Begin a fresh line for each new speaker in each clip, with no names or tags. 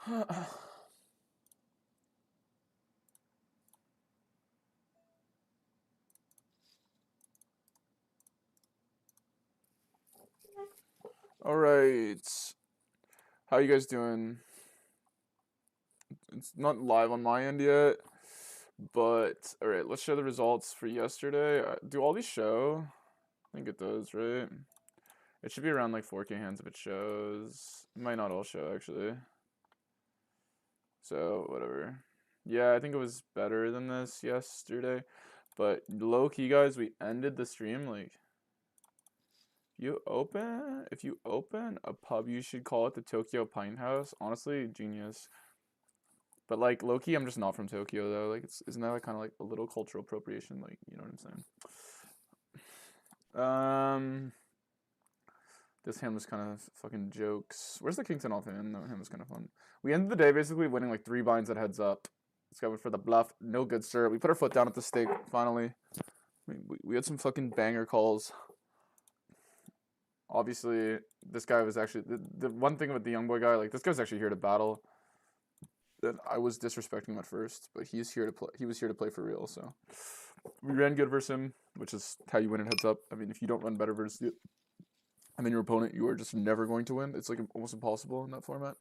All right. How you guys doing? It's not live on my end yet, but all right. Let's show the results for yesterday. Do all these show? I think it does, right? It should be around like 4K hands if it shows. It might not all show actually. So whatever. Yeah, I think it was better than this yesterday. But low key, guys, we ended the stream like if you open a pub, you should call it the Tokyo Pint House. Honestly, genius. But like low key, I'm just not from Tokyo though. Like, isn't that like kind of like a little cultural appropriation? Like, you know what I'm saying? Um, this hand was kind of fucking jokes. Where's the Kingston off hand? That hand was kind of fun. We ended the day basically winning like 3 binds at heads up. This guy went for the bluff. No good, sir. We put our foot down at the stake finally. We had some fucking banger calls. Obviously, this guy was actually the one thing with the young boy guy. Like, this guy's actually here to battle. That I was disrespecting him at first, but he's here to play. He was here to play for real. So we ran good versus him, which is how you win it heads up. I mean, if you don't run better versus it, and then your opponent, you are just never going to win. It's like almost impossible in that format.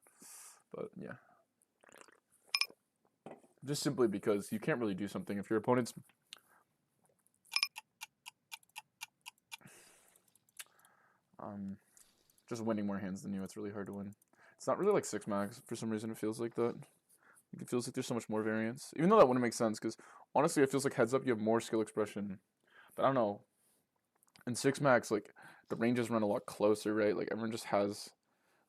But yeah, just simply because you can't really do something if your opponent's just winning more hands than you. It's really hard to win. It's not really like 6 max for some reason. It feels like that. It feels like there's so much more variance. Even though that wouldn't make sense, because honestly, it feels like heads up you have more skill expression. But I don't know. In 6 max, like the ranges run a lot closer, right? Like everyone just has,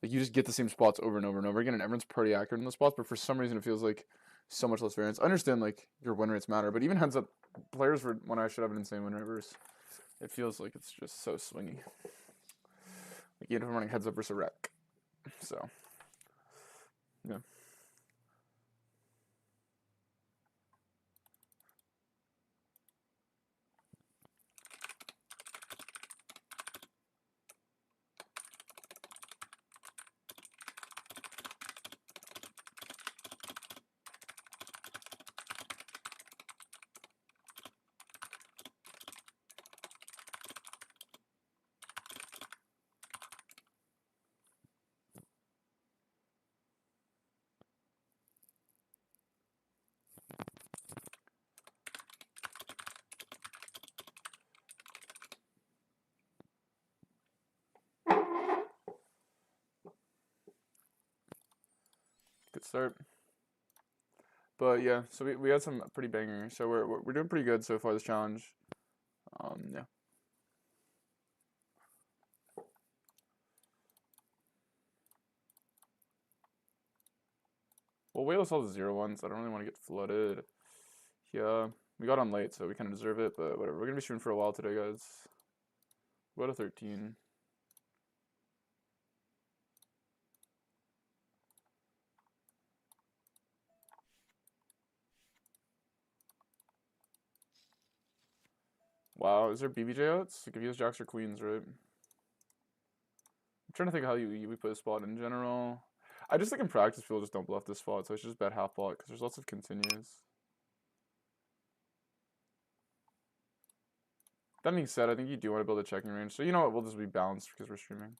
like you just get the same spots over and over and over again, and everyone's pretty accurate in those spots. But for some reason, it feels like so much less variance. I understand like your win rates matter, but even heads up players for when I should have an insane win rate versus, it feels like it's just so swingy. Like even if I'm running heads up versus a wreck, so yeah. Good start. But yeah, so we had some pretty bangers. So we're doing pretty good so far this challenge. Yeah. Well, wait till all the 0-1s. I don't really want to get flooded. Yeah, we got on late, so we kind of deserve it. But whatever. We're gonna be shooting for a while today, guys. What a 13. Wow, is there BBJ outs? Like if you use jacks or queens, right? I'm trying to think how we put a spot in general. I just think in practice people just don't bluff this spot, so it's just bet half pot because there's lots of continues. That being said, I think you do want to build a checking range. So you know what? We'll just be balanced because we're streaming.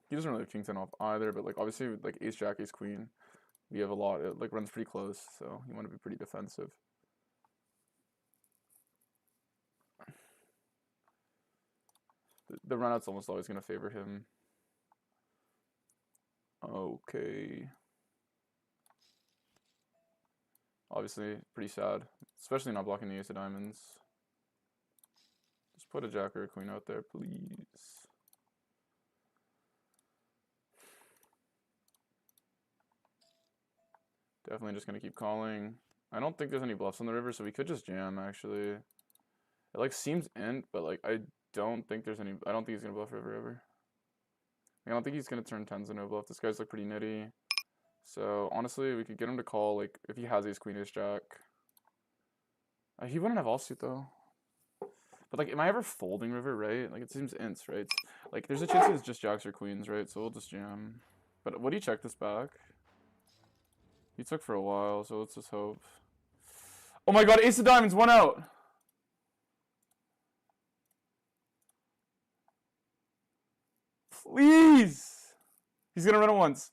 He doesn't really have king 10 off either, but like obviously like ace jack, ace queen, we have a lot. It like runs pretty close, so you want to be pretty defensive. The runout's almost always going to favor him. Okay. Obviously, pretty sad. Especially not blocking the ace of diamonds. Just put a jack or a queen out there, please. Definitely just going to keep calling. I don't think there's any bluffs on the river, so we could just jam, actually. It, like, seems int, but, like, I don't think there's any... I don't think he's going to bluff river ever. I don't think he's going to turn 10s into a bluff. This guy's, like, pretty nitty. So, honestly, we could get him to call, like, if he has ace, queen, ace, jack. He wouldn't have offsuit, though. But, like, am I ever folding river, right? Like, it seems ints, right? Like, there's a chance it's just jacks or queens, right? So we'll just jam. But would he check this back? He took for a while, so let's just hope. Oh my god, ace of diamonds, 1 out! Please! He's gonna run it once.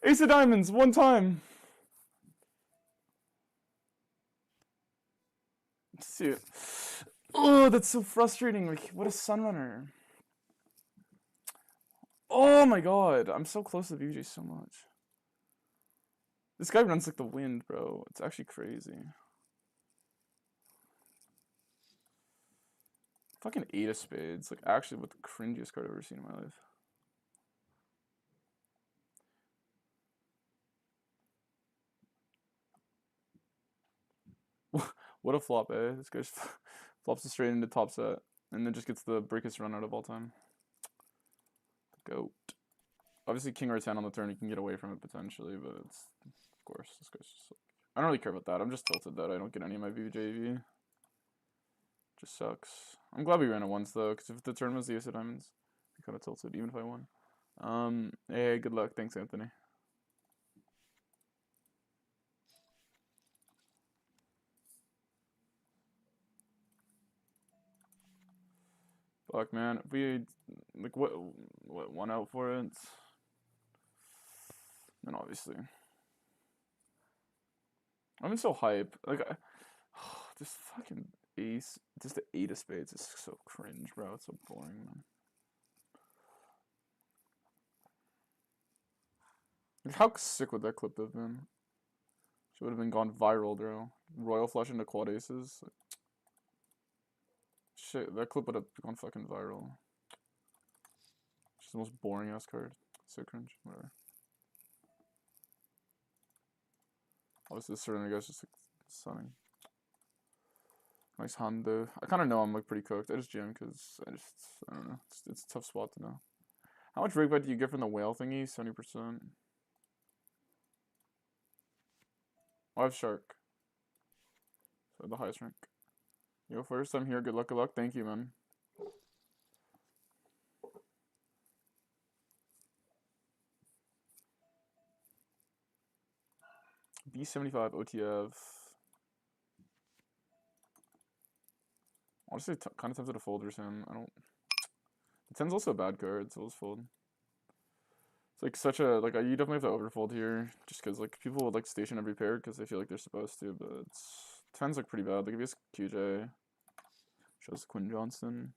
Ace of diamonds, 1 time! See it. Oh, that's so frustrating. Like, what a sunrunner. Oh my god, I'm so close to the BJ so much. This guy runs like the wind, bro. It's actually crazy. Fucking 8 of spades. Like, actually, what the cringiest card I've ever seen in my life. What a flop, eh? This guy flops it straight into top set. And then just gets the breakest run out of all time. Goat. Obviously, king or 10 on the turn, you can get away from it potentially, but it's, of course, this guy's just like, I don't really care about that. I'm just tilted that I don't get any of my VJV. Just sucks. I'm glad we ran it once, though, because if the turn was the ace of diamonds, I kind of tilted, even if I won. Hey, good luck. Thanks, Anthony. Fuck, man. If we, like, what 1 out for it? Then obviously. I'm so hype. Like, this fucking ace, just the 8 of spades is so cringe, bro. It's so boring, man. Like, how sick would that clip have been? She would have been gone viral, bro. Royal flush into quad aces. Like, shit, that clip would have gone fucking viral. She's the most boring ass card. So cringe. Whatever. Obviously, this certain guy's just like stunning. Nice hand though. I kind of know I'm like pretty cooked. I just jam because I don't know. It's a tough spot to know. How much rig bet do you get from the whale thingy? 70%. Oh, I have shark. So the highest rank. Yo, first time here. Good luck, good luck. Thank you, man. B75 OTF. Honestly, kind of tempted to fold or him. I don't. The 10's also a bad card, so let's fold. It's like such a like you definitely have to overfold here, just because like people would like station every pair because they feel like they're supposed to, but 10's like pretty bad. Like if he has QJ, shows Quinn Johnson.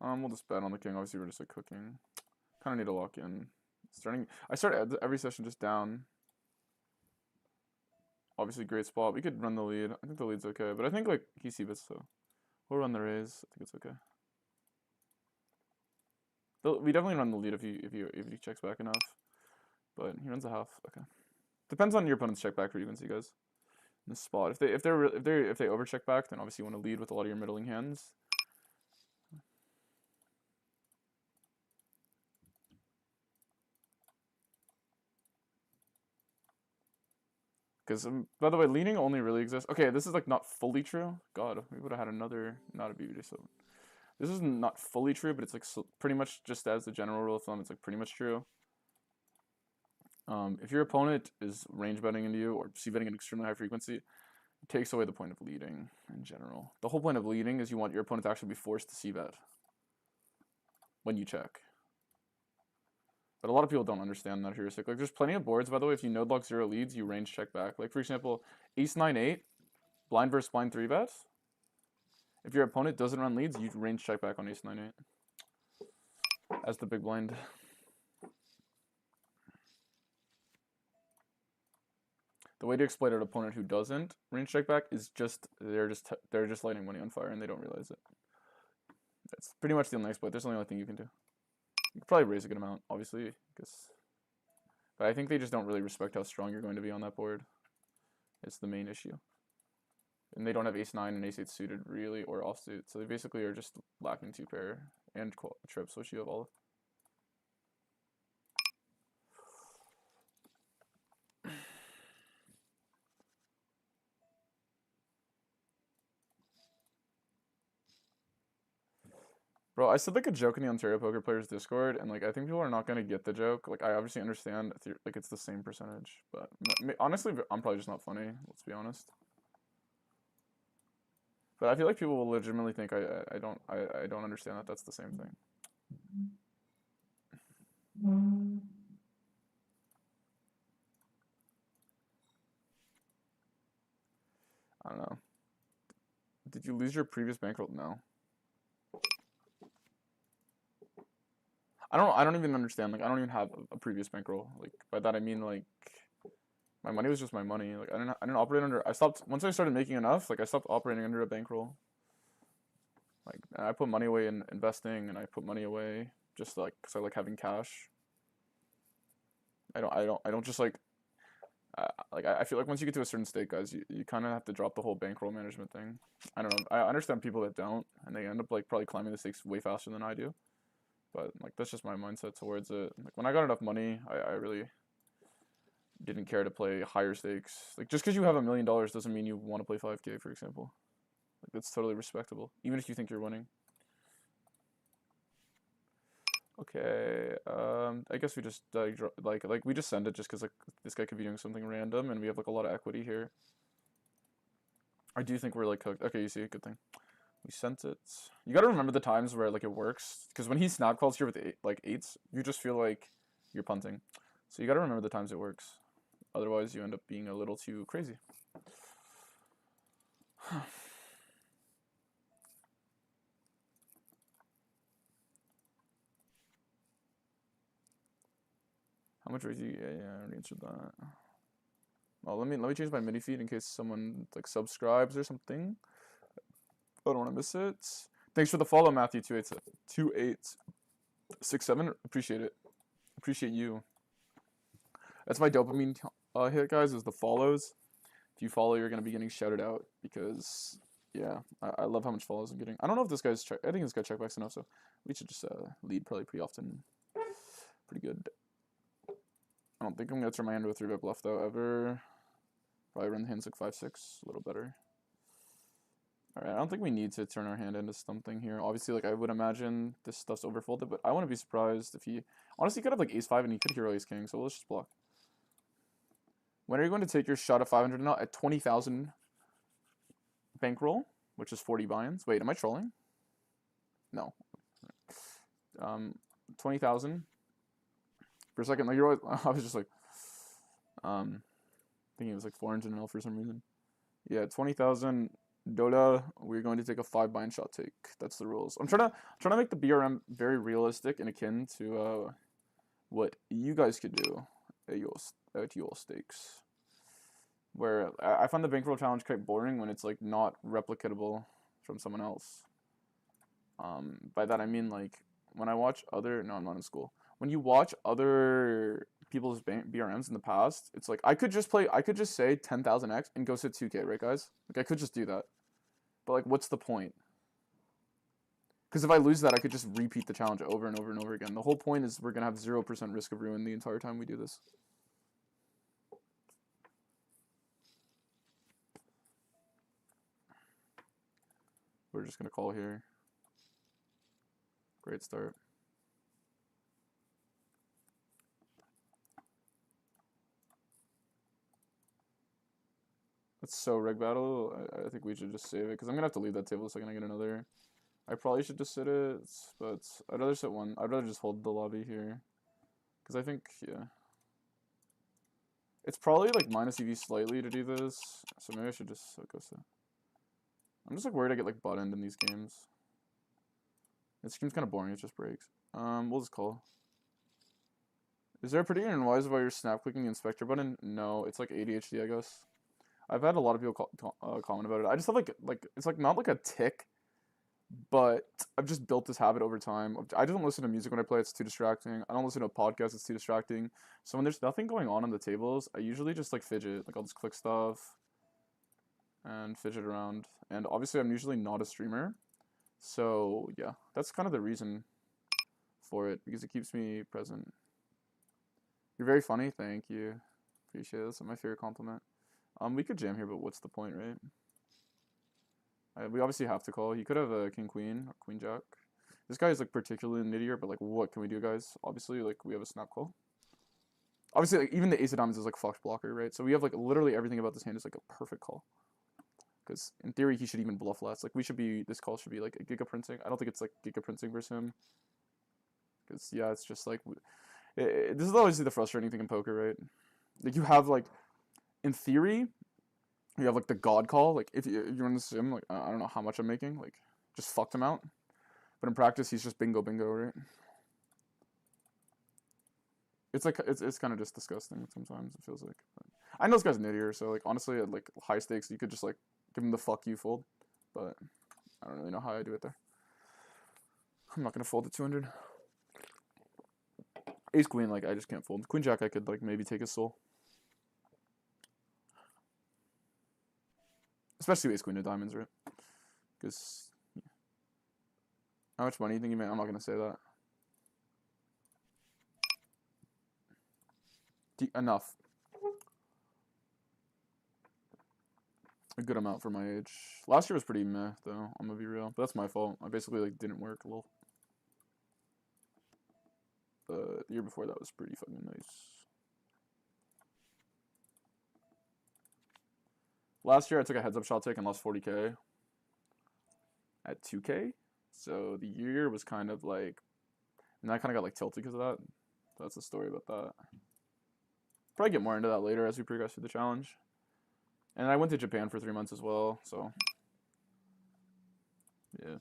We'll just bet on the king. Obviously, we're just like cooking. Kind of need to lock in. I start every session just down. Obviously, great spot. We could run the lead. I think the lead's okay, but I think like he c-bets, so we'll run the raise. I think it's okay. We definitely run the lead if he checks back enough, but he runs a half. Okay, depends on your opponent's check back frequency, guys. In this spot, if they overcheck back, then obviously you want to lead with a lot of your middling hands. Because, by the way, leading only really exists. Okay, this is like not fully true. God, we would have had another, not a BBD, so. This is not fully true, but it's like pretty much just as the general rule of thumb, it's like pretty much true. If your opponent is range betting into you or c-betting at extremely high frequency, it takes away the point of leading in general. The whole point of leading is you want your opponent to actually be forced to c-bet when you check. But a lot of people don't understand that heuristic. Like, there's plenty of boards, by the way, if you node lock 0 leads, you range check back. Like, for example, ace 9-8, blind versus blind 3-bet. If your opponent doesn't run leads, you range check back on ace 9-8 as the big blind. the way to exploit an opponent who doesn't range check back is just they're just lighting money on fire and they don't realize it. That's pretty much the only exploit. There's the only thing you can do. You could probably raise a good amount, obviously, but I think they just don't really respect how strong you're going to be on that board. It's the main issue. And they don't have ace-9 and ace-8 suited, really, or offsuit. So they basically are just lacking 2-pair and trips, which you have all of. Bro, I said like a joke in the Ontario Poker Players Discord, and like I think people are not gonna get the joke. Like I obviously understand, like it's the same percentage, but honestly, I'm probably just not funny. Let's be honest. But I feel like people will legitimately think I don't understand that that's the same thing. I don't know. Did you lose your previous bankroll? No. I don't even understand. Like I don't even have a previous bankroll. Like by that I mean like my money was just my money. Like I didn't operate under. I stopped once I started making enough. Like I stopped operating under a bankroll. Like I put money away in investing, and I put money away just like because I like having cash. I don't just like I feel like once you get to a certain state, guys, you kind of have to drop the whole bankroll management thing. I don't know. I understand people that don't, and they end up like probably climbing the stakes way faster than I do. But like that's just my mindset towards it. Like when I got enough money, I really didn't care to play higher stakes. Like just because you have $1 million doesn't mean you want to play 5K, for example. Like that's totally respectable, even if you think you're winning. Okay, I guess we just like we just send it just because like this guy could be doing something random, and we have like a lot of equity here. I do think we're like cooked. Okay, you see, good thing. We sent it. You gotta remember the times where like it works, because when he snap calls here with like eights, you just feel like you're punting. So you gotta remember the times it works. Otherwise, you end up being a little too crazy. How much raise you? Yeah, I already answered that. Oh, let me change my mini feed in case someone like subscribes or something. I don't want to miss it. Thanks for the follow, Matthew 2867. Appreciate it. Appreciate you. That's my dopamine hit, guys. Is the follows. If you follow, you're gonna be getting shouted out because yeah, I love how much follows I'm getting. I don't know if this guy's I think this guy checkbacks enough, so we should just lead probably pretty often. Pretty good. I don't think I'm gonna turn my hand to a 3-bet bluff though ever. Probably run the hands like 5-6, a little better. Alright, I don't think we need to turn our hand into something here. Obviously, like I would imagine this stuff's overfolded, but I wouldn't be surprised if he honestly could have like ace-5 and he could hero ace-king, so let's just block. When are you going to take your shot at 500 now? At 20,000 bankroll, which is 40 buy-ins. Wait, am I trolling? No. 20,000. For a second, like you're always, I was just like, thinking it was like 400 mil for some reason. Yeah, 20,000 Doda. We're going to take a 5 buy-in shot take. That's the rules. I'm trying to make the BRM very realistic and akin to what you guys could do at your stakes. Where I find the bankroll challenge quite boring when it's like not replicatable from someone else. By that I mean like when I watch other I'm not in school. When you watch other people's BRMs in the past, it's like I could just say 10,000x and go sit 2K, right guys? Like I could just do that. But like what's the point? Because if I lose that, I could just repeat the challenge over and over and over again. The whole point is we're gonna have 0% risk of ruin the entire time we do this. We're just gonna call here. Great start. That's so reg battle. I think we should just save it because I'm gonna have to leave that table the second I get another. I probably should just sit it, but I'd rather sit one. I'd rather just hold the lobby here because I think yeah. It's probably like minus EV slightly to do this, so maybe I should just go sit. I'm just like worried I get like butt end in these games. This game's kind of boring. It just breaks. We'll just call. Is there a particular and why is why you're snap clicking the inspector button? No, it's like ADHD, I guess. I've had a lot of people comment about it. I just have like it's like not like a tick, but I've just built this habit over time. I don't listen to music when I play; it's too distracting. I don't listen to podcasts; it's too distracting. So when there's nothing going on the tables, I usually just like fidget. Like I'll just click stuff and fidget around. And obviously, I'm usually not a streamer, so yeah, that's kind of the reason for it because it keeps me present. You're very funny. Thank you. Appreciate it. That's my favorite compliment. We could jam here, but what's the point, right? We obviously have to call. He could have a king queen or queen jack. This guy is like particularly nittier, but like, what can we do, guys? Obviously, like we have a snap call. Obviously, like even the ace of diamonds is like fucked blocker, right? So we have like literally everything about this hand is like a perfect call. Because in theory, he should even bluff less. Like we should be, this call should be like a giga printing. I don't think it's like giga printing versus him. Because yeah, it's just like, this is always the frustrating thing in poker, right? Like you have like, in theory, you have like the god call. Like if you're in the sim, like I don't know how much I'm making. Like just fucked him out. But in practice, he's just bingo bingo, right? It's like it's kind of just disgusting sometimes. It feels like. But I know this guy's nittier, so like honestly, at like high stakes, you could just like give him the fuck you fold. But I don't really know how I do it there. I'm not gonna fold at 200. Ace queen, like I just can't fold. Queen jack, I could like maybe take his soul. Especially ace queen of diamonds, right? Because how much money do you think you made? I'm not gonna say that. Enough. A good amount for my age. Last year was pretty meh, though. I'm gonna be real, but that's my fault. I basically like didn't work a little. The year before that was pretty fucking nice. Last year I took a heads up shot take and lost 40k at 2k. So the year was kind of like, and I kind of got like tilted because of that. That's the story about that. Probably get more into that later as we progress through the challenge. And I went to Japan for 3 months as well, so yeah.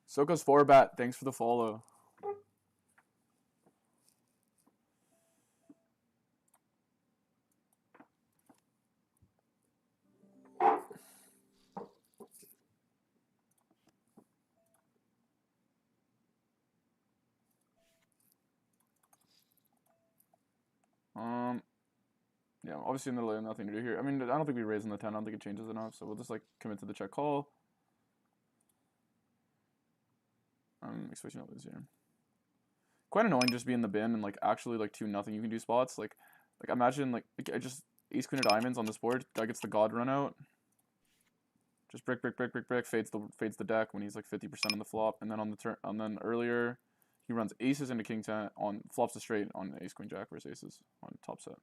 Soka's 4-bat, thanks for the follow. Yeah, obviously in the lane, nothing to do here. I mean, I don't think we raise in the 10. I don't think it changes enough, so we'll just like commit to the check call. Expecting to lose here. Quite annoying just being in the bin and like actually like 2-0 you can do spots. Like imagine like I just ace queen of diamonds on this board. Guy gets the god run out. Just brick, fades the deck when he's like 50% on the flop, and then on the turn, and then earlier, he runs aces into king 10 on flops a straight on ace queen jack versus aces on top set.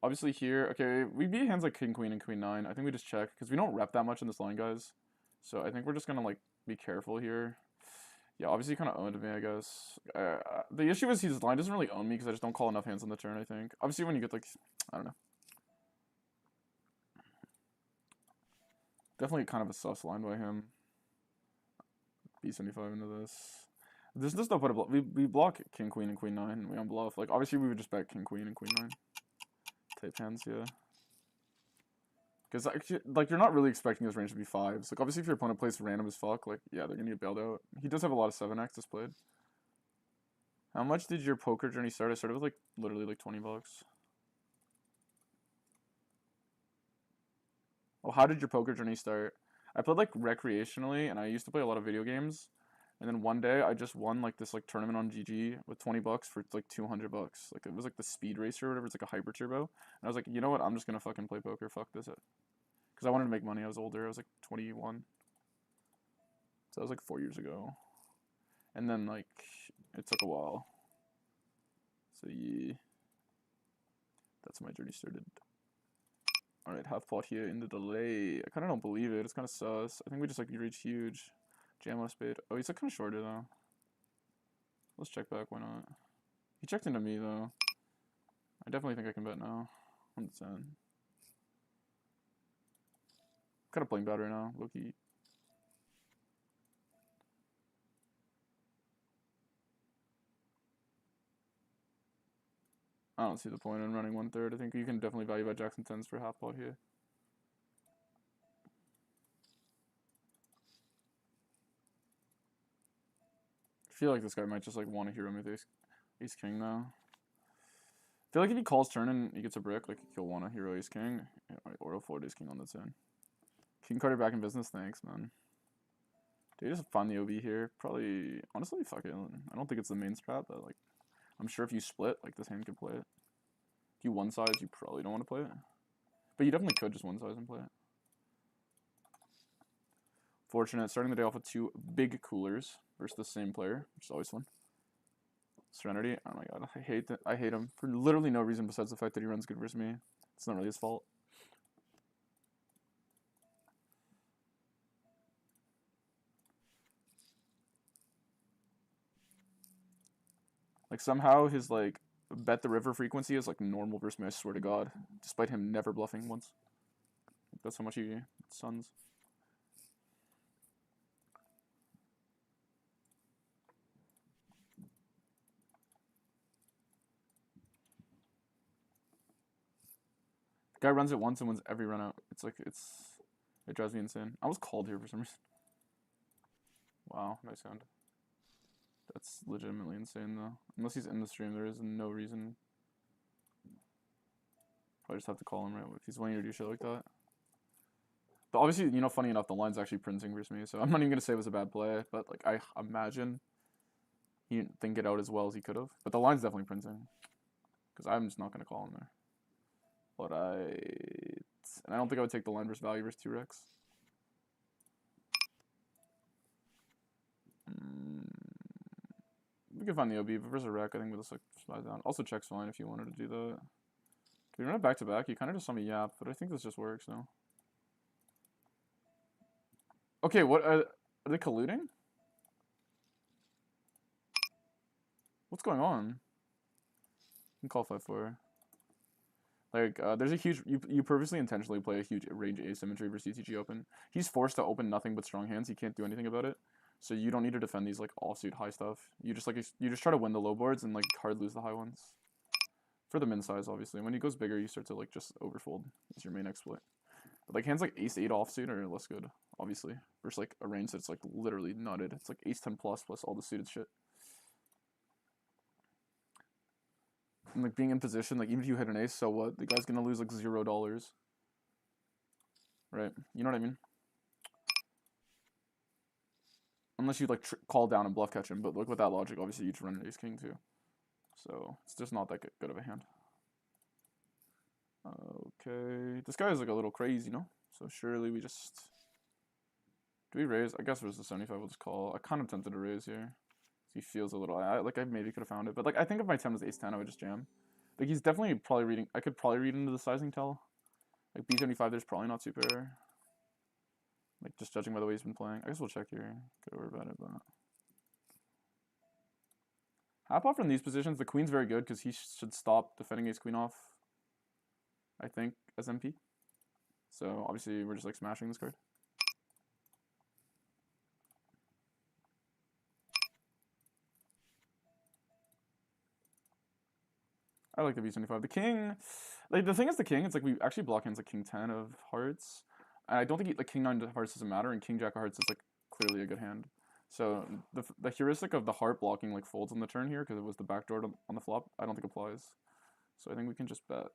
Obviously here, okay, we beat hands like king queen and queen 9. I think we just check because we don't rep that much in this line, guys. So I think we're just gonna like be careful here. Yeah, obviously he kind of owned me, I guess. The issue is his line doesn't really own me because I just don't call enough hands on the turn, I think. Obviously when you get like, I don't know. Definitely kind of a sus line by him. B75 into this. There's no point of bluff. We block king, queen, and queen 9, and we unbluff. Like, obviously we would just bet king, queen, and queen 9. Type hands, yeah. Because, like, you're not really expecting his range to be 5s. Like, obviously if your opponent plays random as fuck, like, yeah, they're gonna get bailed out. He does have a lot of 7x displayed. How much did your poker journey start? I started with, like, literally, like, 20 bucks. Oh, how did your poker journey start? I played, like, recreationally, and I used to play a lot of video games. And then one day I just won like this like tournament on GG with 20 bucks for like 200 bucks. Like it was like the speed racer or whatever. It's like a hyper turbo. And I was like, you know what? I'm just gonna fucking play poker. Fuck this. Because I wanted to make money. I was older. I was like 21. So that was like 4 years ago. And then like it took a while. So yeah, that's how my journey started. All right, half pot here in the delay. I kind of don't believe it. It's kind of sus. I think we just like reach huge. Jam on a spade. Oh, he's like kind of shorter though. Let's check back. Why not? He checked into me though. I definitely think I can bet now. 110. Kind of playing bad right now, low-key. I don't see the point in running 1/3. I think you can definitely value bet jacks and tens for half pot here. I feel like this guy might just like want to hero move ace king now. I feel like if he calls turn and he gets a brick, like he'll want to hero ace king, or he'll fold ace king on the turn. King Carter back in business, thanks, man. Did you just find the OB here? Probably, honestly, fuck it. I don't think it's the main strat, but like, I'm sure if you split, like this hand could play it. If you one size, you probably don't want to play it, but you definitely could just one size and play it. Fortunate, starting the day off with 2 big coolers versus the same player, which is always fun. Serenity, oh my god, I hate him for literally no reason besides the fact that he runs good versus me. It's not really his fault. Like somehow his like bet the river frequency is like normal versus me, I swear to god, despite him never bluffing once. That's how much he suns. Guy runs it once and wins every run out. It's like, it drives me insane. I was called here for some reason. Wow, nice hand. That's legitimately insane though. Unless he's in the stream, there is no reason. Probably just have to call him, right? If he's wanting to do shit like that. But obviously, you know, funny enough, the line's actually printing versus me, so I'm not even gonna say it was a bad play, but like, I imagine he didn't think it out as well as he could have. But the line's definitely printing. Because I'm just not gonna call him there. But and I don't think I would take the line versus value versus 2x. We can find the OB, but versus a rec, I think we'll just like slide down. Also check's fine if you wanted to do that. Can we run it back to back? You kind of just saw me yap, but I think this just works now. Okay, what are they colluding? What's going on? You can call 5-4. Like, there's a huge, you purposely intentionally play a huge range asymmetry versus CTG open. He's forced to open nothing but strong hands. He can't do anything about it. So you don't need to defend these like offsuit high stuff. You just try to win the low boards and like hard lose the high ones. For the min size, obviously. When he goes bigger, you start to like just overfold as your main exploit. But like hands like ace-8 offsuit are less good, obviously. Versus like a range that's like literally nutted. It's like ace-10 plus all the suited shit. And like being in position, like even if you hit an ace, so what? The guy's gonna lose like $0. Right? You know what I mean? Unless you like call down and bluff catch him, but look with that logic, obviously you just run an ace king too. So it's just not that good of a hand. Okay, this guy is like a little crazy, you know? So surely we just... Do we raise? I guess versus the 75 we'll just call. I kind of tempted to raise here. He feels a little... I maybe could have found it. But like I think if my 10 was ace-10, I would just jam. Like he's definitely probably reading... I could probably read into the sizing tell. Like B75, there's probably not super error. Like just judging by the way he's been playing. I guess we'll check here. Could worry about it, but... Half off from these positions, the queen's very good because he should stop defending ace-queen off, I think, as MP. So obviously we're just like smashing this card. I like the B75. The king, like the thing is the king, it's like we actually block hands like king 10 of hearts. And I don't think like king 9 of hearts doesn't matter, and king jack of hearts is like clearly a good hand. So the heuristic of the heart blocking like folds on the turn here because it was the backdoor on the flop, I don't think applies. So I think we can just bet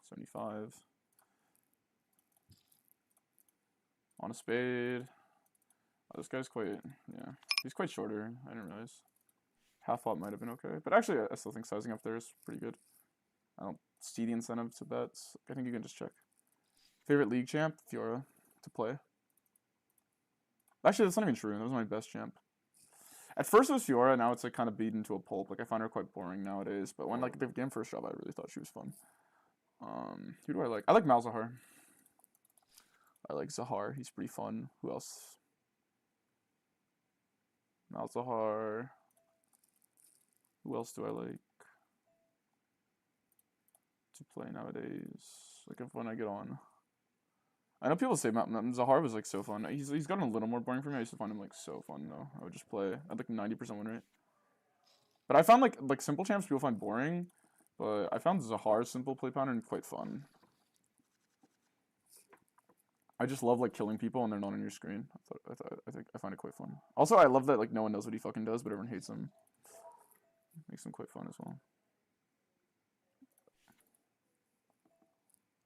75 on a spade. Oh, this guy's quite, yeah, he's quite shorter. I didn't realize. Half flop might have been okay, but actually I still think sizing up there is pretty good. I don't see the incentive to bet. I think you can just check. Favorite league champ, Fiora, to play. Actually, that's not even true. That was my best champ. At first it was Fiora, now it's like kind of beaten to a pulp. Like I find her quite boring nowadays. But when like the game first job, I really thought she was fun. Who do I like? I like Malzahar. I like Zahar. He's pretty fun. Who else? Malzahar. Who else do I like to play nowadays? Like if when I get on. I know people say Zahar was like so fun. He's gotten a little more boring for me. I used to find him like so fun though. I would just play at like 90% win rate. But I found like simple champs people find boring But I found Zahar's simple play pattern quite fun. I just love like killing people and they're not on your screen. I find it quite fun. Also, I love that like no one knows what he fucking does, but everyone hates him. Makes him quite fun as well.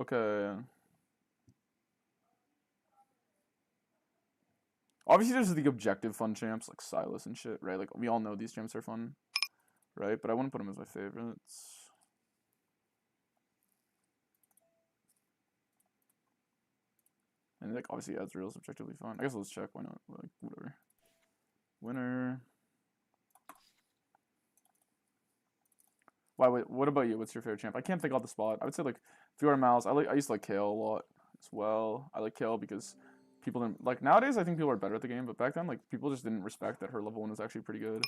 Okay. Obviously, there's the objective fun champs like Silas and shit, right? Like we all know these champs are fun, right? But I wouldn't put them as my favorites. And like obviously Ezreal is objectively fun. I guess let's check. Why not? Like whatever. Winner. Why? Wait, what about you? What's your favorite champ? I can't think off the spot. I would say like if you are Mouse, I used to like Kale a lot as well. I like Kale because people didn't like nowadays. I think people are better at the game, but back then like people just didn't respect that her level 1 was actually pretty good.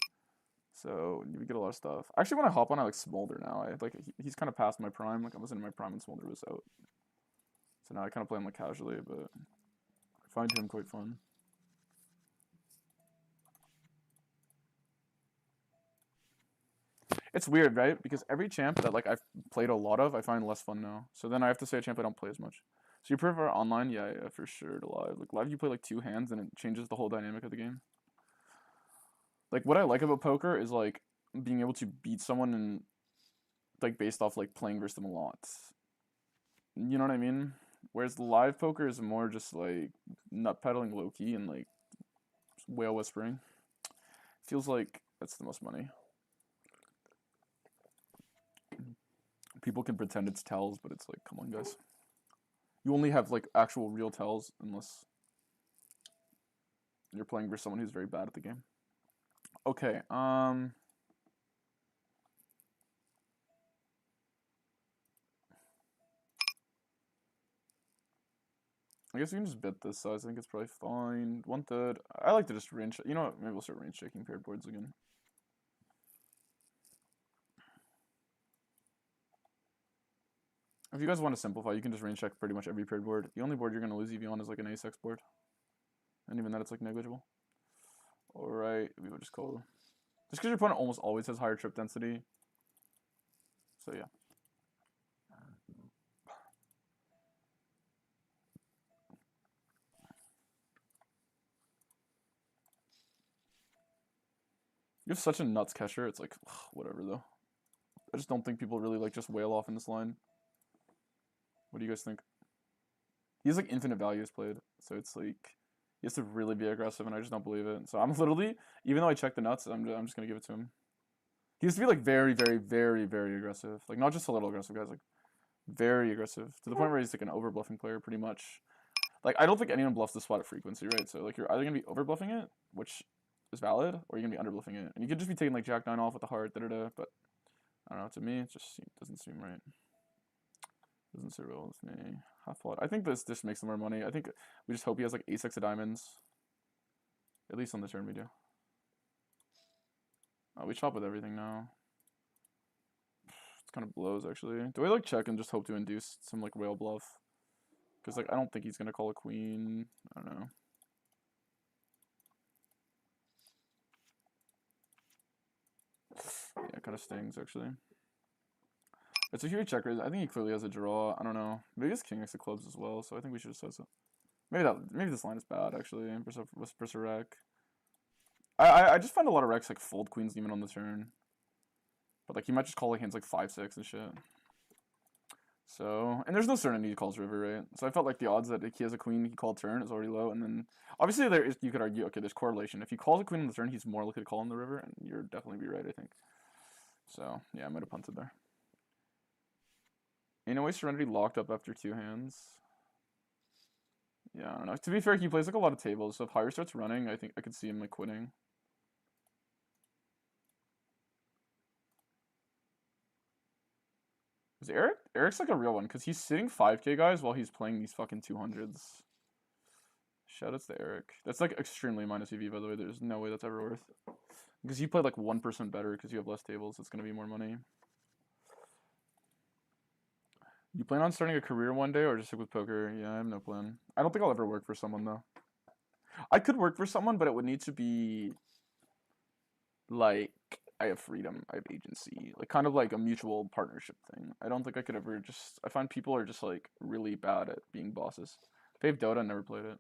So you get a lot of stuff. Actually, when I hop on, I like Smolder now. I like he's kind of past my prime. Like I wasn't in my prime when Smolder was out. So now I kind of play him like casually, but I find him quite fun. It's weird, right? Because every champ that like I've played a lot of, I find less fun now. So then I have to say a champ I don't play as much. So you prefer online? Yeah, for sure to live. Like live, you play like 2 hands and it changes the whole dynamic of the game. Like what I like about poker is like being able to beat someone and like based off like playing versus them a lot. You know what I mean? Whereas live poker is more just like nut peddling low key and like whale whispering. Feels like that's the most money. People can pretend it's tells, but it's like, come on, guys. You only have like actual real tells unless you're playing versus someone who's very bad at the game. Okay, I guess we can just bet this size. I think it's probably fine. 1/3. I like to just range. You know what? Maybe we'll start range checking paired boards again. If you guys want to simplify, you can just range check pretty much every paired board. The only board you're going to lose EV on is like an ace-x board. And even that, it's like negligible. Alright, we will just call. Just because your opponent almost always has higher trip density. So yeah. You have such a nuts catcher, it's like, ugh, whatever though. I just don't think people really like just whale off in this line. What do you guys think? He has like infinite values played, so it's like he has to really be aggressive, and I just don't believe it. So I'm literally, even though I checked the nuts, I'm just gonna give it to him. He has to be like very, very, very, very aggressive. Like not just a little aggressive, guys. Like very aggressive to the point where he's like an over bluffing player, pretty much. Like I don't think anyone bluffs the spot at frequency, right? So like you're either gonna be over bluffing it, which is valid, or you're gonna be under bluffing it, and you could just be taking like Jack 9 off with the heart, But I don't know. To me, it just doesn't seem right. Doesn't sit well with me. Half lot. I think this just makes some more money. I think we just hope he has like ace-x of diamonds. At least on the turn we do. Oh, we chop with everything now. It's kind of blows actually. Do I like check and just hope to induce some like whale bluff? Because like I don't think he's gonna call a queen. I don't know. Yeah, it kind of stings actually. It's a huge checker. I think he clearly has a draw. I don't know. Maybe it's king x of clubs as well. So I think we should just size it. Maybe this line is bad actually. Versus rec. I just find a lot of recs like fold queens demon on the turn. But like he might just call like hands like 5-6 and shit. So and there's no certainty he calls river, right? So I felt like the odds that he has a queen he called turn is already low, and then obviously you could argue okay there's correlation. If he calls a queen on the turn, he's more likely to call on the river, and you're definitely be right I think. So yeah, I might have punted there. In a way, Serenity locked up after 2 hands. Yeah, I don't know. To be fair, he plays like a lot of tables, so if higher starts running, I think I could see him like quitting. Is Eric's like a real one, because he's sitting 5k guys while he's playing these fucking 200s. Shoutouts to Eric. That's like extremely minus EV, by the way. There's no way that's ever worth. Because you played like 1% better because you have less tables, it's going to be more money. You plan on starting a career one day or just stick with poker? Yeah, I have no plan. I don't think I'll ever work for someone though. I could work for someone, but it would need to be like I have freedom, I have agency, like kind of like a mutual partnership thing. I don't think I could ever just. I find people are just like really bad at being bosses. Paved Dota, never played it.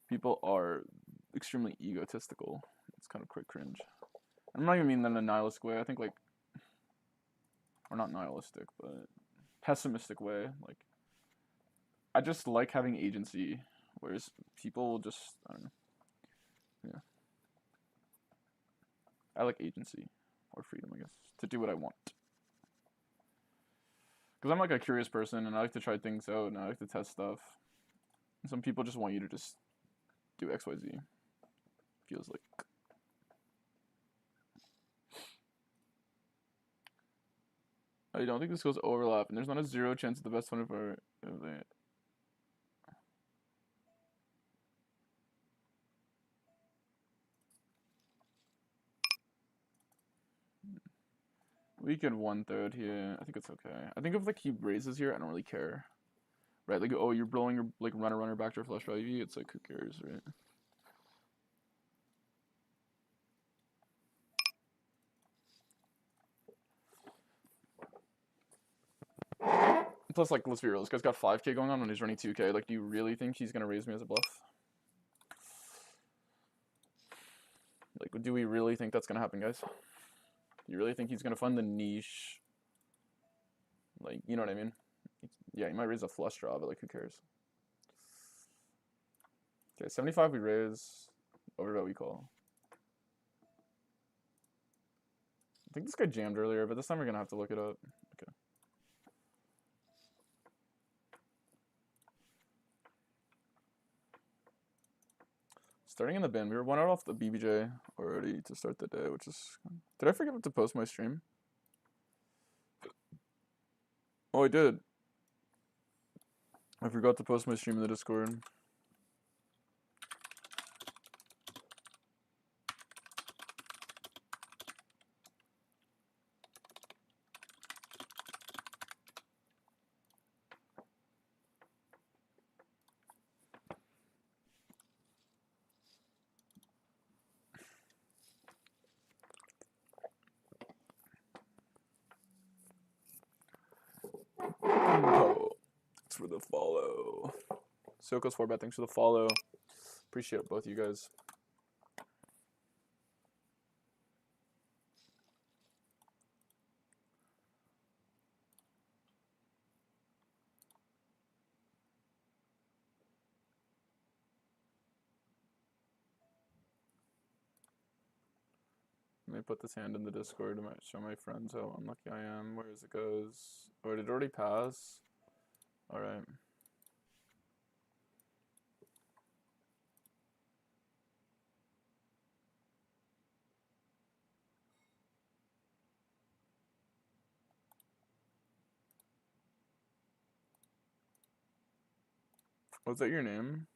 People are extremely egotistical. It's kind of quite cringe. I'm not even mean that in a nihilistic way. I think like, or not nihilistic, but pessimistic way. Like, I just like having agency, whereas people will just, I don't know. Yeah, I like agency or freedom, I guess, to do what I want. Because I'm like a curious person, and I like to try things out, and I like to test stuff. And some people just want you to just do X, Y, Z. Feels like. I don't think this goes overlap, and there's not a 0 chance at the best 24 of the. We could 1/3 here. I think it's okay. I think if like he raises here, I don't really care. Right? Like, oh, you're blowing your like runner backdoor flush value. It's like, who cares, right? Plus, like, let's be real. This guy's got 5K going on and he's running 2K. Like, do you really think he's gonna raise me as a bluff? Like, do we really think that's gonna happen, guys? Do you really think he's gonna fund the niche? Like, you know what I mean? Yeah, he might raise a flush draw, but like, who cares? Okay, 75 we raise. Overbet we call. I think this guy jammed earlier, but this time we're gonna have to look it up. Okay. Starting in the bin, we were 1 out off the BBJ already to start the day, which is. Did I forget to post my stream? Oh, I did. I forgot to post my stream in the Discord. Oh, thanks for the follow. Soko's 4bet, thanks for the follow. Appreciate both you guys. Let me put this hand in the Discord to show my friends how unlucky I am. Where is it goes? Or did it already pass? Alright. Was that your name?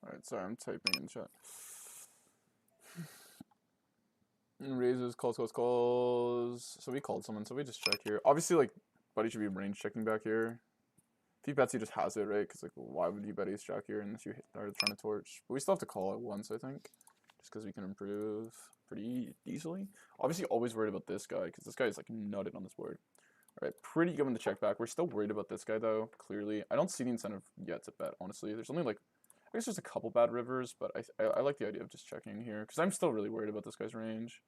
Alright, sorry, I'm typing in chat. Raises, calls. So we called someone, so we just check here. Obviously, like, Buddy should be range checking back here. If he bets, he just has it, right? Because, like, why would you bet ace jack here unless you are trying to torch? But we still have to call it once, I think. Just because we can improve pretty easily. Obviously, always worried about this guy, because this guy is, like, nutted on this board. All right, pretty good in the check back. We're still worried about this guy though. Clearly, I don't see the incentive yet to bet. Honestly, there's only like, I guess there's a couple bad rivers, but I like the idea of just checking here because I'm still really worried about this guy's range.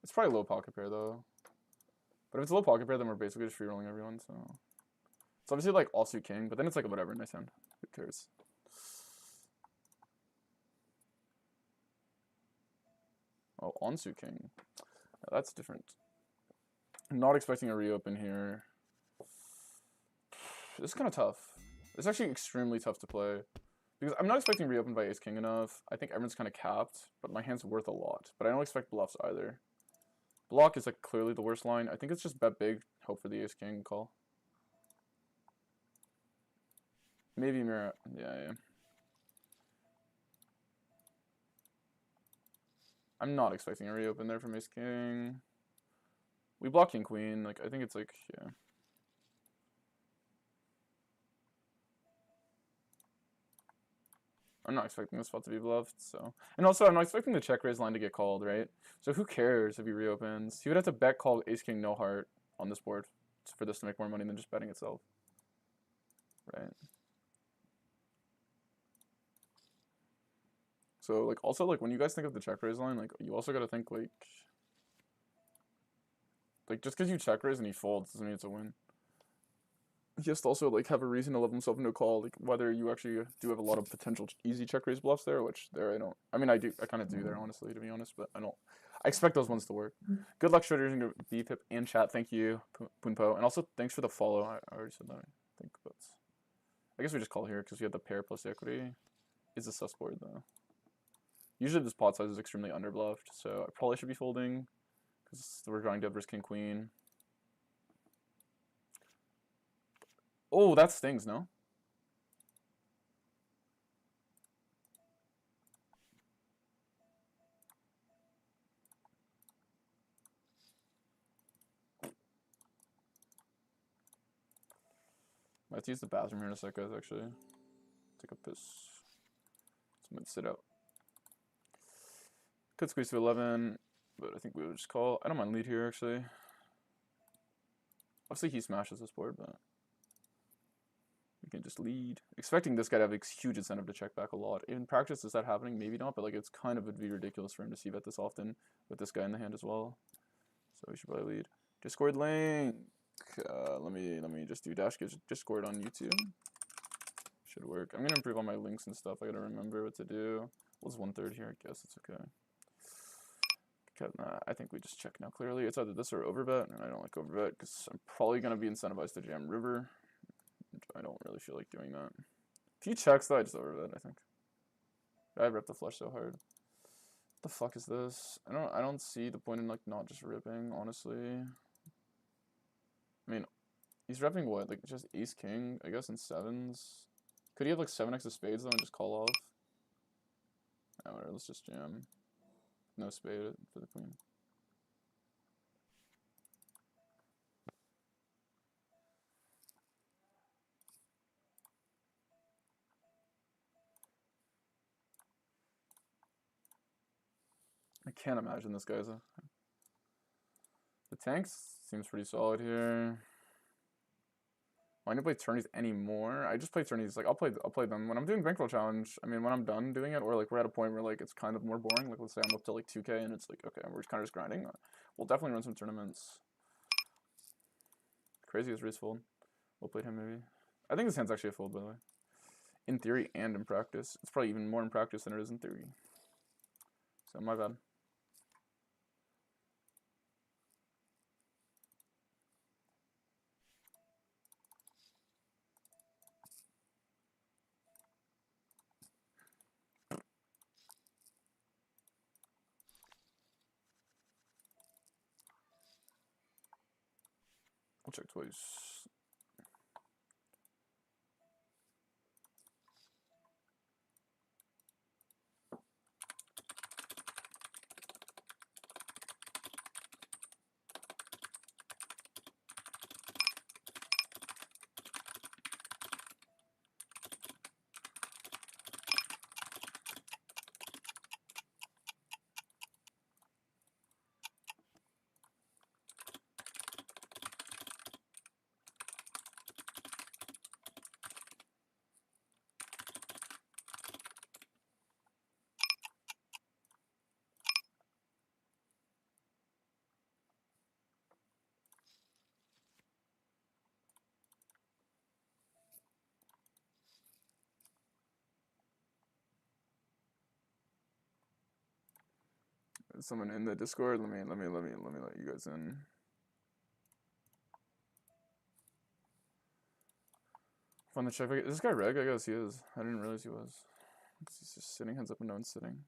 It's probably low pocket pair though. But if it's a low pocket pair, then we're basically just free rolling everyone. So it's obviously like offsuit king, but then it's like whatever, nice hand. Who cares? Oh, onsuit king. Yeah, that's different. I'm not expecting a reopen here. This is kind of tough. It's actually extremely tough to play. Because I'm not expecting reopen by ace king enough. I think everyone's kind of capped, but my hand's worth a lot. But I don't expect bluffs either. Block is like clearly the worst line. I think it's just bet big, hope for the ace king call. Maybe mirror. Yeah. I'm not expecting a reopen there from ace king. We block king queen. Like I think it's like yeah. I'm not expecting this spot to be bluffed, so. And also, I'm not expecting the check raise line to get called, right? So who cares if he reopens? He would have to bet call ace king no heart on this board for this to make more money than just betting itself, right? So like also like when you guys think of the check raise line, like you also got to think like just because you check raise and he folds doesn't mean it's a win. He has to also like have a reason to love himself into a call, like whether you actually do have a lot of potential easy check raise bluffs there, which there I don't. I mean I kind of do there honestly, to be honest, but I don't. I expect those ones to work. Good luck shredders and BPIP and chat. Thank you, Punpo, and also thanks for the follow. I already said that. I think, but I guess we just call here because we have the pair plus the equity. It's a sus board though. Usually this pot size is extremely underbluffed, so I probably should be folding because we're going to versus king queen. Oh, that stings, no? I have to use the bathroom here in a sec, guys, actually. Take a piss. So I'm going to sit out. Could squeeze to 11, but I think we would just call. I don't mind lead here, actually. Obviously, he smashes this board, but we can just lead. Expecting this guy to have a huge incentive to check back a lot. In practice, is that happening? Maybe not, but like it's kind of would be ridiculous for him to see bet this often with this guy in the hand as well. So we should probably lead. Discord link. Let me just do dash Discord on YouTube. Should work. I'm gonna improve on my links and stuff. I gotta remember what to do. What's 1/3 here? I guess it's okay. I think we just check now clearly. It's either this or overbet, and I don't like overbet because I'm probably gonna be incentivized to jam river. I don't really feel like doing that. If he checks though, I just overbet, I think. I ripped the flush so hard. What the fuck is this? I don't see the point in like not just ripping, honestly. I mean, he's repping what? Like just ace king, I guess, in sevens. Could he have like 7x of spades though and just call off? Oh, whatever, let's just jam. No spade for the queen. I can't imagine this guy's a... The tanks seems pretty solid here. I don't play tourneys anymore. I just play tourneys. Like I'll play them when I'm doing Bankroll challenge. I mean, when I'm done doing it, or like we're at a point where like it's kind of more boring. Like let's say I'm up to like 2K and it's like okay, we're just kind of just grinding. We'll definitely run some tournaments. Crazy as raise fold. We'll play him maybe. I think this hand's actually a fold by the way. In theory and in practice, it's probably even more in practice than it is in theory. So my bad. We'll check twice. someone in the Discord. Let me let you guys in. Fun to check. Is this guy reg? I guess he is. I didn't realize he was. He's just sitting, hands up, and no one's sitting.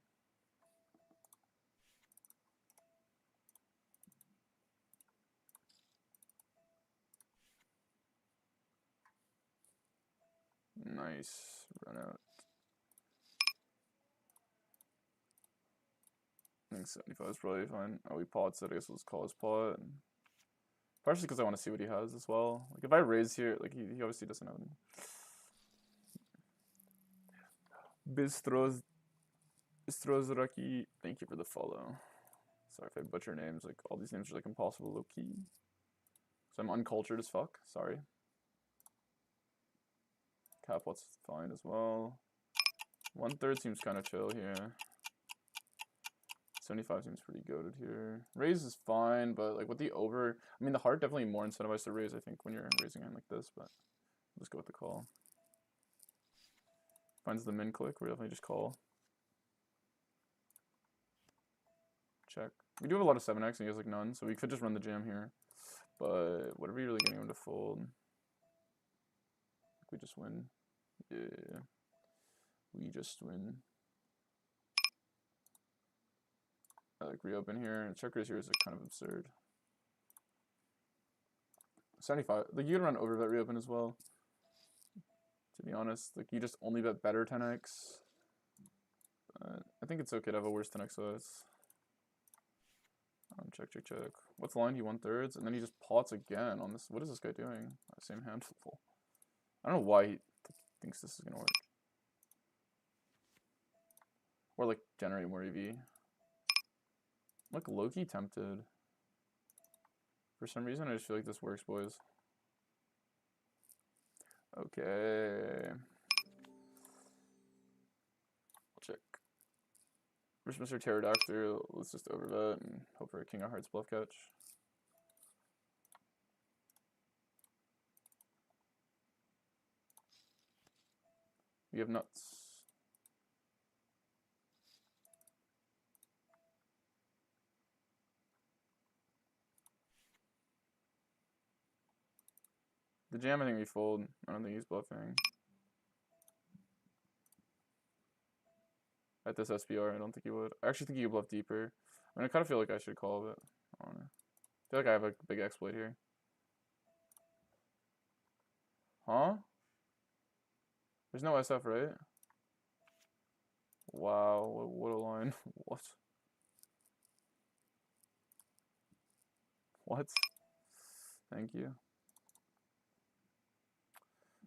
Nice run out. I think 75 is probably fine. Oh, he pots it. I guess let's call his pot. Partially because I want to see what he has as well. Like if I raise here, like he obviously doesn't have any. Bistros Raki, thank you for the follow. Sorry if I butcher names. Like all these names are like impossible low key. So I'm uncultured as fuck. Sorry. Capot's fine as well. 1/3 seems kind of chill here. 75 seems pretty goated here. Raise is fine, but like with the over, I mean the heart definitely more incentivized to raise, I think, when you're raising a hand like this, but let's go with the call. Finds the min click, we definitely just call. Check. We do have a lot of 7x and he has like none, so we could just run the jam here. But whatever you're really getting him to fold, we just win. Yeah. We just win. I like reopen here. Check raise here is like kind of absurd. 75. Like you can run overbet reopen as well. To be honest, like you just only bet better 10x. I think it's okay to have a worse 10x size. Check. What's the line? He 1/3, and then he just pots again on this. What is this guy doing? Same handful. I don't know why he thinks this is gonna work. Or like generate more EV. Look, low-key tempted. For some reason, I just feel like this works, boys. Okay. We'll check. First Mr. Pterodactyl, let's just overbet and hope for a King of Hearts bluff catch. We have nuts. The jam, I think we fold. I don't think he's bluffing. At this SPR, I don't think he would. I actually think he could bluff deeper. I mean, I kind of feel like I should call, but I don't know. I feel like I have a big exploit here. Huh? There's no SF, right? Wow, what a line. What? What? Thank you.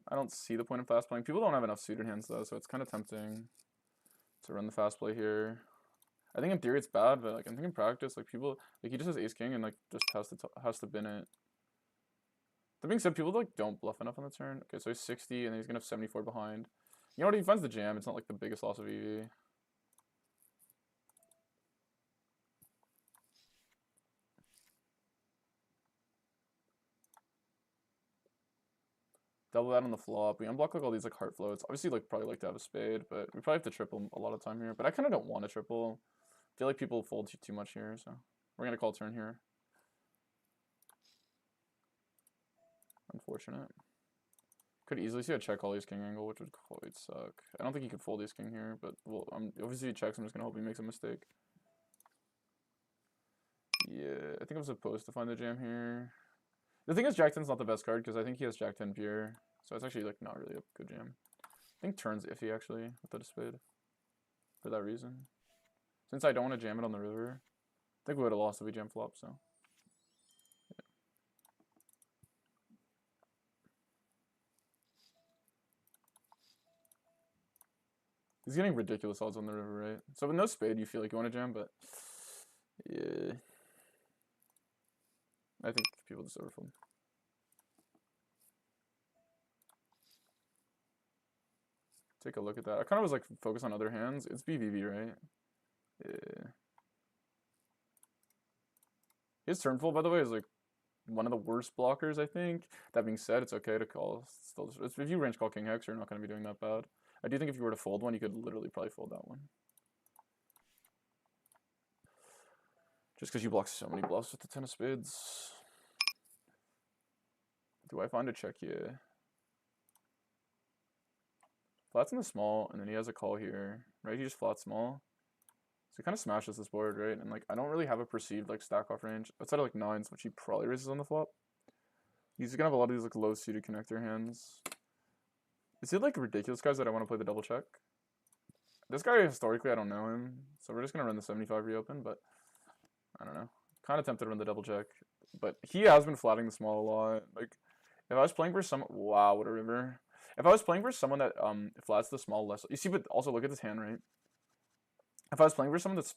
I don't see the point of fast playing. People don't have enough suited hands though, so it's kind of tempting to run the fast play here. I think in theory it's bad, but like I think in practice, like people, like he just has ace king and like just has to bin it. That being said, people like don't bluff enough on the turn. Okay, so he's 60 and then he's gonna have 74 behind. You know what? He finds the jam. It's not like the biggest loss of EV. Double that on the flop. We unblock like all these like heart floats. Obviously, like probably like to have a spade, but we probably have to triple a lot of time here. But I kind of don't want to triple. I feel like people fold too much here, so we're gonna call turn here. Unfortunate. Could easily see a check all ace king angle, which would quite suck. I don't think he could fold ace king here, but well, obviously he checks. I'm just gonna hope he makes a mistake. Yeah, I think I'm supposed to find the jam here. The thing is, Jack 10's not the best card because I think he has Jack 10 pure, so it's actually like not really a good jam. I think turn's iffy actually with the spade for that reason. Since I don't want to jam it on the river, I think we would have lost if we jam flop. So. Yeah. He's getting ridiculous odds on the river, right? So with no spade, you feel like you want to jam, but yeah. I think people just overfold. Take a look at that. I kind of was like focused on other hands. It's BVV, right? Yeah. His turn full, by the way, is like one of the worst blockers, I think. That being said, it's okay to call. Still, if you range call king hex, you're not going to be doing that bad. I do think if you were to fold one, you could literally probably fold that one. Just because you block so many bluffs with the 10 of spades. Do I find a check here? Flats in the small, and then he has a call here, right? He just flats small. So he kind of smashes this board, right? And like, I don't really have a perceived like stack off range outside of like nines, which he probably raises on the flop. He's gonna have a lot of these like low suited connector hands. Is it like ridiculous guys that I want to play the double check? This guy historically I don't know him, so we're just gonna run the 75 reopen, but I don't know. Kind of tempted to run the double check, but he has been flatting the small a lot. Like if I was playing for someone, wow, what a river. If I was playing for someone that flats the small less, you see, but also look at this hand, right? If I was playing for someone that's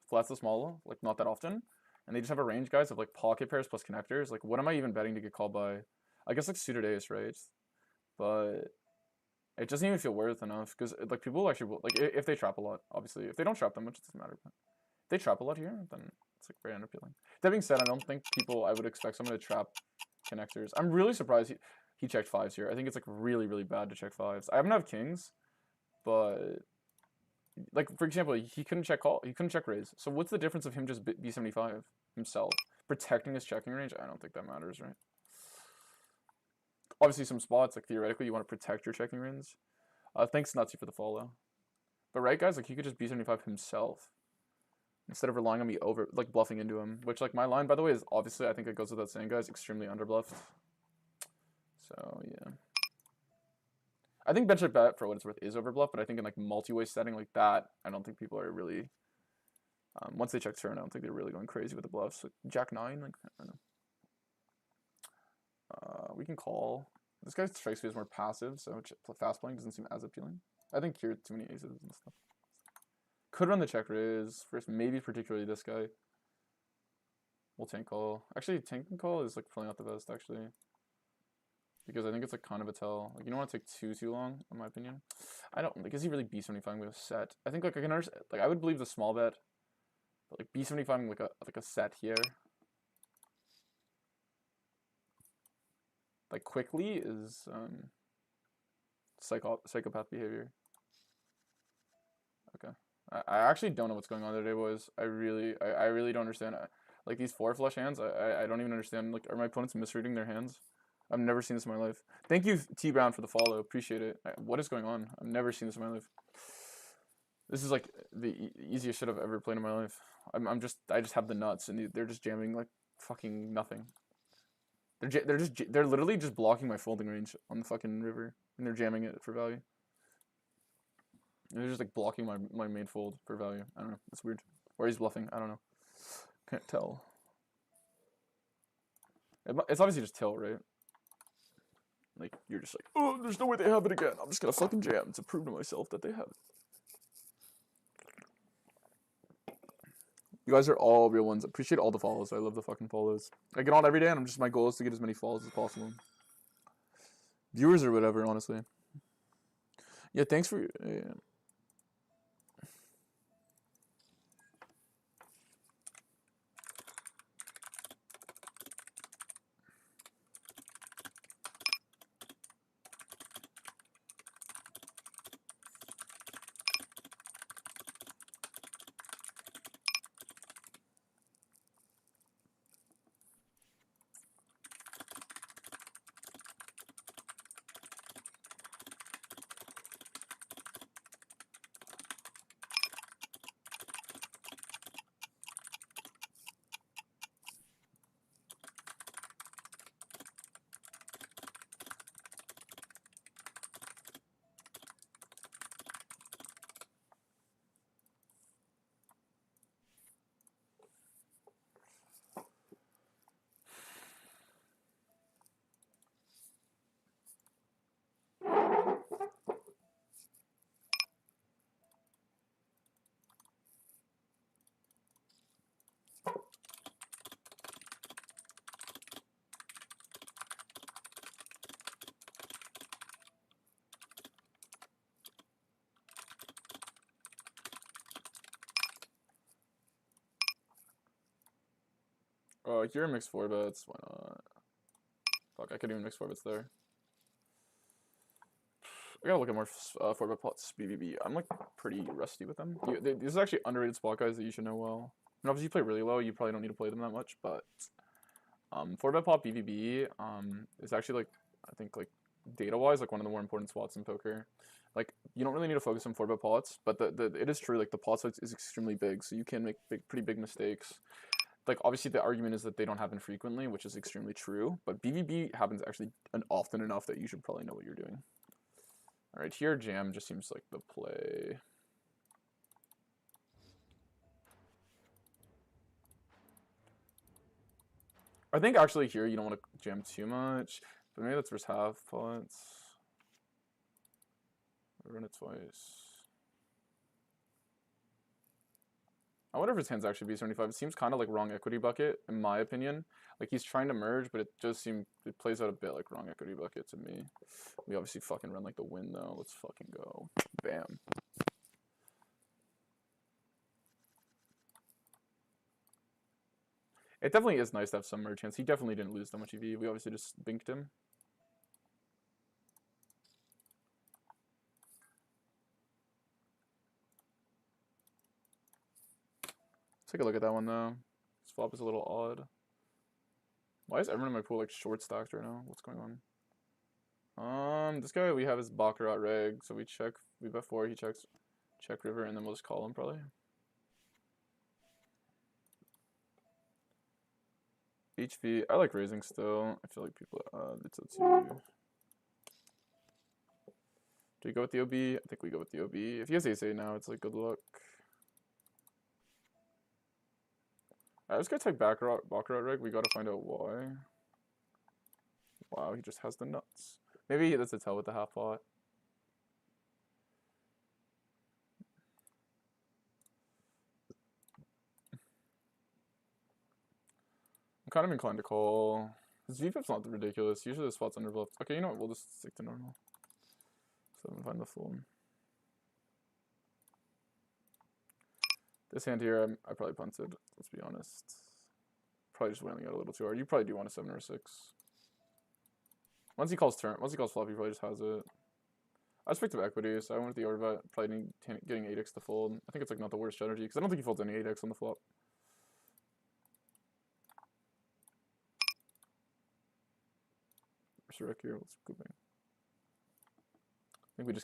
flats the small like not that often, and they just have a range guys of like pocket pairs plus connectors, like what am I even betting to get called by? I guess like suited ace, right? But it doesn't even feel worth enough because like people actually will, like if they trap a lot, obviously if they don't trap that much, it doesn't matter. But if they trap a lot here, then it's like very unappealing. That being said, I don't think I would expect someone to trap connectors. I'm really surprised he checked fives here. I think it's like really really bad to check fives. I haven't have kings, but like for example, he couldn't check call, he couldn't check raise. So what's the difference of him just b75 himself protecting his checking range? I don't think that matters, right? Obviously, some spots like theoretically you want to protect your checking range. Thanks Nutsy for the follow. But right, guys, like he could just b75 himself instead of relying on me over like bluffing into him. Which like my line, by the way, is obviously I think it goes without saying, guys, extremely underbluffed. So yeah. I think bench check bet for what it's worth is overbluff, but I think in like multi-way setting like that, I don't think people are really once they check turn, I don't think they're really going crazy with the bluffs. Like Jack 9, like I don't know. We can call. This guy strikes me as more passive, so fast playing doesn't seem as appealing. I think here too many aces and stuff. Could run the check raise first, maybe particularly this guy. We'll tank call. Actually, tank and call is like playing out the best actually, because I think it's like kind of a tell. Like you don't want to take too long, in my opinion. I don't like. Is he really b75 with a set? I think like I can understand. Like I would believe the small bet, but like b75 like a set here. Like quickly is psychopath behavior. Okay, I actually don't know what's going on today, boys. I really don't understand. Like these 4 flush hands, I don't even understand. Like, are my opponents misreading their hands? I've never seen this in my life. Thank you, T Brown, for the follow. Appreciate it. What is going on? I've never seen this in my life. This is like the easiest shit I've ever played in my life. I just have the nuts, and they're just jamming like fucking nothing. They're literally just blocking my folding range on the fucking river, and they're jamming it for value. And they're just like blocking my main fold for value. I don't know. It's weird. Or he's bluffing. I don't know. Can't tell. It's obviously just tilt, right? Like you're just like, oh, there's no way they have it again. I'm just gonna fucking jam to prove to myself that they have it. You guys are all real ones. Appreciate all the follows. I love the fucking follows. I get on every day, and my goal is to get as many follows as possible. Viewers or whatever, honestly. Yeah, thanks for. Yeah. Here mix 4 bets. Why not? Fuck, I could even mix 4 bets there. I gotta look at more 4-bet pots. BBB. I'm like pretty rusty with them. These are actually underrated spot guys that you should know well. And obviously, you play really low, you probably don't need to play them that much, but 4-bet pot BVB is actually, like, I think, like, data-wise, like, one of the more important spots in poker. Like, you don't really need to focus on 4-bet pots, but it is true, like, the pot size is extremely big, so you can make pretty big mistakes. Like, obviously, the argument is that they don't happen frequently, which is extremely true, but BVB happens actually often enough that you should probably know what you're doing. All right, here, jam just seems like the play. I think actually here you don't want to jam too much, but maybe that's versus half pots. Run it twice. I wonder if his hands actually B75. It seems kind of like wrong equity bucket, in my opinion. Like, he's trying to merge, but it does seem, it plays out a bit like wrong equity bucket to me. We obviously fucking run like the wind, though. Let's fucking go. Bam. It definitely is nice to have some merge hands. He definitely didn't lose that much EV. We obviously just binked him. Take a look at that one, though. This flop is a little odd. Why is everyone in my pool, like, short stacked right now? What's going on? This guy we have is Baccarat reg, so we bet 4, he checks, check river, and then we'll just call him, probably. HV, I like raising still. I feel like people, it's up to you. Do we go with the OB? I think we go with the OB. If he has ace-8 now, it's like, good luck. I just gotta take Baccarat reg. We gotta find out why. Wow, he just has the nuts. Maybe that's a tell with the half pot. I'm kind of inclined to call. His VPIP's not ridiculous. Usually the spot's underbluffed. Okay, you know what? We'll just stick to normal. So I'm find the full. This hand here, I probably punted. Let's be honest. Probably just wailing out a little too hard. You probably do want a 7 or a 6. Once he calls flop, he probably just has it. I just picked up equity, so I went with the overbet. Probably getting 8x to fold. I think it's like not the worst strategy because I don't think he folds any 8x on the flop. Where's the wreck here? Let's go back. I think we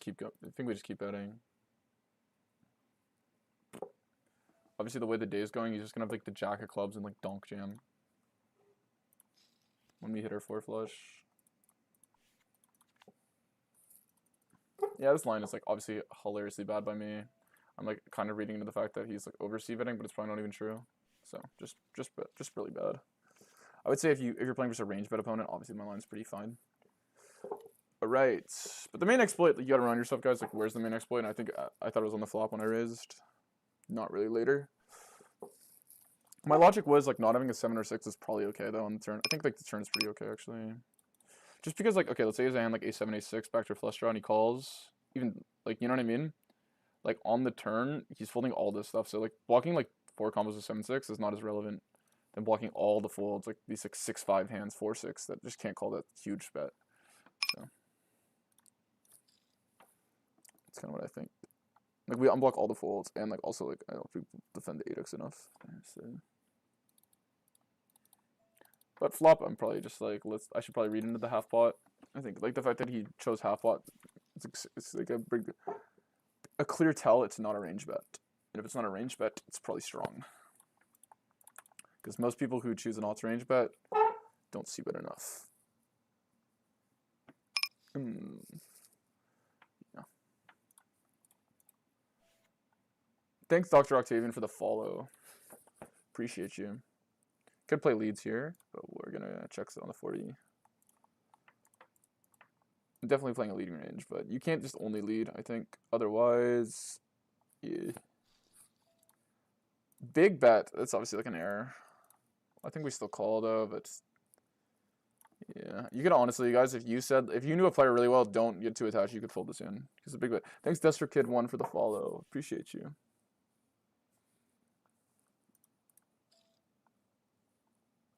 just keep betting. Obviously, the way the day is going, he's just gonna have like the jack of clubs and like donk jam when we hit our 4 flush. Yeah, this line is like obviously hilariously bad by me. I'm like kind of reading into the fact that he's like over c-betting, but it's probably not even true. So just really bad. I would say if you're playing versus a range bet opponent, obviously my line's pretty fine. All right, but the main exploit, you gotta remind yourself, guys. Like, where's the main exploit? And I think I thought it was on the flop when I raised, not really later. My logic was like not having a 7 or 6 is probably okay though on the turn. I think like the turn is pretty okay actually. Just because like, okay, let's say he's a hand like a7, a6 back to a flush draw and he calls, even like, you know what I mean? Like on the turn, he's folding all this stuff. So like blocking like 4 combos of 7-6 is not as relevant than blocking all the folds, like these like 6-5 hands, 4-6 that just can't call that huge bet. So that's kind of what I think. Like we unblock all the folds and like also like I don't think we defend the 8x enough. So. But flop, I'm probably just like, I should probably read into the half pot. I think like the fact that he chose half pot, it's like a clear tell it's not a range bet. And if it's not a range bet, it's probably strong. Because most people who choose an odds range bet don't see bet enough. Yeah. Thanks, Dr. Octavian, for the follow. Appreciate you. Could play leads here, but we're gonna check on the 40. I'm definitely playing a leading range, but you can't just only lead, I think. Otherwise, yeah. Big bet. That's obviously like an error. I think we still call though, but yeah. You could honestly, guys, if you knew a player really well, don't get too attached. You could fold this in. It's a big bet. Thanks, Destro Kid 1 for the follow. Appreciate you.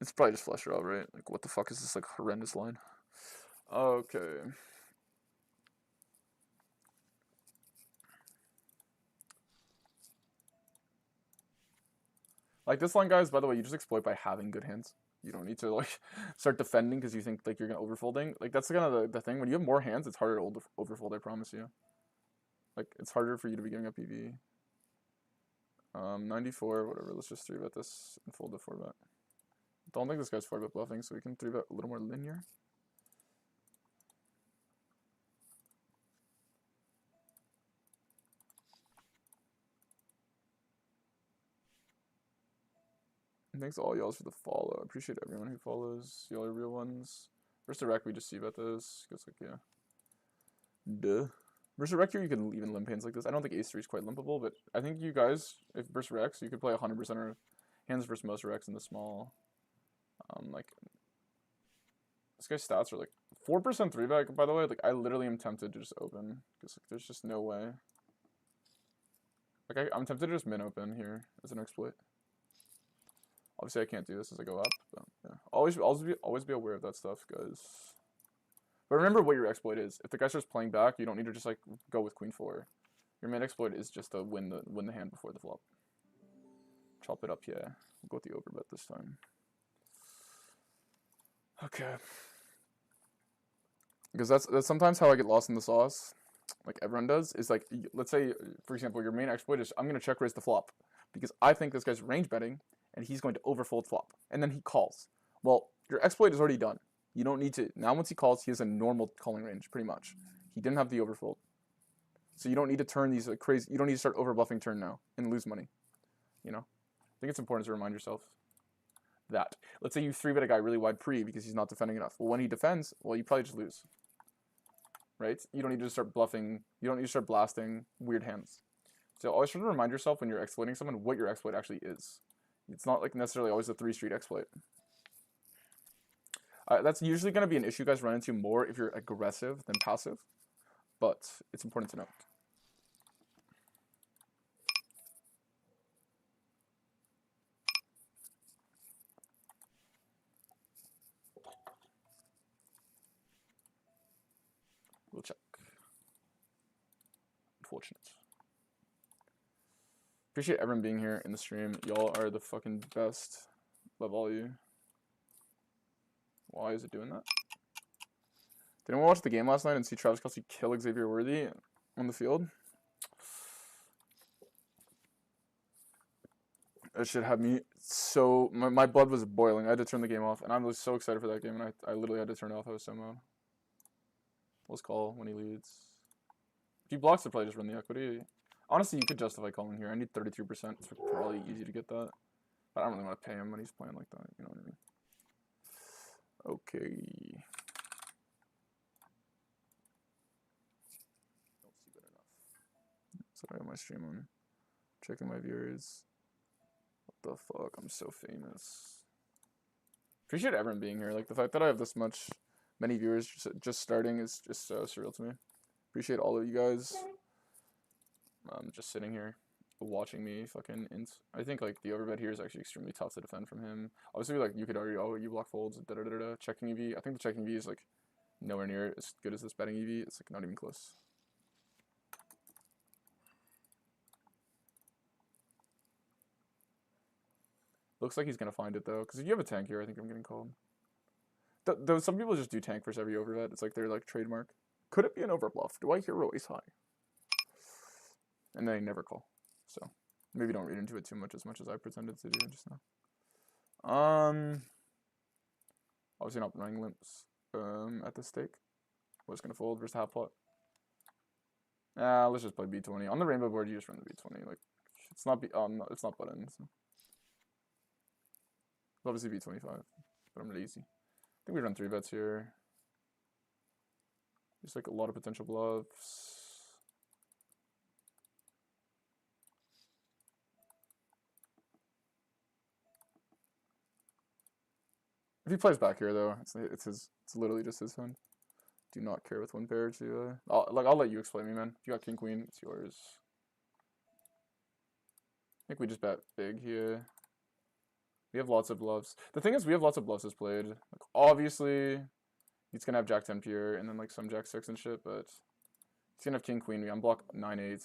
It's probably just flush draw, right? Like, what the fuck is this, like, horrendous line? Okay. Like this line, guys, by the way, you just exploit by having good hands. You don't need to like start defending because you think like you're gonna overfolding. Like that's kind of the thing. When you have more hands, it's harder to overfold. I promise you. Like it's harder for you to be giving up EV. 94, whatever. Let's just 3-bet this and fold the 4-bet. Don't think this guy's 4-bet bluffing, so we can 3-bet a little more linear. Thanks to all y'all for the follow. I appreciate everyone who follows. Y'all are real ones. Versus Rec, we just see about this. Because, like, yeah. Duh. Versus Rec here, you can even limp hands like this. I don't think Ace 3 is quite limpable, but I think you guys, if versus Rex, you could play 100% of hands versus most Rex in the small. Like, this guy's stats are like 4% 3-bet, by the way. Like, I literally am tempted to just open. Because like, there's just no way. Like, I'm tempted to just min open here as an exploit. Obviously, I can't do this as I go up, but yeah. Always be aware of that stuff, guys. But remember what your exploit is. If the guy starts playing back, you don't need to just like go with Queen 4. Your main exploit is just to win the hand before the flop. Chop it up, yeah. We'll go with the overbet this time. Okay. Because that's sometimes how I get lost in the sauce. Like everyone does, is like, let's say, for example, your main exploit is I'm going to check raise the flop. Because I think this guy's range betting, and he's going to overfold flop. And then he calls. Well, your exploit is already done. You don't need to. Now once he calls, he has a normal calling range, pretty much. He didn't have the overfold. So you don't need to turn these like crazy. You don't need to start overbluffing turn now and lose money. You know? I think it's important to remind yourself that. Let's say you 3-bet a guy really wide pre because he's not defending enough. Well, when he defends, well, you probably just lose. Right? You don't need to start bluffing. You don't need to start blasting weird hands. So always try to remind yourself when you're exploiting someone what your exploit actually is. It's not like necessarily always a 3-street exploit. That's usually going to be an issue guys run into more if you're aggressive than passive, but it's important to note. We'll check. Unfortunate. Appreciate everyone being here in the stream. Y'all are the fucking best. Love all you. Why is it doing that? Did anyone watch the game last night and see Travis Kelce kill Xavier Worthy on the field? That shit had me so... My blood was boiling. I had to turn the game off. And I was so excited for that game. And I literally had to turn it off. I was so mad. Let's call when he leads. If he blocks, I'd probably just run the equity. Honestly, you could justify calling here. I need 33%. It's probably easy to get that. But I don't really want to pay him when he's playing like that. You know what I mean? Okay. Don't see good enough. Sorry, my stream on. Checking my viewers. What the fuck? I'm so famous. Appreciate everyone being here. Like the fact that I have this many viewers just starting is just so surreal to me. Appreciate all of you guys. Just sitting here watching me fucking I think like the overbet here is actually extremely tough to defend from him. Obviously like you could argue, oh, you block folds, checking EV. I think the checking EV is like nowhere near as good as this betting EV. It's like not even close. Looks like he's gonna find it though, because if you have a tank here, I think I'm getting called. Though some people just do tank versus every overbet. It's like their like trademark. Could it be an overbluff? Do I hero ace high? And they never call. So maybe don't read into it too much as I pretended to do just now. Obviously not running limps at this stake. What's gonna fold versus half pot? Let's just play B20. On the rainbow board, you just run the B20. Like it's not it's not button. So. Obviously B25, but I'm lazy. I think we run 3-bets here. Just like a lot of potential bluffs. If he plays back here though, it's literally just his hand. Do not care with one pair to I'll let you explain me, man. If you got king queen, it's yours. I think we just bet big here. We have lots of bluffs. The thing is, we have lots of bluffs as played. Like, obviously, he's gonna have jack 10 pure and then like some jack 6 and shit, but he's gonna have king queen. We unblock 9-8.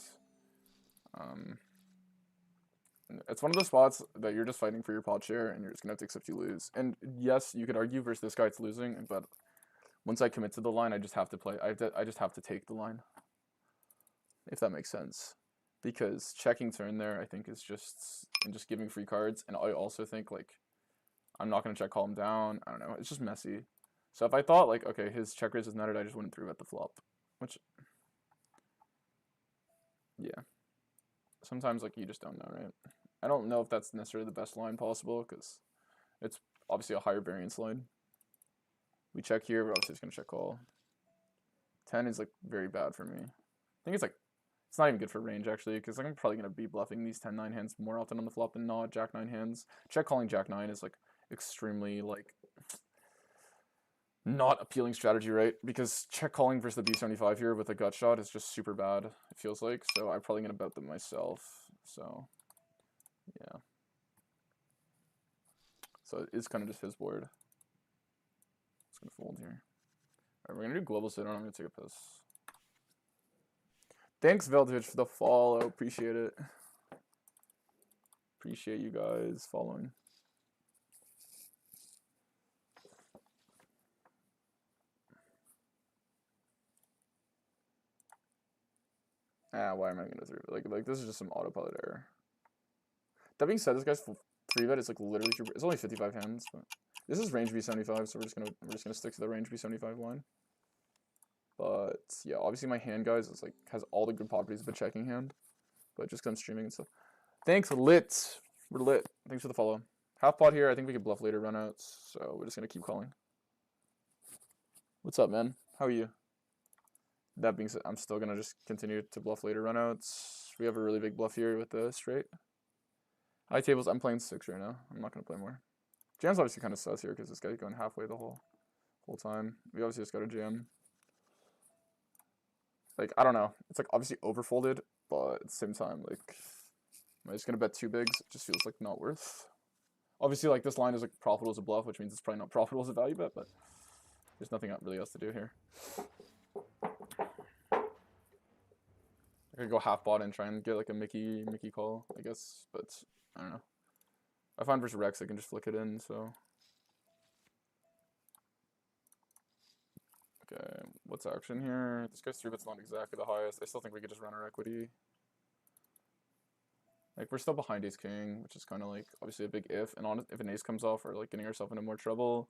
It's one of those spots that you're just fighting for your pot share, and you're just gonna have to accept you lose. And yes, you could argue versus this guy it's losing, but once I commit to the line, I just have to play. I just have to take the line, if that makes sense. Because checking turn there, I think, is just and just giving free cards. And I also think like I'm not gonna check call him down. I don't know. It's just messy. So if I thought like okay, his check raise is nutted, I just wouldn't 3-bet the flop. Which yeah. Sometimes like you just don't know, right? I don't know if that's necessarily the best line possible because it's obviously a higher variance line. We check here, we're obviously just gonna check call. 10 is like very bad for me. I think it's like it's not even good for range actually because I'm probably gonna be bluffing these 10-9 hands more often on the flop than not. Jack-9 hands. Check calling Jack-9 is like extremely like not appealing strategy, right? Because check calling versus the B75 here with a gut shot is just super bad, it feels like. So I'm probably gonna bet them myself. So yeah. So it's kind of just his board. It's gonna fold here. Alright, we're gonna do global sit on. I'm gonna take a piss. Thanks, Veldovich, for the follow. Appreciate it. Appreciate you guys following. Why am I gonna 3-bet? Like this is just some autopilot error. That being said, this guy's 3-bet is like literally it's only 55 hands, but this is range B75, so we're just gonna stick to the range B75 line. But yeah, obviously my hand, guys, is like has all the good properties of a checking hand, but just because I'm streaming and stuff. Thanks, lit. We're lit. Thanks for the follow. Half pot here. I think we could bluff later runouts, so we're just gonna keep calling. What's up, man? How are you? That being said, I'm still gonna just continue to bluff later runouts. We have a really big bluff here with the straight. High tables. I'm playing 6 right now. I'm not gonna play more. Jam's obviously kind of sus here because this guy's going halfway the whole time. We obviously just got a jam. Like I don't know. It's like obviously overfolded, but at the same time, like am I just gonna bet 2 bigs? It just feels like not worth. Obviously, like this line is like profitable as a bluff, which means it's probably not profitable as a value bet, but there's nothing really else to do here. I could go half bot and try and get like a Mickey call, I guess, but I don't know. I find versus Rex I can just flick it in, so. Okay, what's action here? This guy's 3-bet's not exactly the highest. I still think we could just run our equity. Like we're still behind ace king, which is kind of like obviously a big if. And if an ace comes off, we're like getting ourselves into more trouble.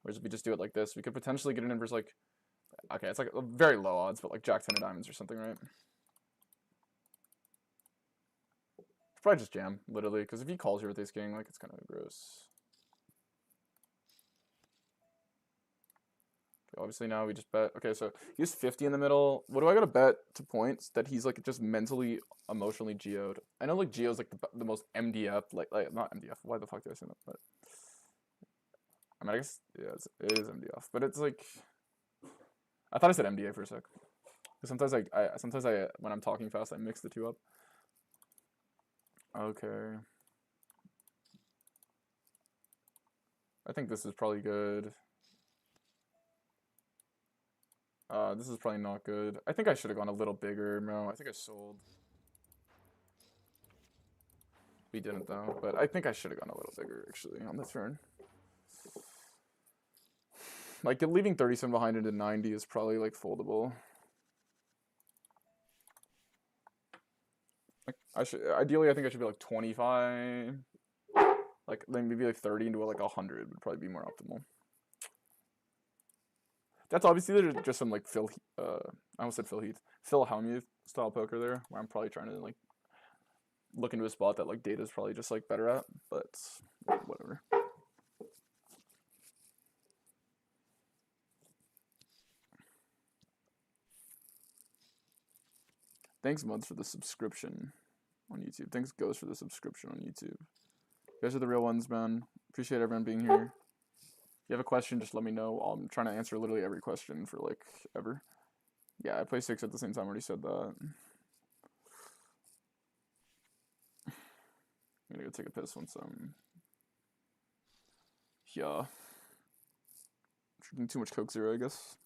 Whereas if we just do it like this, we could potentially get an inverse like, okay, it's like very low odds, but like Jack 10 of diamonds or something, right? It's probably just jam, literally, because if he calls here with ace king, like it's kind of gross. Okay, obviously now we just bet. Okay, so he's 50 in the middle. What do I gotta bet to points that he's like just mentally, emotionally geoed? I know like geo's like the most MDF, like not MDF. Why the fuck did I say that? But I mean, I guess yeah, it is MDF, but it's like I thought I said MDA for a sec. Sometimes I when I'm talking fast, I mix the two up. Okay. I think this is probably good. This is probably not good. I think I should have gone a little bigger. No, I think I sold. We didn't though, but I think I should have gone a little bigger actually on the turn. Like leaving 37 behind into 90 is probably like foldable. Like ideally I think I should be like 25. Like then maybe like 30 into like 100 would probably be more optimal. That's obviously just some like I almost said Phil Hellmuth style poker there, where I'm probably trying to like look into a spot that like Data's probably just like better at, but whatever. Thanks, Muds, for the subscription on YouTube. Thanks, Ghost, for the subscription on YouTube. You guys are the real ones, man. Appreciate everyone being here. If you have a question, just let me know. I'm trying to answer literally every question for like ever. Yeah, I play 6 at the same time. I already said that. I'm gonna go take a piss once I'm yeah. Drinking too much Coke Zero, I guess.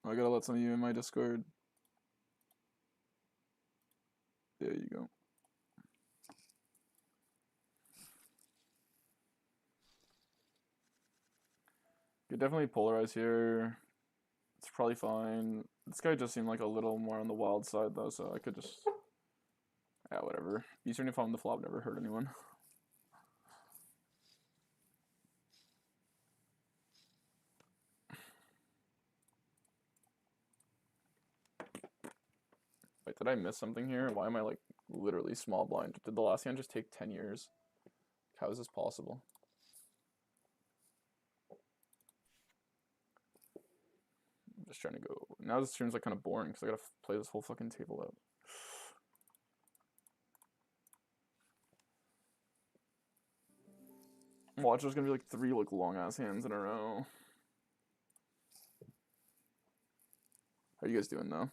I gotta let some of you in my Discord. There you go. Could definitely polarize here. It's probably fine. This guy just seemed like a little more on the wild side though, so I could just, yeah, whatever. B75 on the flop never hurt anyone. Wait, did I miss something here? Why am I like literally small blind? Did the last hand just take 10 years? How is this possible? I'm just trying to go. Now this stream's like kind of boring because I gotta play this whole fucking table out. Watch, there's gonna be like 3 like long ass hands in a row. How you guys doing though?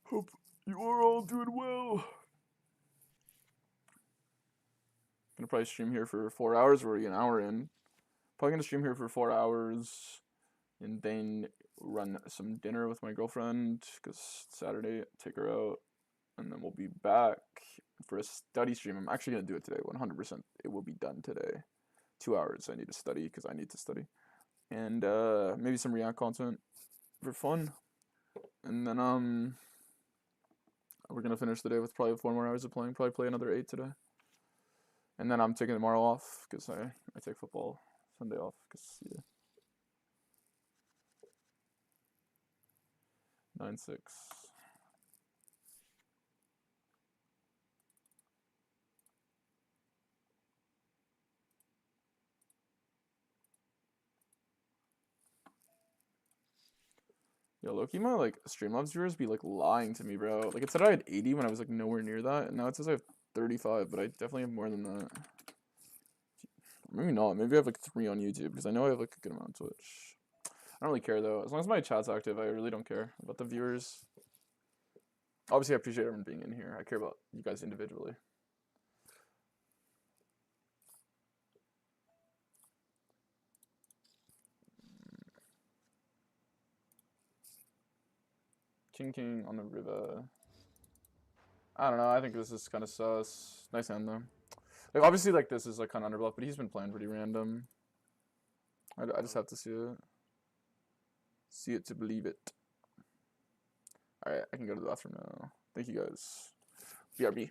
Hope you are all doing well. Gonna probably stream here for 4 hours. We're already an hour in. Probably gonna stream here for 4 hours, and then run some dinner with my girlfriend because Saturday take her out, and then we'll be back for a study stream. I'm actually gonna do it today, 100%. It will be done today. 2 hours. I need to study because I need to study, and maybe some React content for fun, and then we're gonna finish the day with probably 4 more hours of playing. Probably play another 8 today, and then I'm taking tomorrow off because I take football Sunday off because yeah. 9-6. Yo, Loki, my like Streamlabs viewers be like lying to me, bro. Like it said I had 80 when I was like nowhere near that, and now it says I have 35, but I definitely have more than that. Maybe not. Maybe I have like 3 on YouTube because I know I have like a good amount on Twitch. I don't really care though. As long as my chat's active, I really don't care about the viewers. Obviously, I appreciate everyone being in here. I care about you guys individually. King on the river. I don't know. I think this is kind of sus. Nice hand though. Like obviously, like this is like kind of underbluff, but he's been playing pretty random. I just have to see it. See it to believe it. Alright, I can go to the bathroom now. Thank you guys. BRB.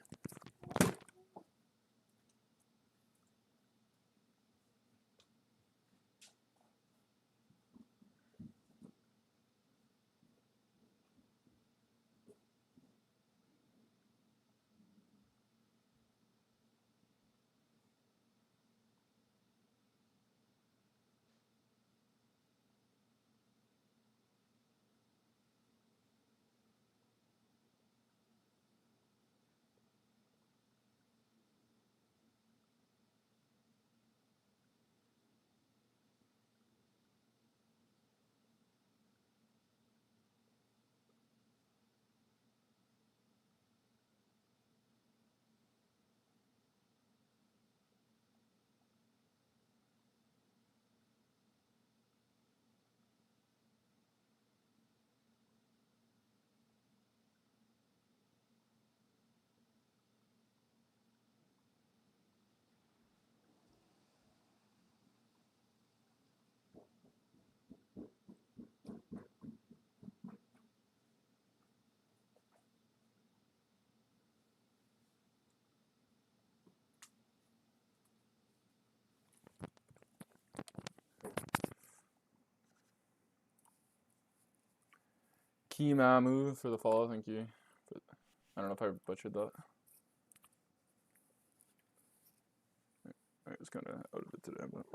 Kimamu for the follow, thank you. But I don't know if I butchered that. I was kind of out of it today, but.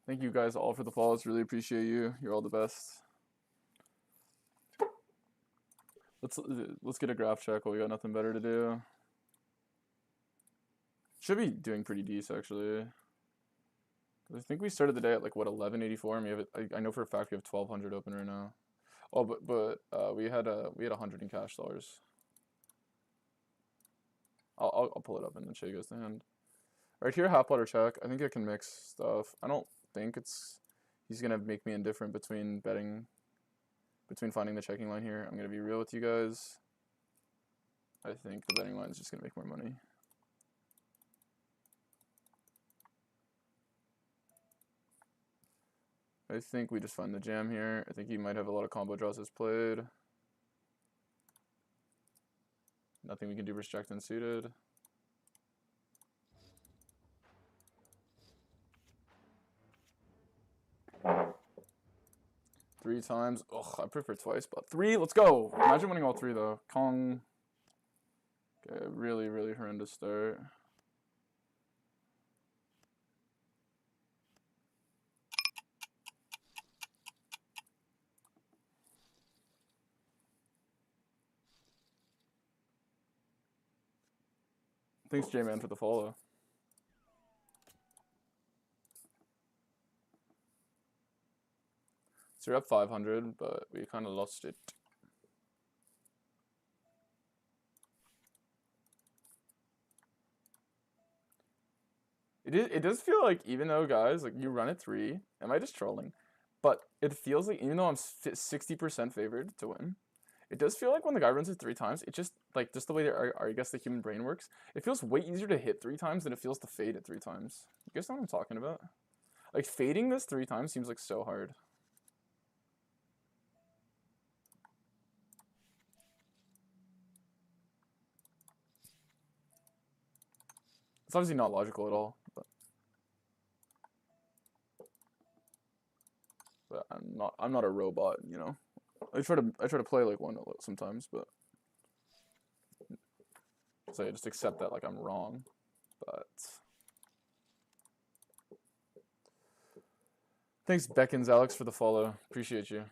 Thank you guys all for the follows. Really appreciate you. You're all the best. Let's get a graph check while we got nothing better to do. Should be doing pretty decent actually. I think we started the day at like what 1184, and we have I know for a fact we have 1200 open right now. Oh, but we had 100 in cash dollars. I'll pull it up and then show you guys the hand. Right here, half pot or check. I think I can mix stuff. I don't think he's gonna make me indifferent between finding the checking line here. I'm gonna be real with you guys. I think the betting line is just gonna make more money. I think we just find the jam here. I think he might have a lot of combo draws as played. Nothing we can do versus jack 10 suited. Three times. Ugh, I prefer twice, but three. Let's go. Imagine winning all three though. Kong. Okay, really, really horrendous start. Thanks, J-Man, for the follow. So we're up 500, but we kind of lost it. It does feel like, even though, guys, like, you run at 3, am I just trolling? But it feels like, even though I'm 60% favored to win, it does feel like when the guy runs it 3 times, it just, like, just the way I guess the human brain works, it feels way easier to hit 3 times than it feels to fade it 3 times. You guys know what I'm talking about? Like, fading this 3 times seems like so hard. It's obviously not logical at all, but I'm not a robot, you know. I try to play like one sometimes, but so I just accept that like I'm wrong. But thanks Beckons Alex for the follow. Appreciate you.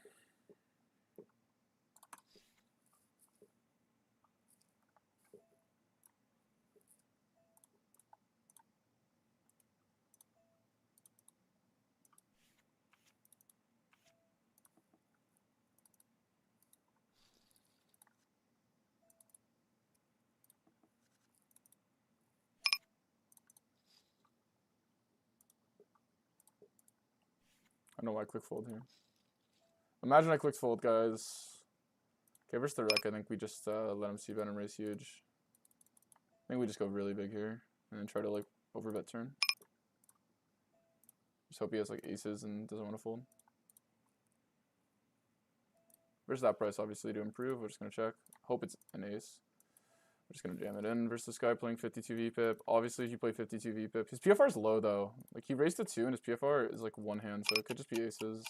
I don't know why I click fold here. Imagine I clicked fold, guys. Okay, versus the wreck, I think we just let him c-bet and raise huge. I think we just go really big here and then try to like overbet turn. Just hope he has like aces and doesn't want to fold. Versus that price, obviously, to improve. We're just going to check. Hope it's an ace. We're just going to jam it in versus this guy playing 52 VPIP. Obviously, if you play 52 VPIP, his PFR is low, though. Like, he raised to 2, and his PFR is, like, one hand, so it could just be aces.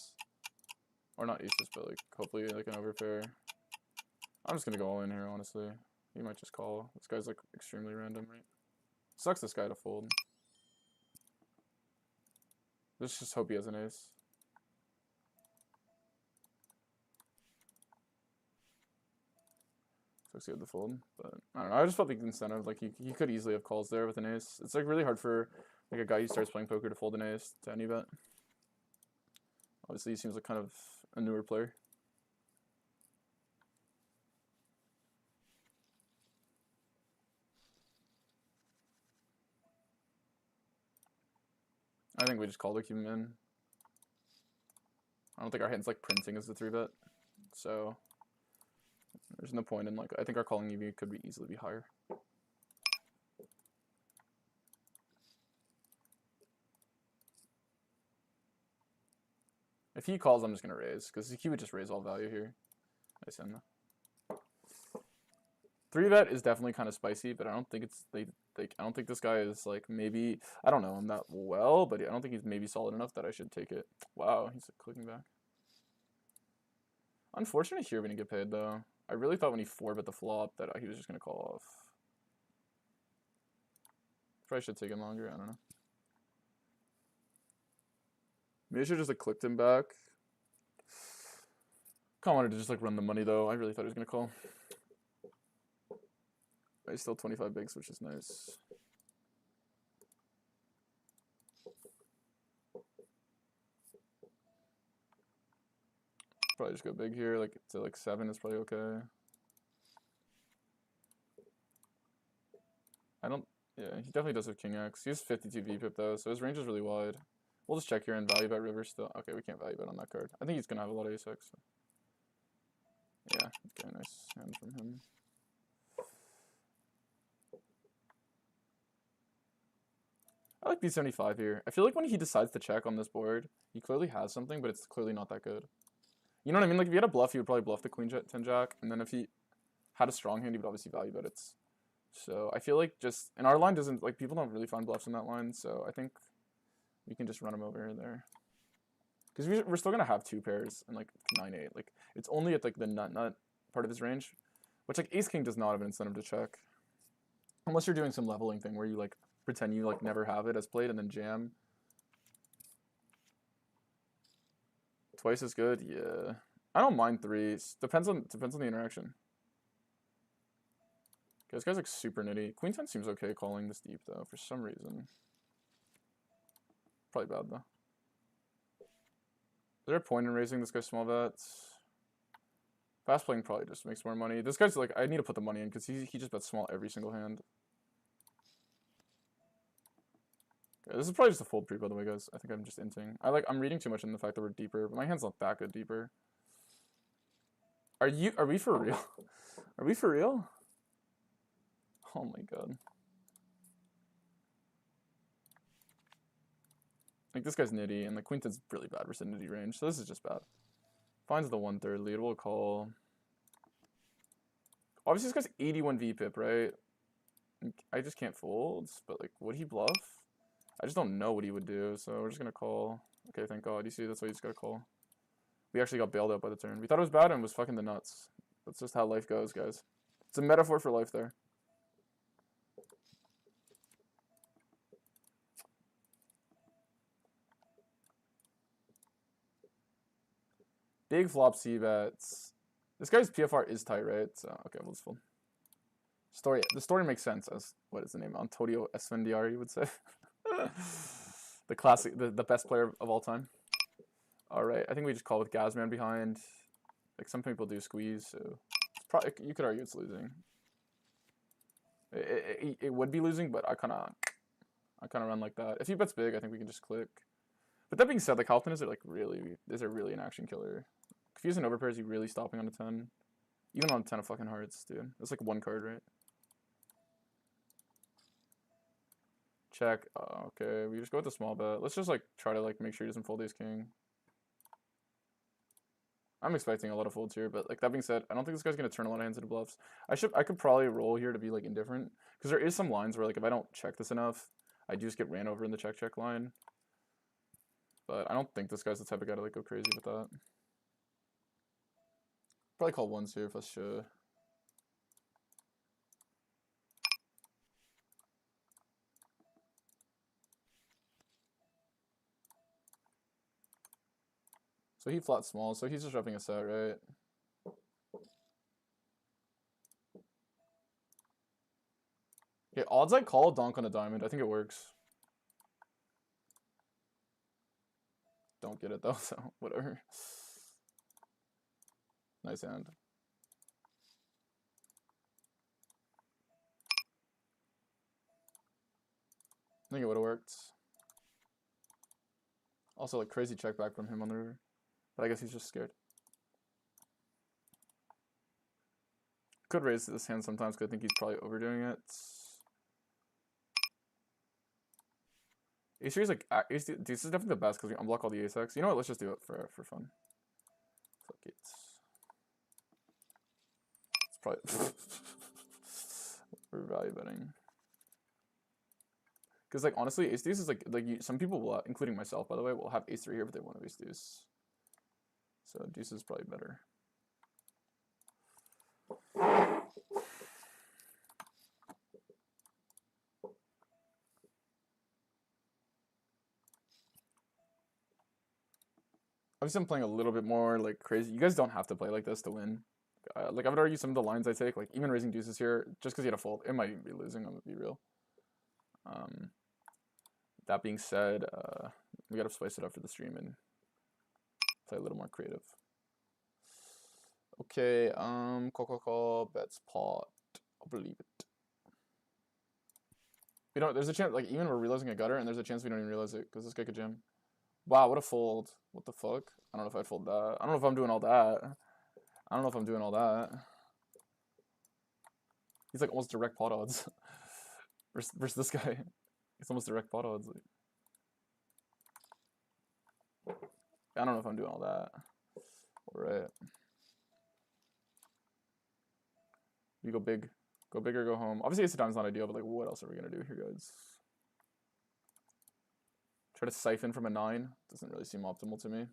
Or not aces, but, like, hopefully, like, an overpair. I'm just going to go all in here, honestly. He might just call. This guy's, like, extremely random, right? Sucks this guy to fold. Let's just hope he has an ace. Sucks he had the fold, but I don't know. I just felt the incentive. Like, he could easily have calls there with an ace. It's, like, really hard for, like, a guy who starts playing poker to fold an ace to any bet. Obviously, he seems like kind of a newer player. I think we just call to keep him in. I don't think our hand's like printing as the 3-bet, so there's no point in like. I think our calling EV could be easily be higher. If he calls, I'm just gonna raise because he would just raise all value here. I send. 3-bet is definitely kind of spicy, but I don't think it's like I don't think this guy is like maybe I don't know him that well, but I don't think he's maybe solid enough that I should take it. Wow, he's like, clicking back. Unfortunate here when he get paid though. I really thought when he 4-bet the flop that he was just gonna call off. Probably should take him longer. I don't know. Maybe I should just like clicked him back. Kind of wanted to just like run the money though. I really thought he was gonna call. He's still 25 bigs, which is nice. Probably just go big here, like to like 7 is probably okay. I don't, yeah, he definitely does have King X. He has 52 VPIP though, so his range is really wide. We'll just check here and value bet river still. Okay, we can't value bet on that card. I think he's gonna have a lot of ace X. So. Yeah, okay, nice hand from him. I like B75 here. I feel like when he decides to check on this board, he clearly has something, but it's clearly not that good. You know what I mean? Like if he had a bluff, he would probably bluff the queen jet 10 jack, and then if he had a strong hand, he would obviously value bet it. So I feel like just, and our line doesn't, like people don't really find bluffs in that line, so I think we can just run him over there. Because we're still going to have 2 pairs and like 9-8. Like it's only at like the nut part of his range, which like ace king does not have an incentive to check. Unless you're doing some leveling thing where you like pretend you like never have it as played and then jam. Twice as good, yeah. I don't mind 3s. Depends on the interaction. This guy's like super nitty. Queen 10 seems okay calling this deep though for some reason. Probably bad though. Is there a point in raising this guy's small bets? Fast playing probably just makes more money. This guy's like, I need to put the money in because he just bets small every single hand. Okay, this is probably just a fold pre, by the way, guys. I think I'm just inting. I'm reading too much in the fact that we're deeper, but my hand's not that good deeper. Are we for real? Are we for real? Oh my god. Like this guy's nitty, and the queen 10's really bad versus nitty range, so this is just bad. Finds the 1/3 lead, we'll call. Obviously this guy's 81 VPIP, right? I just can't fold, but like, would he bluff? I just don't know what he would do, so we're just gonna call. Okay, thank god. You see, that's why you just gotta call. We actually got bailed out by the turn. We thought it was bad and it was fucking the nuts. That's just how life goes, guys. It's a metaphor for life there. Big flop C bets. This guy's PFR is tight, right? So okay, we'll just fold. The story makes sense as what is the name? Antonio Esfandiari, you would say. The classic, the best player of all time. All right, I think we just call with Gazman behind. Like some people do squeeze, so it's probably, you could argue it's losing. It would be losing, but I kind of run like that. If he bets big, I think we can just click. But that being said, like how often is it like really? Is it really an action killer? If he's an overpair, is he really stopping on a 10? Even on a 10 of fucking hearts, dude. That's like one card, right? Check. Okay, we just go with the small bet. Let's just like try to like make sure he doesn't fold ace king. I'm expecting a lot of folds here, but like that being said, I don't think this guy's gonna turn a lot of hands into bluffs. I could probably roll here to be like indifferent because there is some lines where like if I don't check this enough, I do just get ran over in the check line. But I don't think this guy's the type of guy to like go crazy with that. Probably call ones here if I should. So he flat small, so he's just repping a set, right? Okay, odds I call donk on a diamond. I think it works. Don't get it though, so whatever. Nice hand. I think it would have worked. Also, like crazy check back from him on the river. But I guess he's just scared. Could raise this hand sometimes because I think he's probably overdoing it. Ace 3 is like, this is definitely the best because we unblock all the ace X. You know what, let's just do it for fun. Fuck it. It's probably, we're value betting. Because like honestly, ace deuce is like some people will, including myself by the way, will have ace 3 here, but they want ace deuce. So deuce is probably better. Obviously, I'm playing a little bit more like crazy. You guys don't have to play like this to win. Like I would argue some of the lines I take, like even raising deuces here, just because you had a fold, it might even be losing. I'm gonna be real. That being said, we gotta spice it up for the stream and play a little more creative. Okay, call, bets pot. I'll believe it. We don't. There's a chance, like even we're realizing a gutter, and there's a chance we don't even realize it because this guy could jam. Wow, what a fold! What the fuck? I don't know if I'd fold that. I don't know if I'm doing all that. I don't know if I'm doing all that. He's like almost direct pot odds versus this guy. He's almost direct pot odds. Like, I don't know if I'm doing all that. All right. You go big. Go big or go home. Obviously, ace of diamonds not ideal, but like, what else are we gonna do here, guys? Try to siphon from a 9. Doesn't really seem optimal to me.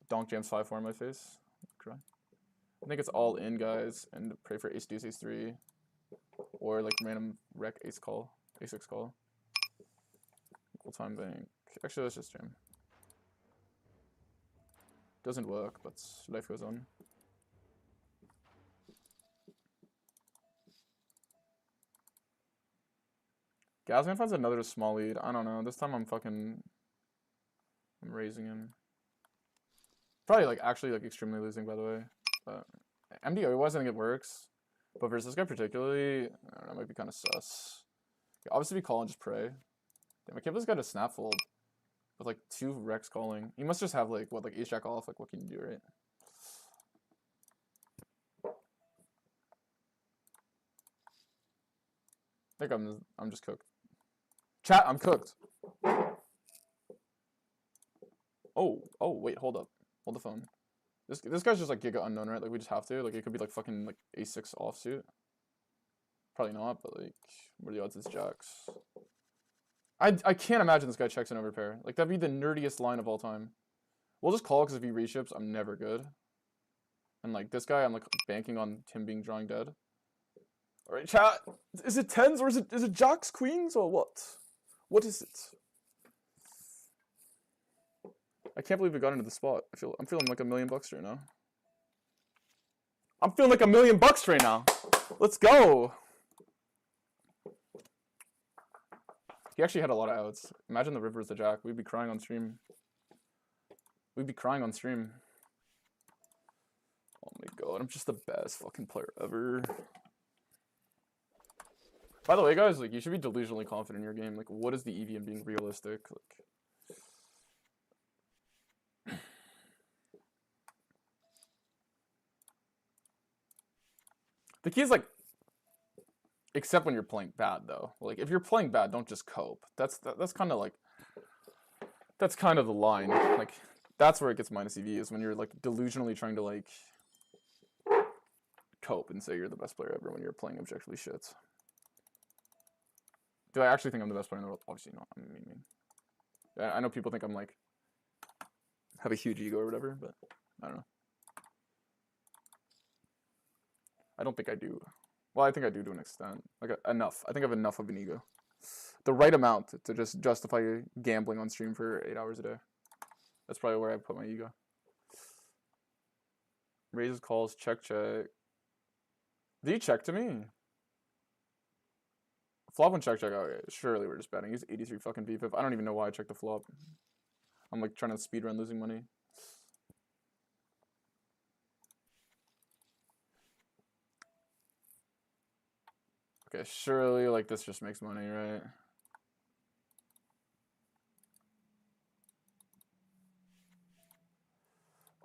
Donk jams 5-4 in my face. Cry. I think it's all in, guys, and pray for ace deuce ace 3, or like random rec ace call, ace 6 call. Equal time bank. Actually, let's just jam. Doesn't work, but life goes on. Gasman finds another small lead. I don't know. This time I'm raising him. Probably like actually like extremely losing, by the way. But MDO wise, I think it works. But versus this guy particularly, I don't know, it might be kind of sus. Okay, obviously we call and just pray. Damn, I can't believe this guy to snap fold with like 2 Rex calling. He must just have like what, like ace jack off. Like what can you do, right? I think I'm just cooked. Chat, I'm cooked. Oh, wait, hold up. Hold the phone. This guy's just like giga unknown, right? Like we just have to. Like it could be like fucking like ace 6 offsuit. Probably not, but like what are the odds it's jacks? I can't imagine this guy checks an overpair. Like that'd be the nerdiest line of all time. We'll just call because if he reships, I'm never good. And like this guy, I'm like banking on him being drawing dead. All right, chat. Is it 10s or is it jacks, queens, or what? What is it? I can't believe we got into the spot. I'm feeling like $1 million right now. I'm feeling like $1 million right now. Let's go. He actually had a lot of outs. Imagine the river was the jack. We'd be crying on stream. We'd be crying on stream. Oh my god, I'm just the best fucking player ever. By the way, guys, like you should be delusionally confident in your game. Like, what is the EV in being realistic? Like, the key is like, except when you're playing bad, though. Like, if you're playing bad, don't just cope. That's kind of like, that's kind of the line. Like, that's where it gets minus EV is when you're like delusionally trying to like cope and say you're the best player ever when you're playing objectively shit. Do I actually think I'm the best player in the world? Obviously not. I mean, I know people think I'm like have a huge ego or whatever, but I don't know. I don't think I do. Well, I think I do to an extent. Like enough. I think I have enough of an ego. The right amount to just justify gambling on stream for 8 hours a day. That's probably where I put my ego. Raises, calls, check. Did he check to me? Flop and check. Okay, surely we're just betting. He's 83 fucking VPIP. I don't even know why I checked the flop. I'm like trying to speedrun losing money. Okay, surely like this just makes money, right?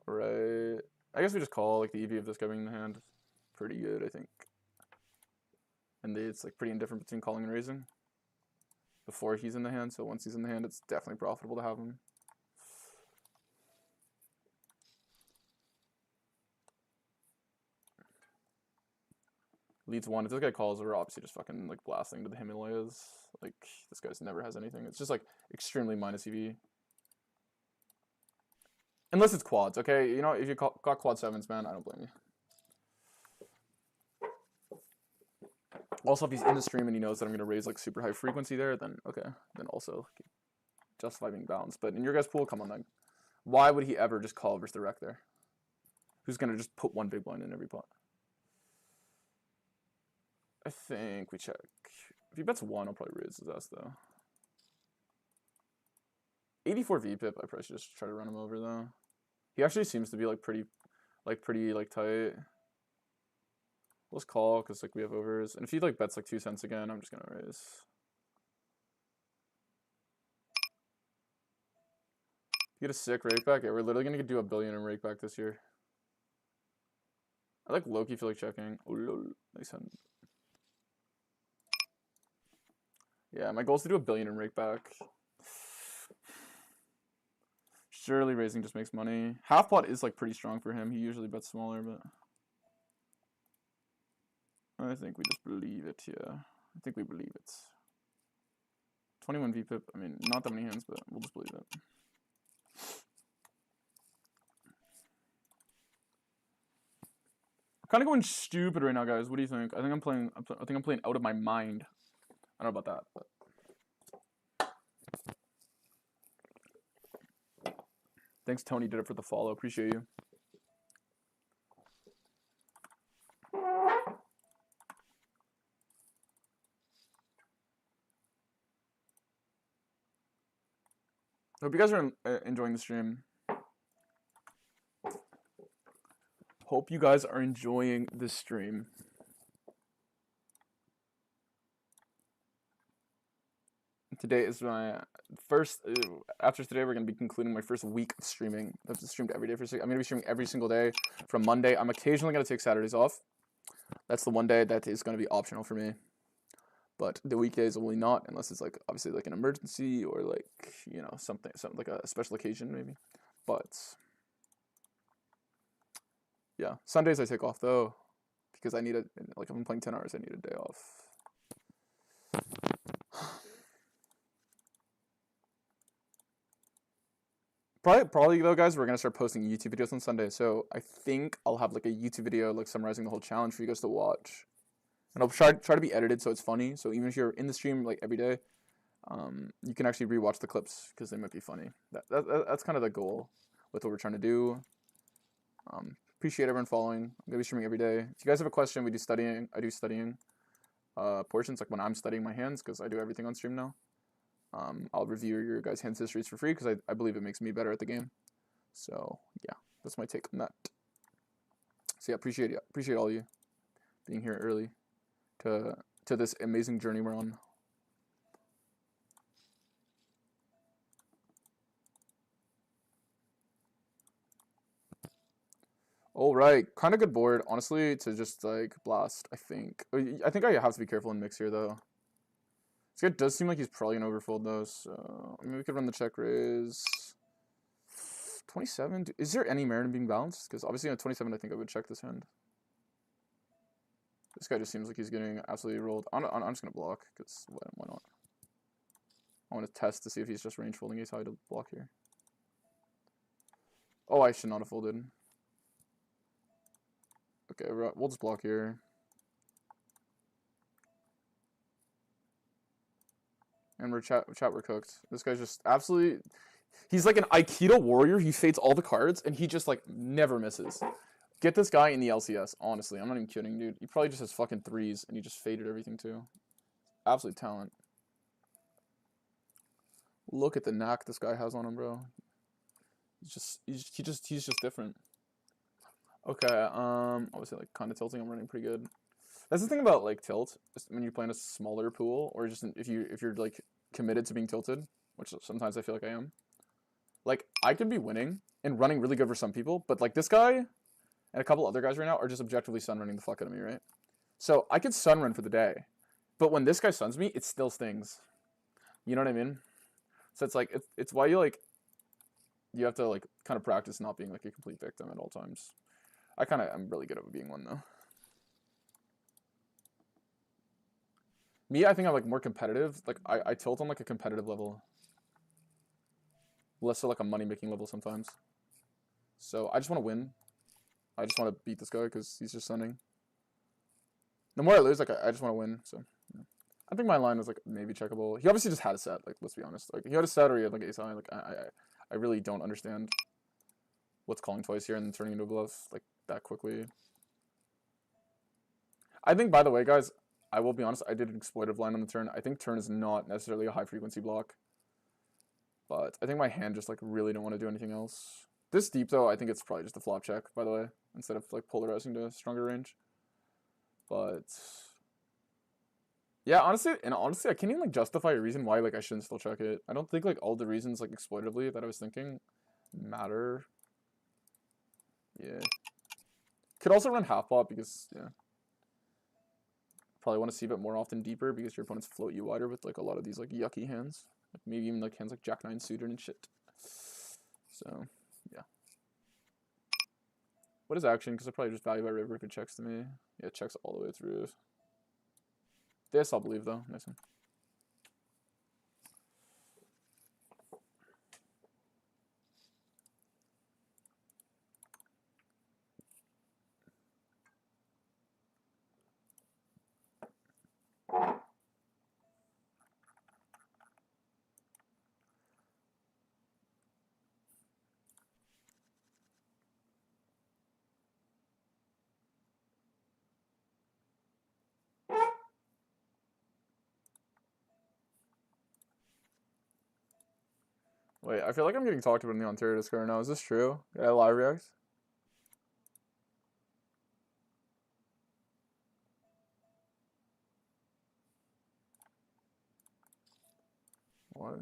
Right. I guess we just call like the EV of this guy being in the hand. Pretty good, I think. And it's like pretty indifferent between calling and raising before he's in the hand. So once he's in the hand, it's definitely profitable to have him. Leads 1. If this guy calls, we're obviously just fucking like blasting to the Himalayas. Like this guy's never has anything. It's just like extremely minus EV. Unless it's quads, okay? You know, if you got quad 7s, man, I don't blame you. Also, if he's in the stream and he knows that I'm going to raise like super high frequency there, then okay. Then also justify being balanced. But in your guys' pool, come on, then. Why would he ever just call versus the rec there? Who's gonna just put one big blind in every pot? I think we check. If he bets one, I'll probably raise his ass though. 84 VPip, I probably should just try to run him over though. He actually seems to be like pretty tight. Let's call because like we have overs, and if he like bets like 2 cents again, I'm just gonna raise. Get a sick rake back. Yeah, we're literally gonna do $1 billion in rake back this year. I like Loki feel like checking. Oh lol, nice hand. Yeah, my goal is to do $1 billion in rake back. Surely raising just makes money. Half pot is like pretty strong for him. He usually bets smaller, but I think we just believe it. Yeah, I think we believe it. 21 VPip. I mean, not that many hands, but we'll just believe it. I'm kind of going stupid right now, guys. What do you think? I think I'm playing out of my mind. I don't know about that, but. Thanks, Tony. Did it for the follow. Appreciate you. Hope you guys are enjoying the stream. Hope you guys are enjoying this stream. Today is my first, after today we're going to be concluding my first week of streaming. I've streamed every day for 6. I'm going to be streaming every single day from Monday. I'm occasionally going to take Saturdays off. That's the one day that is going to be optional for me. But the weekdays will not, unless it's like obviously like an emergency or like, you know, something like a special occasion maybe. But yeah, Sundays I take off though, because I need a, like if I'm playing 10 hours, I need a day off. Probably though, guys, we're gonna start posting YouTube videos on Sunday. So I think I'll have like a YouTube video like summarizing the whole challenge for you guys to watch, and I'll try to be edited so it's funny. So even if you're in the stream like every day, you can actually rewatch the clips because they might be funny. That's kind of the goal with what we're trying to do. Appreciate everyone following. I'm gonna be streaming every day. If you guys have a question, we do studying. I do studying portions like when I'm studying my hands because I do everything on stream now. I'll review your guys' hands histories for free because I believe it makes me better at the game. So yeah, that's my take on that. So yeah, appreciate all you being here early to this amazing journey we're on. All right, kind of good board, honestly, to just like blast. I think I have to be careful in mix here though. This guy does seem like he's probably gonna overfold though, so I mean we could run the check raise. 27. Is there any merit in being balanced? Because obviously on 27, I think I would check this hand. This guy just seems like he's getting absolutely rolled. I'm just gonna block because why not? I want to test to see if he's just range folding ace high to block here. Oh, I should not have folded. Okay, we'll just block here. And we're cooked. This guy's just absolutely... He's like an Aikido warrior. He fades all the cards, and he just, like, never misses. Get this guy in the LCS, honestly. I'm not even kidding, dude. He probably just has fucking threes, and he just faded everything, too. Absolute talent. Look at the knack this guy has on him, bro. He's just different. Okay, obviously, like, kind of tilting. I'm running pretty good. That's the thing about like tilt when you're playing a smaller pool, or just if you're like committed to being tilted, which sometimes I feel like I am. Like I could be winning and running really good for some people, but like this guy and a couple other guys right now are just objectively sun running the fuck out of me, right? So I could sun run for the day, but when this guy suns me, it still stings. You know what I mean? So it's like it's why you have to like kind of practice not being like a complete victim at all times. I'm really good at being one though. Me, I think I'm like more competitive. Like I tilt on like a competitive level. Less so like a money-making level sometimes. So I just want to win. I just want to beat this guy because he's just sunning. The more I lose, like I just want to win. So yeah. I think my line was like maybe checkable. He obviously just had a set. Like let's be honest. Like he had a set or he had like ace high. Like I really don't understand what's calling twice here and then turning into a bluff like that quickly. I think, by the way, guys, I will be honest, I did an exploitive line on the turn. I think turn is not necessarily a high frequency block. But I think my hand just like really don't want to do anything else. This deep though, I think it's probably just a flop check, by the way, instead of like polarizing to stronger range. But yeah, honestly, I can't even like justify a reason why like I shouldn't still check it. I don't think like all the reasons like exploitively that I was thinking matter. Yeah. Could also run half pot because yeah. Probably want to see it more often deeper because your opponents float you wider with like a lot of these like yucky hands. Like maybe even like hands like Jack 9 suited and shit. So yeah. What is action? Because I probably just value by river if it checks to me. Yeah, it checks all the way through. This I'll believe though. Nice one. Wait, I feel like I'm getting talked about in the Ontario Discord now. Is this true? Did I live react? What?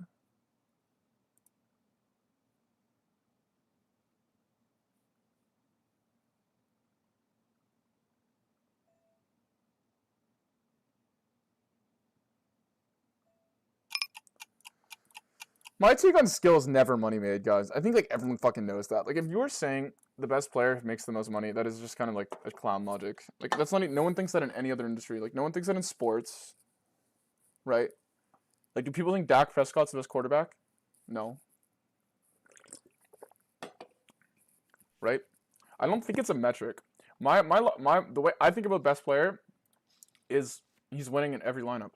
My take on skill is never money made, guys. I think like everyone fucking knows that. Like if you were saying the best player makes the most money, that is just kind of like a clown logic. Like that's not. No one thinks that in any other industry. Like no one thinks that in sports, right? Like do people think Dak Prescott's the best quarterback? No. Right? I don't think it's a metric. The way I think about best player is he's winning in every lineup.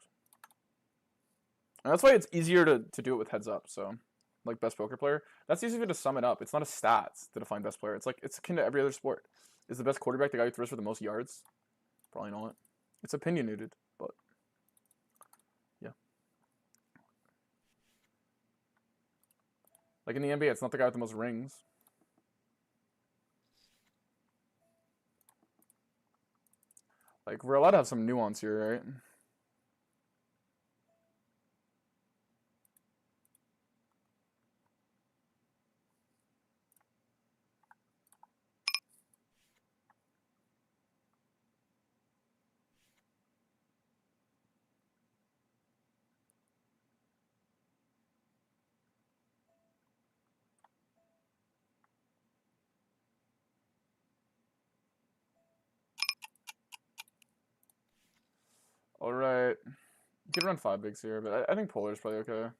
And that's why it's easier to do it with heads up. So, like best poker player, that's easier to sum it up. It's not a stats to define best player. It's like it's akin to every other sport. Is the best quarterback the guy who throws for the most yards? Probably not. It's opinionated, but yeah. Like in the NBA, it's not the guy with the most rings. Like we're allowed to have some nuance here, right? All right. You could run 5 bigs here, but I think Polar's probably okay.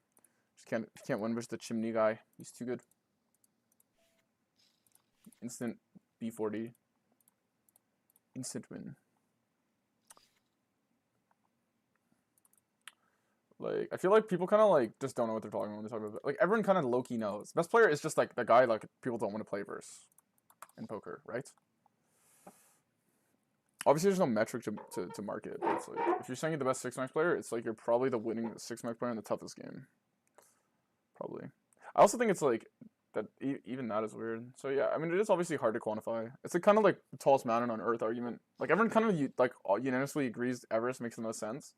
Just can't win versus the chimney guy. He's too good. Instant B40. Instant win. Like I feel like people kind of like just don't know what they're talking about when they talk about it. Like everyone kind of low key knows. Best player is just like the guy like people don't want to play versus in poker, right? Obviously, there's no metric to market. It's like if you're saying you're the best 6-max player, it's like you're probably the winning 6-max player in the toughest game. Probably. I also think it's like that even that is weird. So yeah, I mean it is obviously hard to quantify. It's like kind of like the tallest mountain on earth argument. Like everyone kind of like unanimously agrees Everest makes the most sense,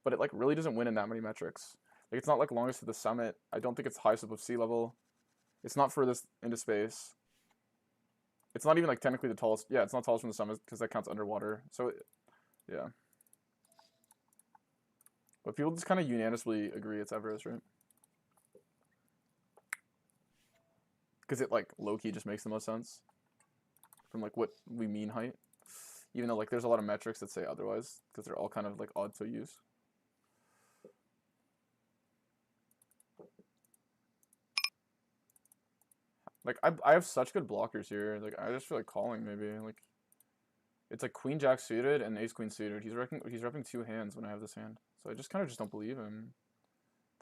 but it like really doesn't win in that many metrics. Like it's not like longest to the summit. I don't think it's highest above sea level. It's not furthest into space. It's not even like technically the tallest. Yeah, it's not tallest from the summit because that counts underwater. So yeah. But people just kind of unanimously agree it's Everest, right? Because it like low-key just makes the most sense from like what we mean height, even though like there's a lot of metrics that say otherwise because they're all kind of like odd to use. Like I have such good blockers here. Like I just feel like calling maybe. Like it's like Queen Jack suited and Ace Queen suited. He's repping 2 hands when I have this hand, so I just kind of just don't believe him.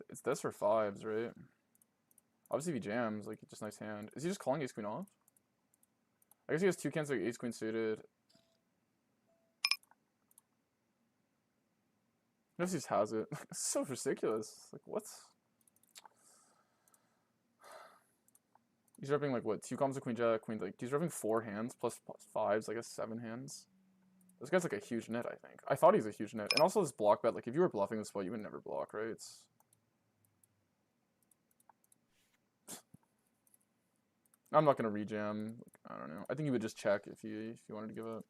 It's this or 5s, right? Obviously, if he jams, like, just nice hand. Is he just calling Ace Queen off? I guess he has two cans like ace queen suited. What if he just has it? It's so ridiculous. Like what? He's repping like what? Two combos of queen jack, queen like he's repping 4 hands plus fives, I guess 7 hands. This guy's like a huge net, I think. I thought he's a huge net. And also this block bet, like if you were bluffing this spot, you would never block, right? It's I'm not gonna rejam. Like, I don't know. I think you would just check if you wanted to give up.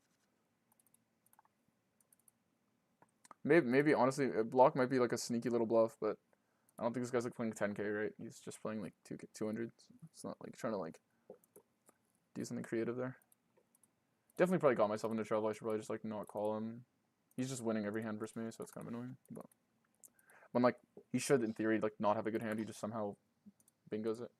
Maybe honestly, a block might be like a sneaky little bluff, but I don't think this guy's like playing 10k, right? He's just playing like 200. It's not like trying to like do something creative there. Definitely probably got myself into trouble. I should probably just like not call him. He's just winning every hand versus me, so it's kind of annoying. But when like he should in theory like not have a good hand, he just somehow bingos it.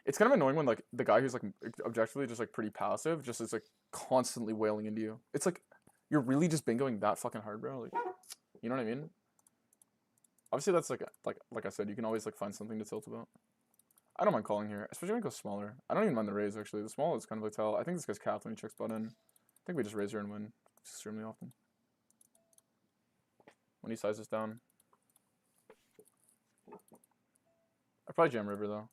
It's kind of annoying when like the guy who's like objectively just like pretty passive just is like constantly wailing into you. It's like you're really just bingoing that fucking hard, bro. Like, you know what I mean? Obviously that's like I said, you can always like find something to tilt about. I don't mind calling here, especially when it goes smaller. I don't even mind the raise actually. The small is kind of a tell. I think this guy's capped when he checks button. I think we just raise here and win extremely often. When he sizes down. I probably jam river though.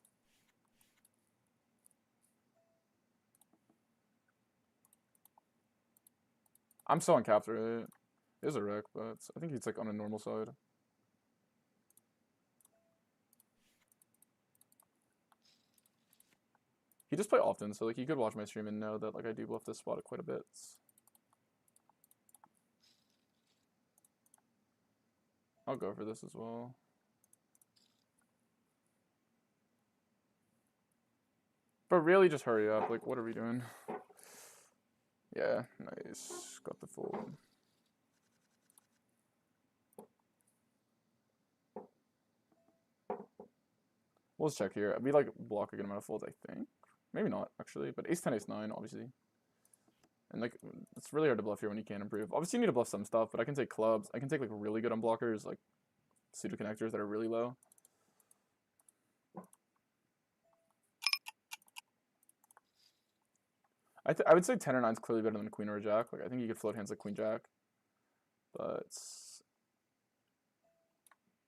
I'm still on capped, right? It is a wreck, but I think he's like on a normal side. He just play often, so like you could watch my stream and know that like I do bluff this spot quite a bit. I'll go for this as well. But really just hurry up, like what are we doing? Yeah, nice. Got the fold. We'll just check here. We like block a good amount of folds, I think. Maybe not, actually. But ace 10, ace 9, obviously. And like, it's really hard to bluff here when you can't improve. Obviously, you need to bluff some stuff, but I can take clubs. I can take like really good unblockers, like pseudo connectors that are really low. I would say 10 or 9 is clearly better than a queen or a jack. Like I think you could float hands like queen jack, but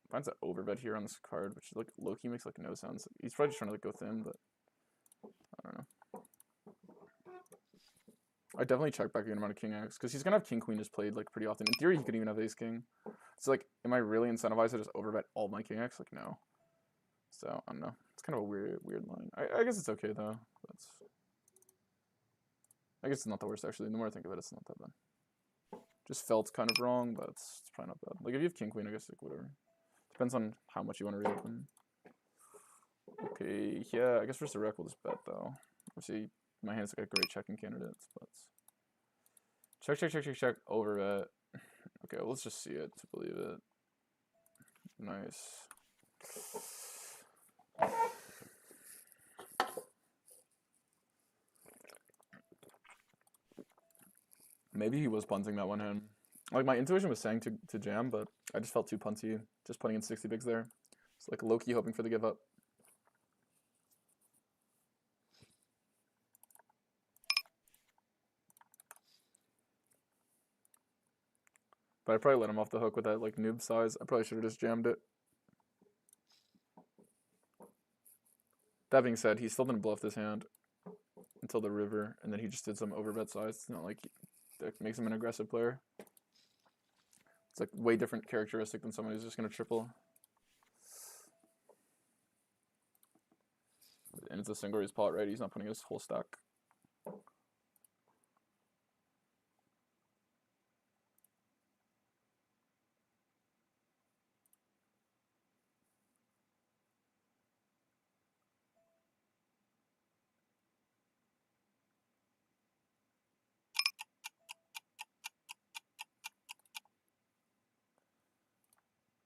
finds an overbet here on this card, which like low key makes like no sense. He's probably just trying to like go thin, but I don't know. I definitely check back a good amount of king x because he's gonna have king queen just played like pretty often. In theory, he could even have ace king. So like, am I really incentivized to just overbet all my king x? Like no. So I don't know. It's kind of a weird line. I guess it's okay though. I guess it's not the worst actually. The more I think of it, it's not that bad. Just felt kind of wrong, but it's probably not bad. Like if you have king queen, I guess like whatever. Depends on how much you want to reopen. Okay, yeah, I guess versus the wreck we'll just bet though. Obviously, my hand's like a great checking candidate, but check, overbet. Okay, well, let's just see it to believe it. Nice. Maybe he was punting that one hand. Like my intuition was saying to jam, but I just felt too punty, just putting in 60 bigs there. It's like low-key hoping for the give up. But I probably let him off the hook with that like noob size. I probably should have just jammed it. That being said, he still didn't bluff this hand until the river, and then he just did some overbet size. It's not like that makes him an aggressive player. It's like way different characteristic than someone who's just gonna triple. And it's a single raise pot, right? He's not putting his whole stack.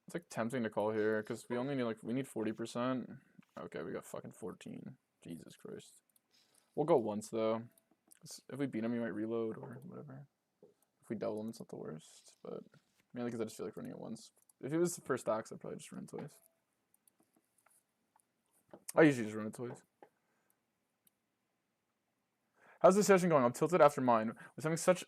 It's like tempting to call here because we only need like we need 40%. Okay, we got fucking 14. Jesus Christ. We'll go once though. If we beat him, he might reload or whatever. If we double him, it's not the worst, but Mainly because I just feel like running it once. If it was the first stacks, I'd probably just run it twice. I usually just run it twice. How's the session going? I'm tilted after mine. I was having such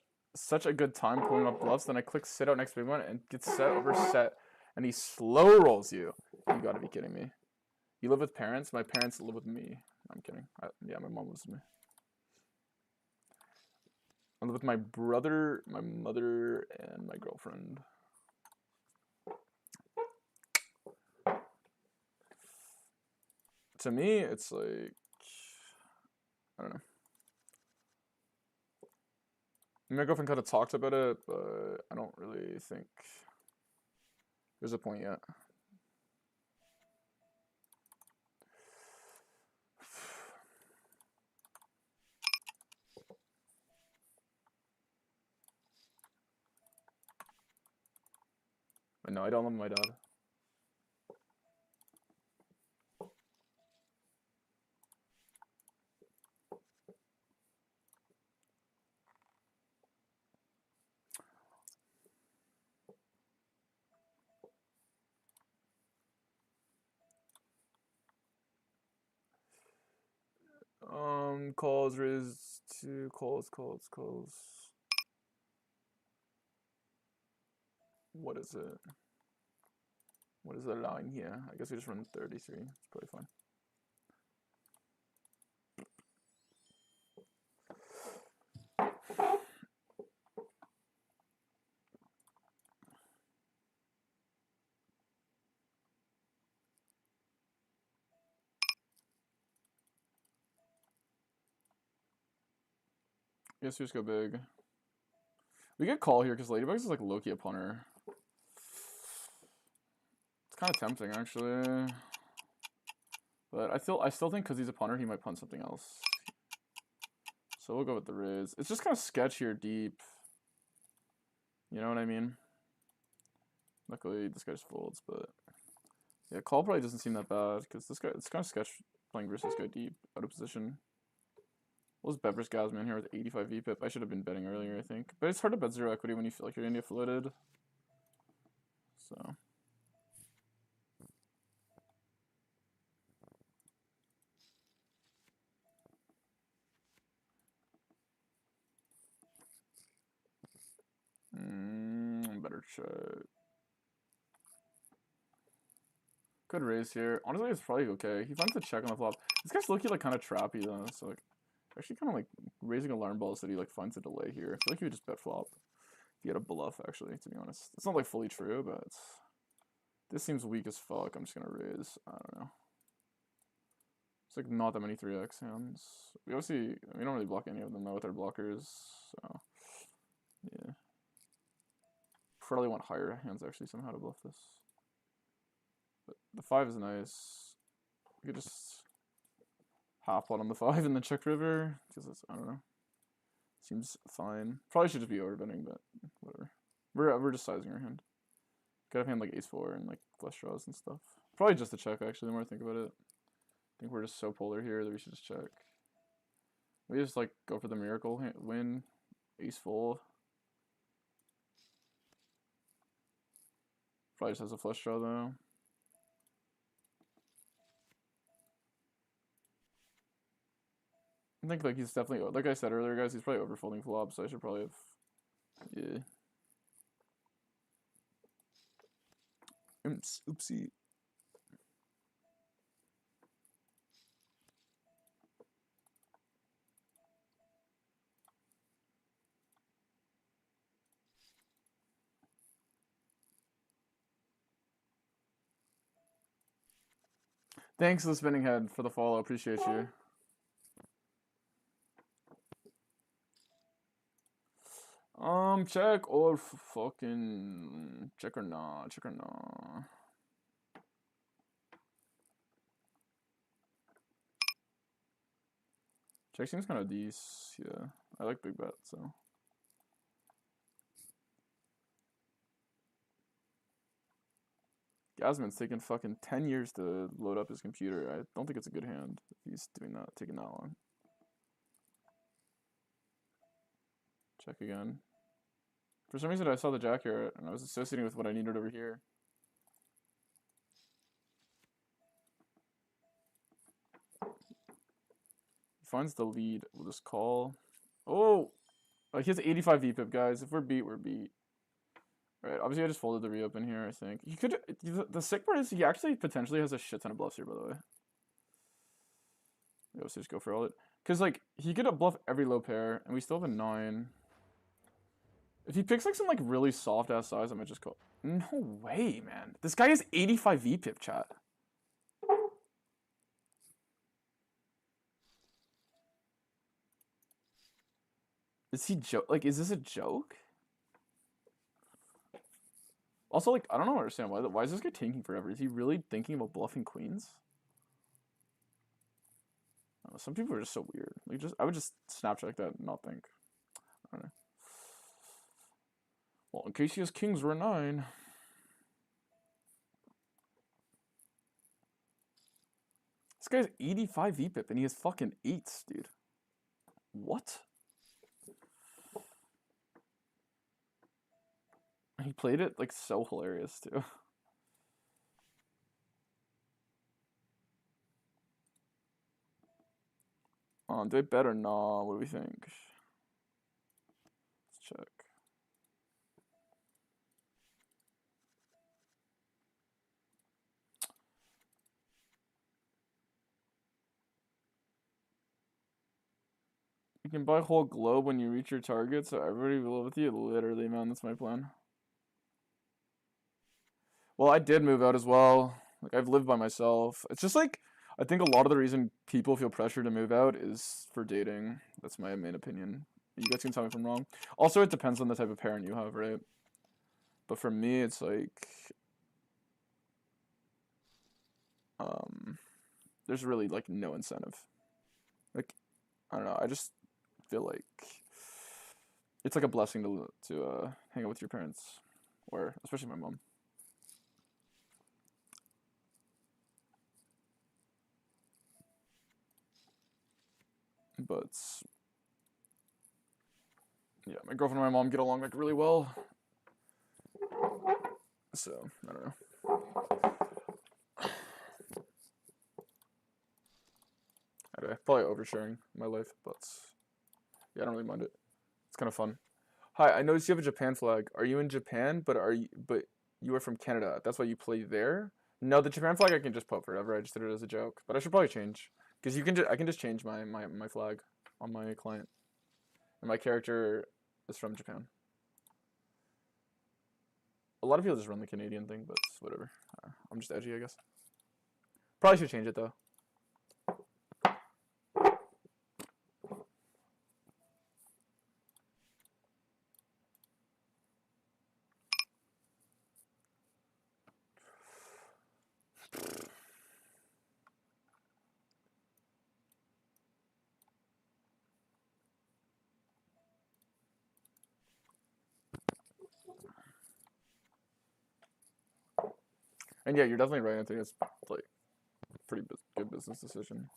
a good time pulling up bluffs, then I click sit out next big one and get set over set, and he slow rolls you. You gotta be kidding me. You live with parents? My parents live with me. I'm kidding. Yeah, my mom lives with me. I live with my brother, my mother, and my girlfriend. To me, it's like, I don't know. My girlfriend kind of talked about it, but I don't really think there's a point yet. But no, I don't love my dad. Calls, raise two, calls. What is it? What is the line here? I guess we just run 33. It's probably fine. Yes, we just go big. We get call here because Ladybugs is like low-key a punter. It's kind of tempting actually, but I still think because he's a punter he might punt something else. So we'll go with the raise. It's just kind of sketch here deep. You know what I mean? Luckily this guy just folds, but yeah, call probably doesn't seem that bad because this guy, it's kind of sketch playing versus this guy deep out of position. What was Bever's Gasman here with 85 VPIP? I should have been betting earlier, I think. But it's hard to bet zero equity when you feel like you're gonna get floated. So. Better check. Good raise here. Honestly, it's probably okay. He finds a check on the flop. This guy's looking like kind of trappy though. So like, actually kind of like raising alarm bells that he like finds a delay here. I feel like he would just bet flop. If he had a bluff, actually, to be honest. It's not like fully true, but this seems weak as fuck. I'm just gonna raise. I don't know. It's like not that many 3x hands. We obviously we don't really block any of them though with our blockers. So yeah. Probably want higher hands actually somehow to bluff this. But the 5 is nice. We could just half pot on the 5 and then check river. Because it's, I don't know. Seems fine. Probably should just be overbetting, but whatever. We're just sizing our hand. Could have hand like ace-4 and like flush draws and stuff. Probably just a check actually, the more I think about it. I think we're just so polar here that we should just check. We just like go for the miracle win. Ace-full. Probably just has a flush draw though. I think like he's definitely, like I said earlier guys, he's probably overfolding flops, so I should probably have, yeah. Oops, oopsie. Thanks, the spinning head, for the follow. Appreciate you. Check or fucking check or nah, check or nah. Check seems kind of decent. Yeah, I like big bet, so. Gasman's taking fucking 10 years to load up his computer. I don't think it's a good hand if he's doing that, taking that long. Check again. For some reason, I saw the jack here, and I was associating with what I needed over here. He finds the lead. We'll just call. Oh! He has 85 VPIP, guys. If we're beat, we're beat. Alright, obviously I just folded the reopen here, I think. He could... The sick part is he actually potentially has a shit ton of bluffs here, by the way. Let's just go for all it. Because, like, he could bluff every low pair, and we still have a 9. If he picks, like, some, like, really soft-ass size, I might just call... No way, man. This guy has 85 VPIP, chat. Is he like, is this a joke? Also, like, I don't understand why is this guy taking forever? Is he really thinking about bluffing queens? I don't know, some people are just so weird. Like, I would just Snapchat that and not think. I don't know. Well, in case he has kings, we're 9. This guy's 85 VPIP and he has fucking 8s, dude. What? He played it, like, so hilarious, too. Do I bet or not? What do we think? Let's check. You can buy a whole globe when you reach your target, so everybody will live with you. Literally, man, that's my plan. Well, I did move out as well. Like, I've lived by myself. It's just like, I think a lot of the reason people feel pressure to move out is for dating. That's my main opinion. You guys can tell me if I'm wrong. Also, it depends on the type of parent you have, right? But for me, it's like, there's really, like, no incentive. Like, I don't know, I just feel like it's like a blessing to hang out with your parents, or especially my mom. But yeah, my girlfriend and my mom get along, like, really well. So, I don't know. Anyway, probably oversharing my life, but yeah, I don't really mind it. It's kind of fun. Hi, I noticed you have a Japan flag. Are you in Japan? But you are from Canada. That's why you play there? No, the Japan flag I can just put forever. I just did it as a joke, but I should probably change because I can just change my flag on my client, and my character is from Japan. A lot of people just run the Canadian thing, but whatever. I'm just edgy, I guess. Probably should change it though. And yeah, you're definitely right. I think it's like pretty good business decision.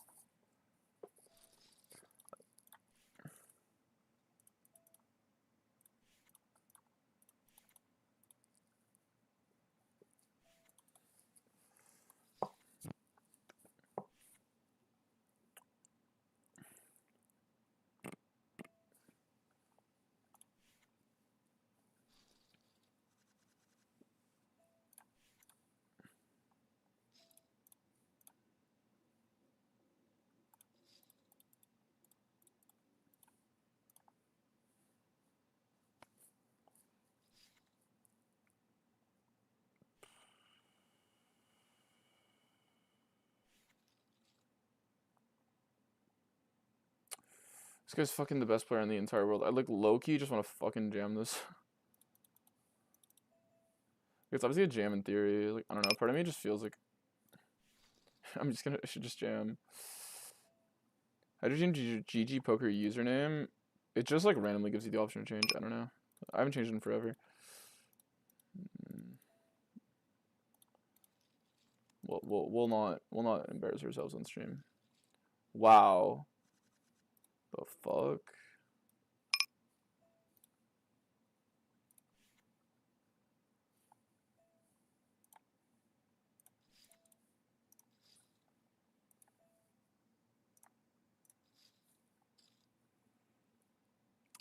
This guy's fucking the best player in the entire world. I like low-key just want to fucking jam this. It's obviously a jam in theory. Like, I don't know. Part of me just feels like I should just jam. How do you change your GG Poker username? It just like randomly gives you the option to change. I don't know. I haven't changed it in forever. We'll not embarrass ourselves on stream. Wow. The fuck?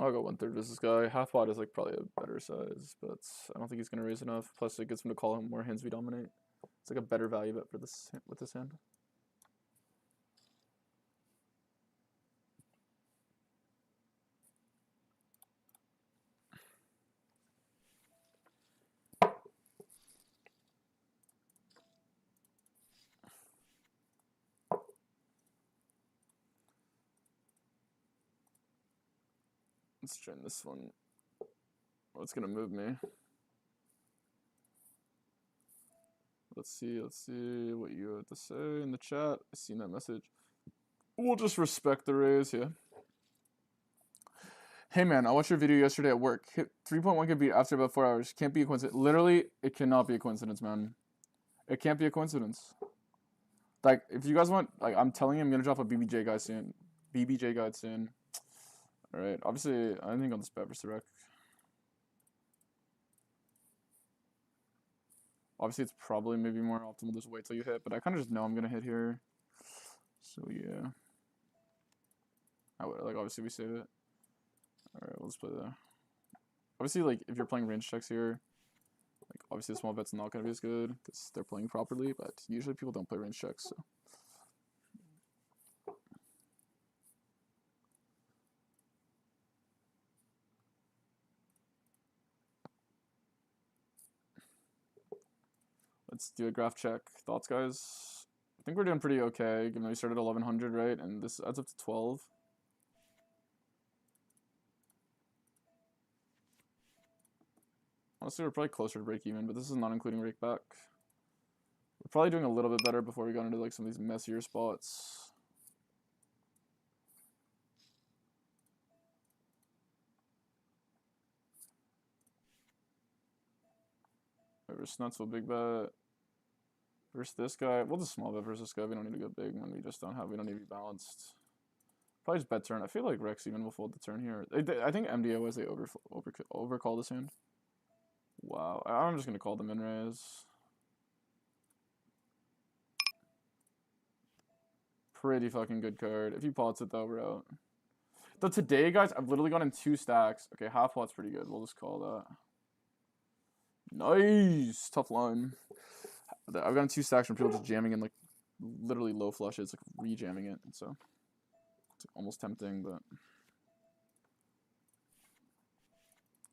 I'll go 1/3 with this guy. Half pot is like probably a better size, but I don't think he's gonna raise enough. Plus, it gets him to call him more hands we dominate. It's like a better value bet for this with this hand. Let's try this one. Oh, it's gonna move me. Let's see what you have to say in the chat. I seen that message. We'll just respect the raise, yeah. Hey man, I watched your video yesterday at work. Hit 3.1 can beat after about 4 hours. Can't be a coincidence. Literally, it cannot be a coincidence, man. It can't be a coincidence. Like, if you guys want, like, I'm telling you, I'm gonna drop a BBJ guide soon. BBJ guide soon. Alright, obviously, I think on this bet versus the rec. Obviously, it's probably maybe more optimal just wait till you hit, but I kind of just know I'm gonna hit here. So, yeah. Like, obviously, we save it. Alright, we'll just play there. Obviously, like, if you're playing range checks here, like, obviously, the small bet's not gonna be as good because they're playing properly, but usually people don't play range checks, so. Let's do a graph check. Thoughts, guys? I think we're doing pretty okay, given that we started at 1100, right? And this adds up to 12. Honestly, we're probably closer to break even, but this is not including rake back. We're probably doing a little bit better before we got into like some of these messier spots. Versus Nutsville big bet. Versus this guy. We'll just small bet versus this guy. We don't need to go big when we don't need to be balanced. Probably just bet turn. I feel like Rex even will fold the turn here. I think MDO as they overcall this hand. Wow. I'm just going to call them in raise. Pretty fucking good card. If he pots it though, we're out. Though today, guys, I've literally gotten 2 stacks. Okay, half pot's pretty good. We'll just call that. Nice! Tough line. I've gotten 2 stacks from people just jamming in like literally low flushes, like re-jamming it. So it's almost tempting, but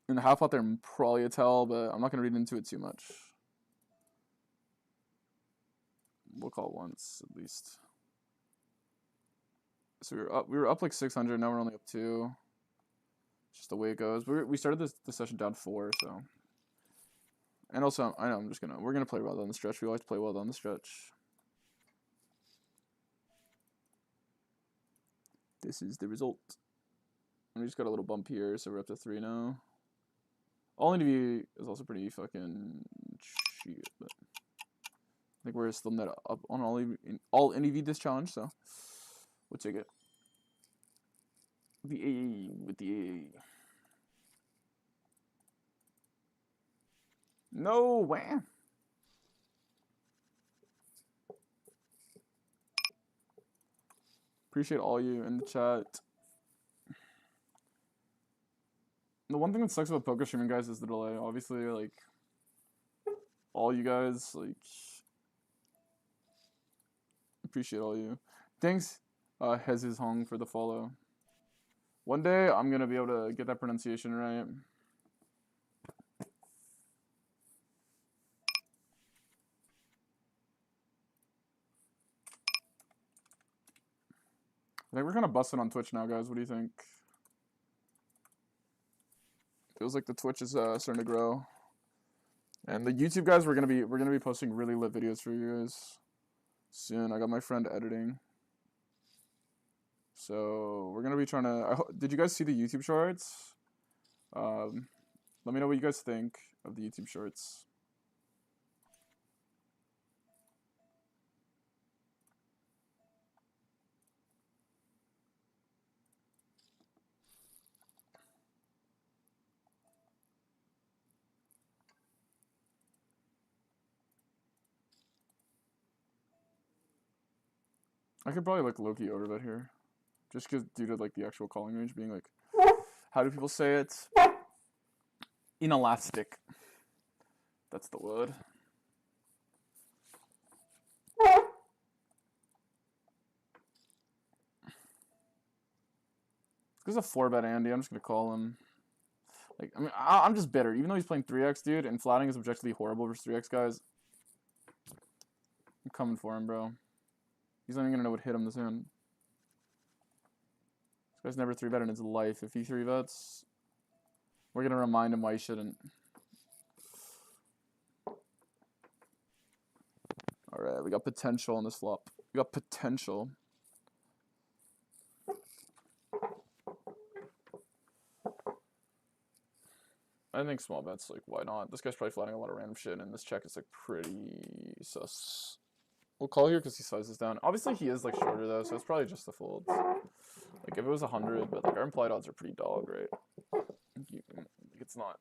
in the half pot they're probably a tell, but I'm not gonna read into it too much. We'll call it once at least. So we were up like 600. Now we're only up 2. It's just the way it goes. We started this session down 4, so. And also, I know we're gonna play well down the stretch. We always play well down the stretch. This is the result. And we just got a little bump here, so we're up to 3 now. All NEV is also pretty fucking shit, but I think we're still net up on all NEV this challenge, so we'll take it. The A with the A. No way. Appreciate all you in the chat. The one thing that sucks about poker streaming, guys, is the delay. Obviously, like, all you guys, like, appreciate all you. Thanks, Hez's Hong, for the follow. One day, I'm gonna be able to get that pronunciation right. I think we're kind of busting on Twitch now, guys. What do you think? Feels like the Twitch is starting to grow, and the YouTube guys, we're gonna be posting really lit videos for you guys soon. I got my friend editing, so we're gonna be trying to. Did you guys see the YouTube shorts? Let me know what you guys think of the YouTube shorts. I could probably like low-key overbet here, just because due to like the actual calling range being like How do people say it? Inelastic. That's the word. This is a 4-bet Andy. I'm just gonna call him. Like, I mean, I'm just bitter. Even though he's playing 3x, dude, and flatting is objectively horrible versus 3x guys. I'm coming for him, bro. He's not even gonna know what hit him this hand. This guy's never 3-bet in his life. If he 3-bets, we're gonna remind him why he shouldn't. Alright, we got potential on this flop. We got potential. I think small bets, like, why not? This guy's probably flatting a lot of random shit, and this check is, like, pretty sus. We'll call here because he sizes down. Obviously, he is, like, shorter, though, so it's probably just the fold. Like, if it was 100, but, like, our implied odds are pretty dog, right? It's not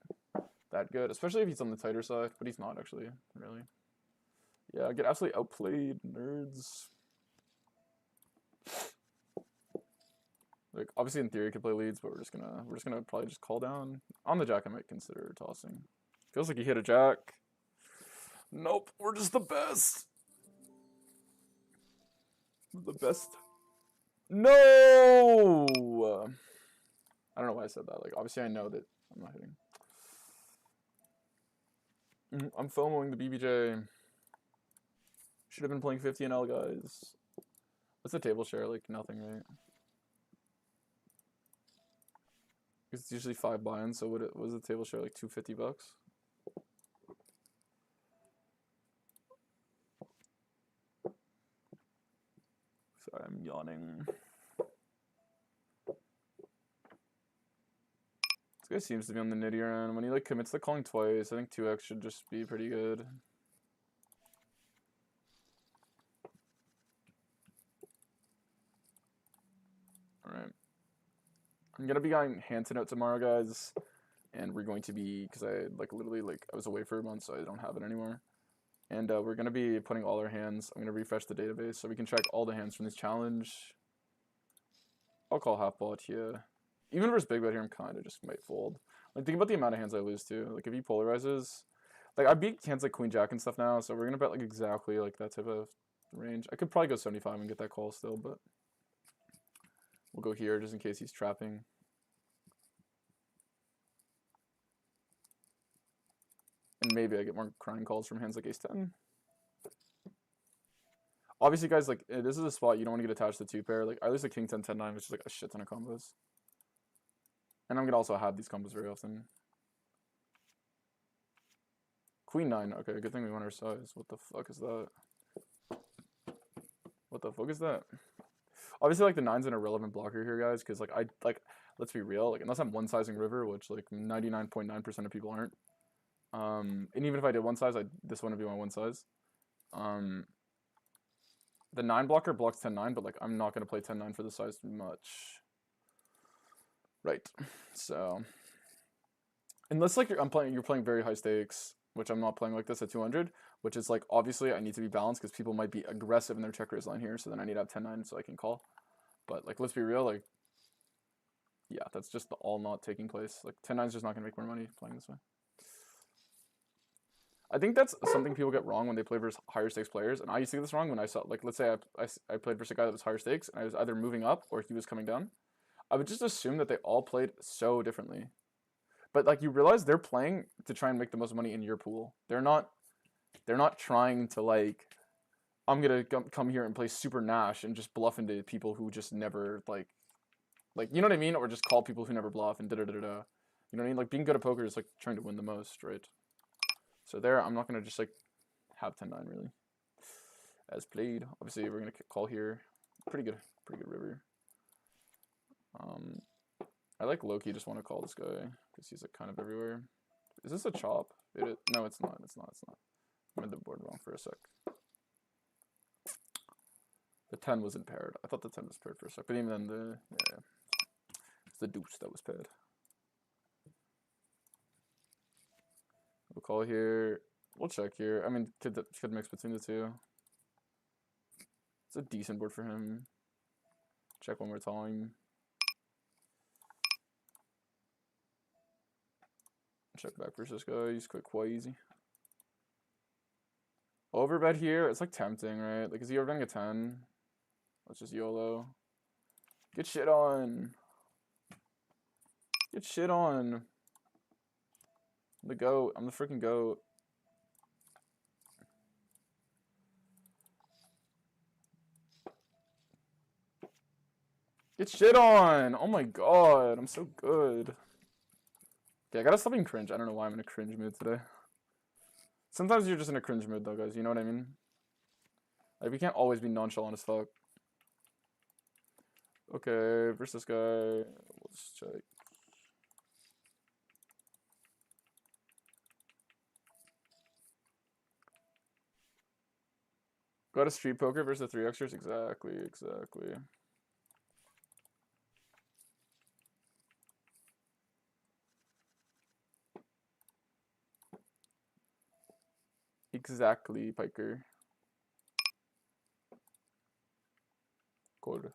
that good, especially if he's on the tighter side, but he's not, actually, really. Yeah, get absolutely outplayed, nerds. Like, obviously in theory he could play leads, but we're just gonna probably just call down. On the jack I might consider tossing. Feels like he hit a jack. Nope, we're just the best. The best. No! I don't know why I said that. Like, obviously I know that I'm not hitting. I'm FOMOing the BBJ. Should have been playing 50 NL, guys. What's the table share? Like, nothing, right? It's usually 5 buy-ins, so what was the table share, like $250 bucks? Sorry, I'm yawning. This guy seems to be on the nittier end. When he like commits to calling twice, I think 2x should just be pretty good. Alright. I'm gonna be going Hanson out tomorrow, guys. And we're going to be, because I like literally like I was away for a month, so I don't have it anymore. And we're gonna be putting all our hands. I'm gonna refresh the database so we can check all the hands from this challenge. I'll call half pot here. Even versus big bet here, I'm kind of just might fold. Like, think about the amount of hands I lose to. Like, if he polarizes, like I beat hands like queen jack and stuff now, so we're gonna bet like exactly like that type of range. I could probably go 75 and get that call still, but we'll go here just in case he's trapping. And maybe I get more crying calls from hands like ace-10. Obviously, guys, like, this is a spot you don't want to get attached to 2-pair. Like, I lose the king 10, 10, 9, which is like a shit ton of combos. And I'm going to also have these combos very often. Queen 9. Okay, good thing we won our size. What the fuck is that? What the fuck is that? Obviously, like, the 9's an irrelevant blocker here, guys, because, like, let's be real. Like, unless I'm one-sizing river, which, like, 99.9% of people aren't. And even if I did one size, this wouldn't be my one size. The 9 blocker blocks 10-9, but like I'm not gonna play 10-9 for the size much. Right. So unless like you're playing very high stakes, which I'm not playing like this at 200, which is like obviously I need to be balanced because people might be aggressive in their check raise line here, so then I need to have 10-9 so I can call. But like let's be real, like yeah, that's just the all not taking place. Like 10-9 is just not gonna make more money playing this way. I think that's something people get wrong when they play versus higher stakes players, and I used to get this wrong when I saw, like, let's say I played versus a guy that was higher stakes, and I was either moving up or he was coming down. I would just assume that they all played so differently. But, like, you realize they're playing to try and make the most money in your pool. They're not trying to, like, I'm gonna come here and play super Nash and just bluff into people who just never, like, you know what I mean? Or just call people who never bluff and da-da-da-da-da. You know what I mean? Like, being good at poker is, like, trying to win the most, right? So there, I'm not going to just, like, have 10-9, really. As played. Obviously, we're going to call here. Pretty good river. I like low-key just want to call this guy, because he's, like, kind of everywhere. Is this a chop? No, it's not. I made the board wrong for a sec. The 10 wasn't paired. I thought the 10 was paired for a sec, but even then, yeah. It's the deuce that was paired. We'll call here. We'll check here. I mean, could mix between the two. It's a decent board for him. Check one more time. Check back versus guy. He's quite easy. Overbet here. It's like tempting, right? Like, is he overbetting a 10? Let's just YOLO. Get shit on. Get shit on. I'm the GOAT. I'm the freaking GOAT. Get shit on. Oh my god. I'm so good. Okay, I gotta stop being cringe. I don't know why I'm in a cringe mood today. Sometimes you're just in a cringe mood though, guys. You know what I mean? Like, we can't always be nonchalant as fuck. Okay, versus guy. Let's check. Got a street poker versus 3xers? Exactly. Exactly, Piker. Code.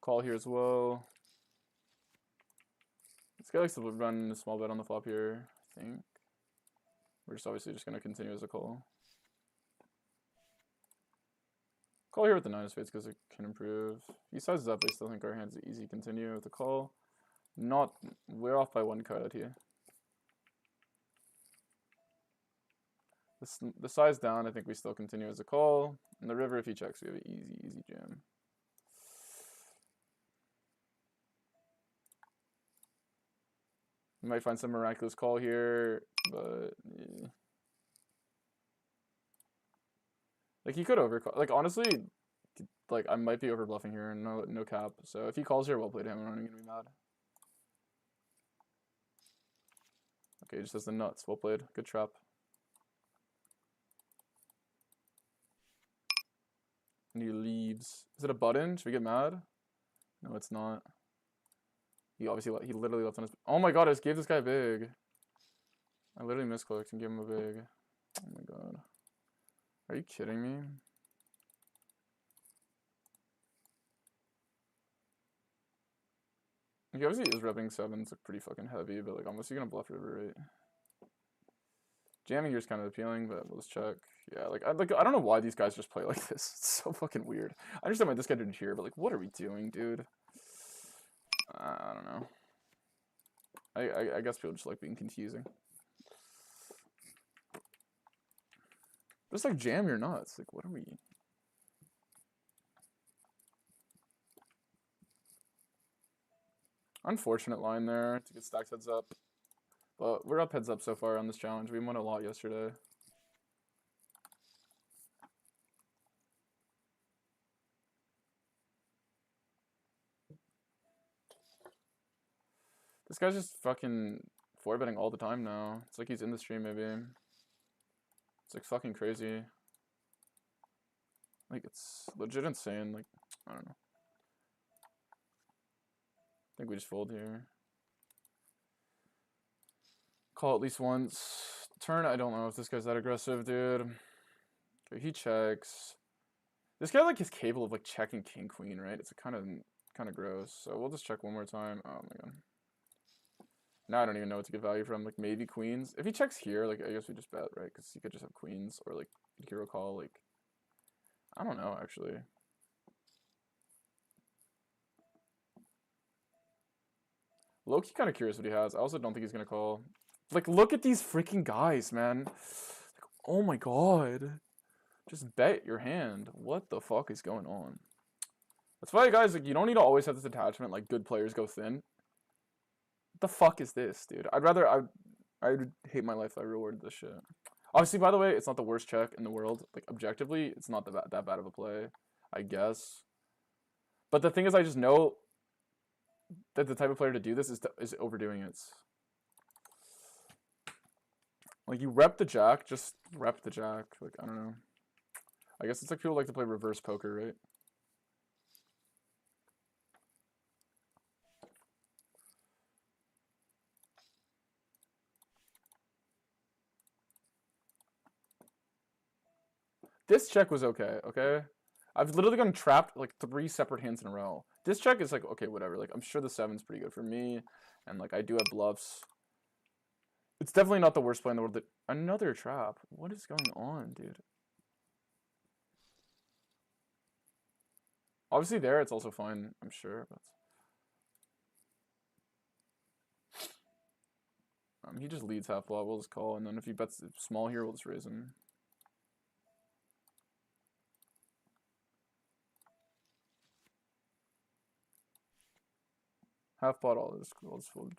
Call here as well. This guy likes to run a small bet on the flop here, I think. We're just obviously just going to continue as a call. Call here with the 9 of spades because it can improve. He sizes up, I still think our hand's easy. Continue with the call. Not, we're off by 1 card here. The size down, I think we still continue as a call. And the river, if he checks, we have an easy jam. We might find some miraculous call here, but yeah. Like, he could overcall. Like, honestly, like, I might be over bluffing here, no cap. So if he calls here, well played him. I'm not even gonna be mad. Okay, he just has the nuts. Well played. Good trap. And he leaves. Is it a button? Should we get mad? No, it's not. He obviously he literally left on his. Oh my god! I just gave this guy a big. I literally misclicked and gave him a big. Oh my god. Are you kidding me? He obviously is repping 7s, like pretty fucking heavy, but like almost you're gonna bluff river, right? Jamming here is kind of appealing, but let's check. Yeah, I don't know why these guys just play like this. It's so fucking weird. I understand why this guy didn't cheer, but like, what are we doing, dude? I don't know. I guess people just like being confusing. Just like jam your nuts. Like, what are we? Unfortunate line there to get stacked heads up. But we're up heads up so far on this challenge. We won a lot yesterday. This guy's just fucking 4-betting all the time now. It's like he's in the stream, maybe. It's like fucking crazy. Like, it's legit insane. Like, I don't know. I think we just fold here. Call at least once. Turn, I don't know if this guy's that aggressive, dude. Okay, he checks. This guy, like, is capable of, like, checking king, queen, right? It's kind of gross. So we'll just check one more time. Oh, my god. Now I don't even know what to get value from. Like, maybe queens. If he checks here, like, I guess we just bet, right? Because he could just have queens. Or, like, hero call, like... I don't know, actually. Low-key kind of curious what he has. I also don't think he's going to call. Like, look at these freaking guys, man. Like, oh my god. Just bet your hand. What the fuck is going on? That's why, guys, like, you don't need to always have this attachment, like, good players go thin. What the fuck is this, dude? I would hate my life if I rewarded this shit. Obviously, by the way, it's not the worst check in the world. Like, objectively, it's not that bad of a play, I guess. But the thing is, I just know that the type of player to do this is overdoing it. Like, you rep the jack, just rep the jack. Like, I don't know. I guess it's like people like to play reverse poker, right? This check was okay, okay? I've literally gotten trapped like 3 separate hands in a row. This check is like, okay, whatever. Like, I'm sure the 7's pretty good for me. And like, I do have bluffs. It's definitely not the worst play in the world. Another trap. What is going on, dude? Obviously there, it's also fine, I'm sure, but... he just leads half lot, we'll just call, and then if he bets small here, we'll just raise him. Half pot, I'll just fold.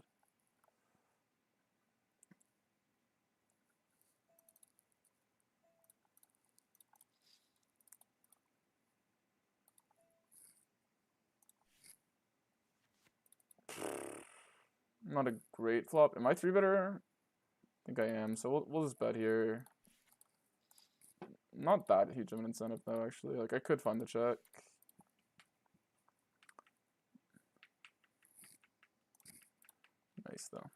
Not a great flop. Am I 3-better? I think I am, so we'll just bet here. Not that huge of an incentive though, actually. Like, I could find the check. Nice though.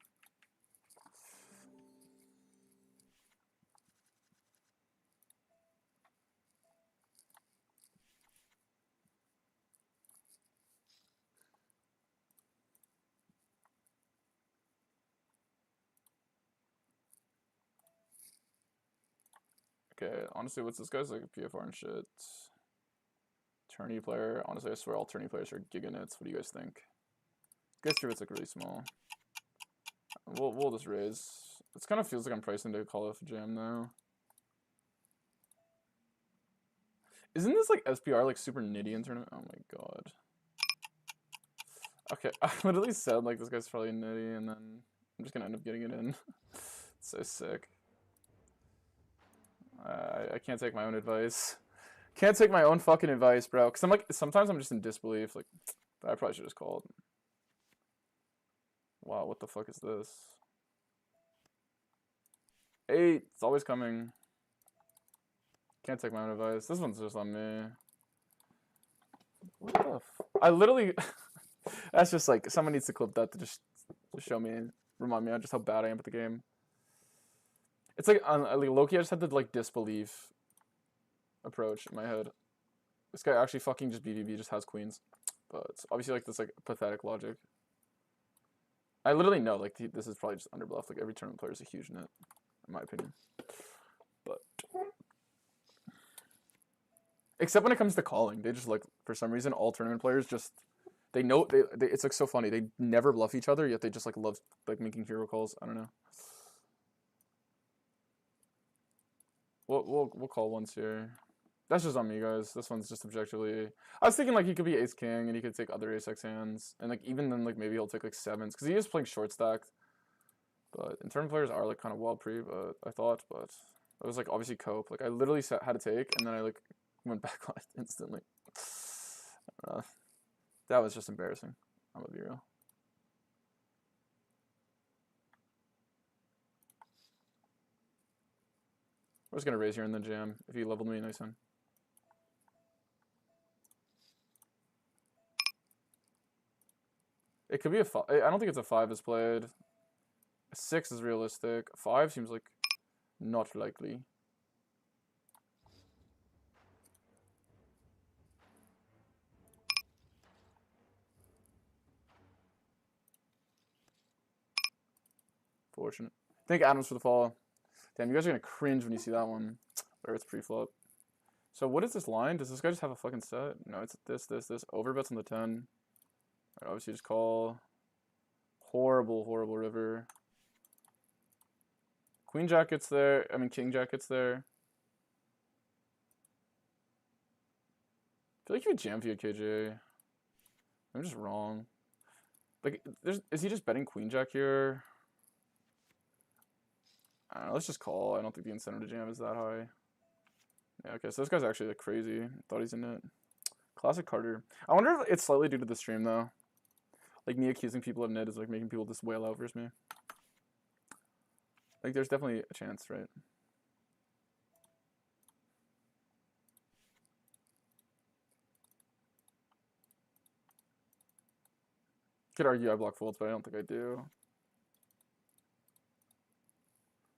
Okay, honestly, what's this guy's like a PFR and shit? Tourney player. Honestly, I swear all tourney players are giganets. What do you guys think? Guess sure it's like really small. We'll just raise. It kind of feels like I'm pricing to call off a jam though. Isn't this like SPR like super nitty in tournament? Oh my god. Okay, I literally said like this guy's probably nitty, and then I'm just gonna end up getting it in. It's so sick. I can't take my own advice. Can't take my own fucking advice, bro. Cause I'm like, sometimes I'm just in disbelief. Like, I probably should just called. Wow, what the fuck is this? 8, it's always coming. Can't take my own advice. This one's just on me. What the I literally, that's just like, someone needs to clip that to just show me and remind me on just how bad I am at the game. It's like, Loki, I just had the like disbelief approach in my head. This guy actually fucking just BBB just has queens. But it's obviously like this like pathetic logic. I literally know like this is probably just underbluff. Like every tournament player is a huge net, in my opinion. But except when it comes to calling, they just like for some reason all tournament players just they know they it's like so funny. They never bluff each other, yet they just like love like making hero calls. I don't know. We'll call once here. That's just on me, guys. This one's just objectively. I was thinking like he could be ace king and he could take other ace x hands, and like even then like maybe he'll take like sevens because he is playing short stacked. But in-turn players are like kind of wild pre, but I thought, but it was like obviously cope. Like I literally had to take, and then I like went back on it instantly. That was just embarrassing. I'm gonna be real. We're just gonna raise here in the jam. If he leveled me, nice one. It could be a 5. I don't think it's a 5 is played. A 6 is realistic. A 5 seems like not likely. Fortunate. Thank Adams for the follow. Damn, you guys are gonna cringe when you see that one. Where it's pre-flop. So what is this line? Does this guy just have a fucking set? No, it's this. Overbets on the 10. Right, obviously just call. Horrible river. Queen jack gets there. I mean, king jack gets there. I feel like he would jam via KJ. I'm just wrong. Like, is he just betting queen jack here? I don't know, let's just call. I don't think the incentive to jam is that high. Yeah, okay, so this guy's actually like crazy. Thought he's in it. Classic Carter. I wonder if it's slightly due to the stream though. Like me accusing people of net is like making people just wail out versus me. Like there's definitely a chance, right? Could argue I block folds, but I don't think I do.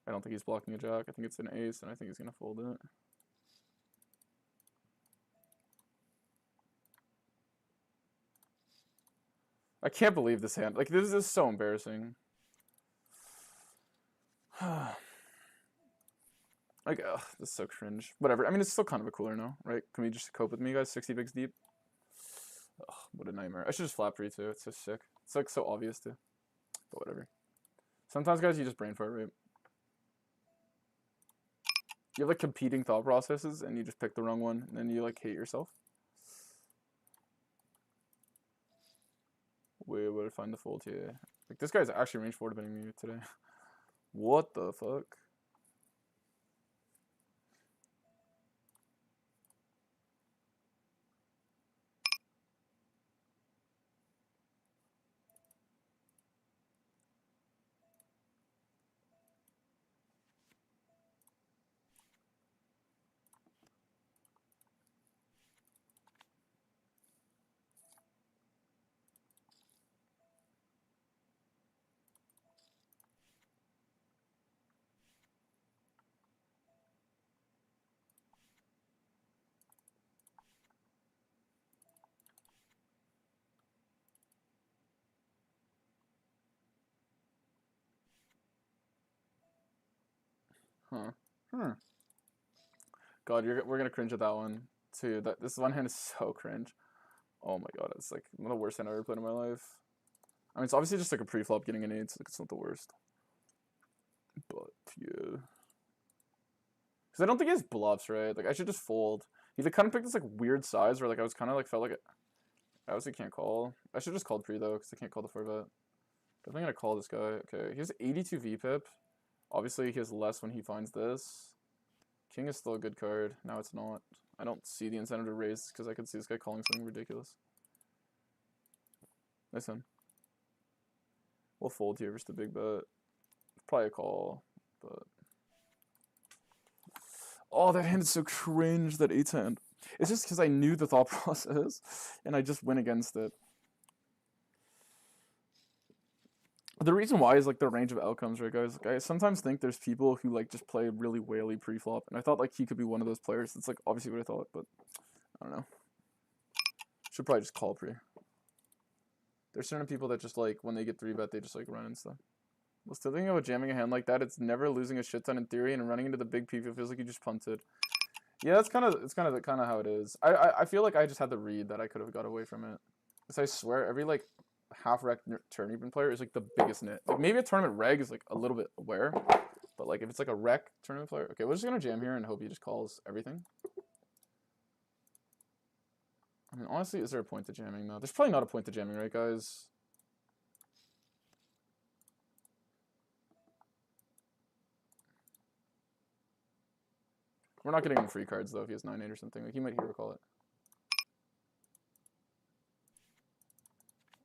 I don't think he's blocking a jack. I think it's an ace, and I think he's gonna fold it. I can't believe this hand. Like, this is so embarrassing. Like, ugh, this is so cringe. Whatever. I mean, it's still kind of a cooler now, right? Can we just cope with me, guys? 60 bigs deep. Ugh, what a nightmare. I should just flat pre too. It's so sick. It's like so obvious too. But whatever. Sometimes, guys, you just brain fart, right? You have like competing thought processes, and you just pick the wrong one, and then you like hate yourself. Wait, where to find the fold here? Like this guy's actually range 4 betting me today. What the fuck? Huh. God, we're gonna cringe at that one too. This one hand is so cringe. Oh my god, it's like one of the worst hand I've ever played in my life. I mean, it's obviously just like a pre-flop getting an 8, so like, it's not the worst. But yeah, because I don't think he has bluffs, right? Like I should just fold. He like kind of picked this like weird size where like I was kind of like felt like I obviously can't call. I should just called pre though because I can't call the 4-bet. Definitely gonna call this guy. Okay, he has 82 VPIP. Obviously, he has less when he finds this. King is still a good card. Now it's not. I don't see the incentive to raise because I could see this guy calling something ridiculous. Nice one. We'll fold here versus the big bet. Probably a call, but... Oh, that hand is so cringe, that 8 hand. It's just because I knew the thought process, and I just went against it. The reason why is like the range of outcomes, right, guys? Like, I sometimes think there's people who like just play really whaley pre-flop, and I thought like he could be one of those players. That's like obviously what I thought, but I don't know. Should probably just call pre. There's certain people that just like when they get 3-bet, they just like run and stuff. Well, still thinking about jamming a hand like that. It's never losing a shit ton in theory, and running into the big PV feels like you just punted. Yeah, it's kind of how it is. I feel like I just had the read that I could have got away from it. Because I swear every like half rec tournament player is like the biggest nit. Like maybe a tournament reg is like a little bit aware, but like if it's like a rec tournament player, okay, we're just gonna jam here and hope he just calls everything. I mean, honestly, is there a point to jamming though? There's probably not a point to jamming, right, guys? We're not getting him free cards though if he has 9-8 or something. Like he might hero call it.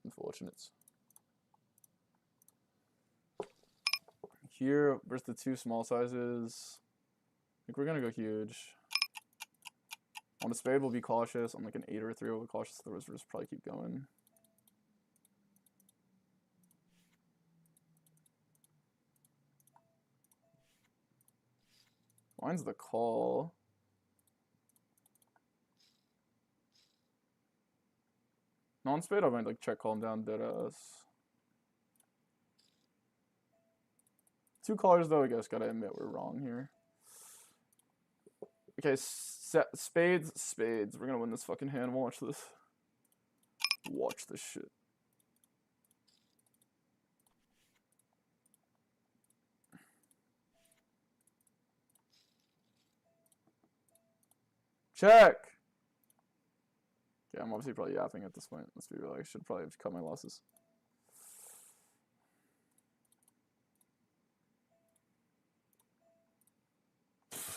Unfortunate. Here versus the 2 small sizes. I think we're gonna go huge. On a spade, we'll be cautious. On like an 8 or a 3, we'll be cautious. The rest, we'll just probably keep going. Mine's the call. Non-spade, I might like check call him down dead ass. 2 callers though, I guess gotta admit we're wrong here. Okay, spades. We're gonna win this fucking hand. Watch this. Watch this shit. Check! Yeah, I'm obviously probably yapping at this point. Let's be real. I should probably have cut my losses.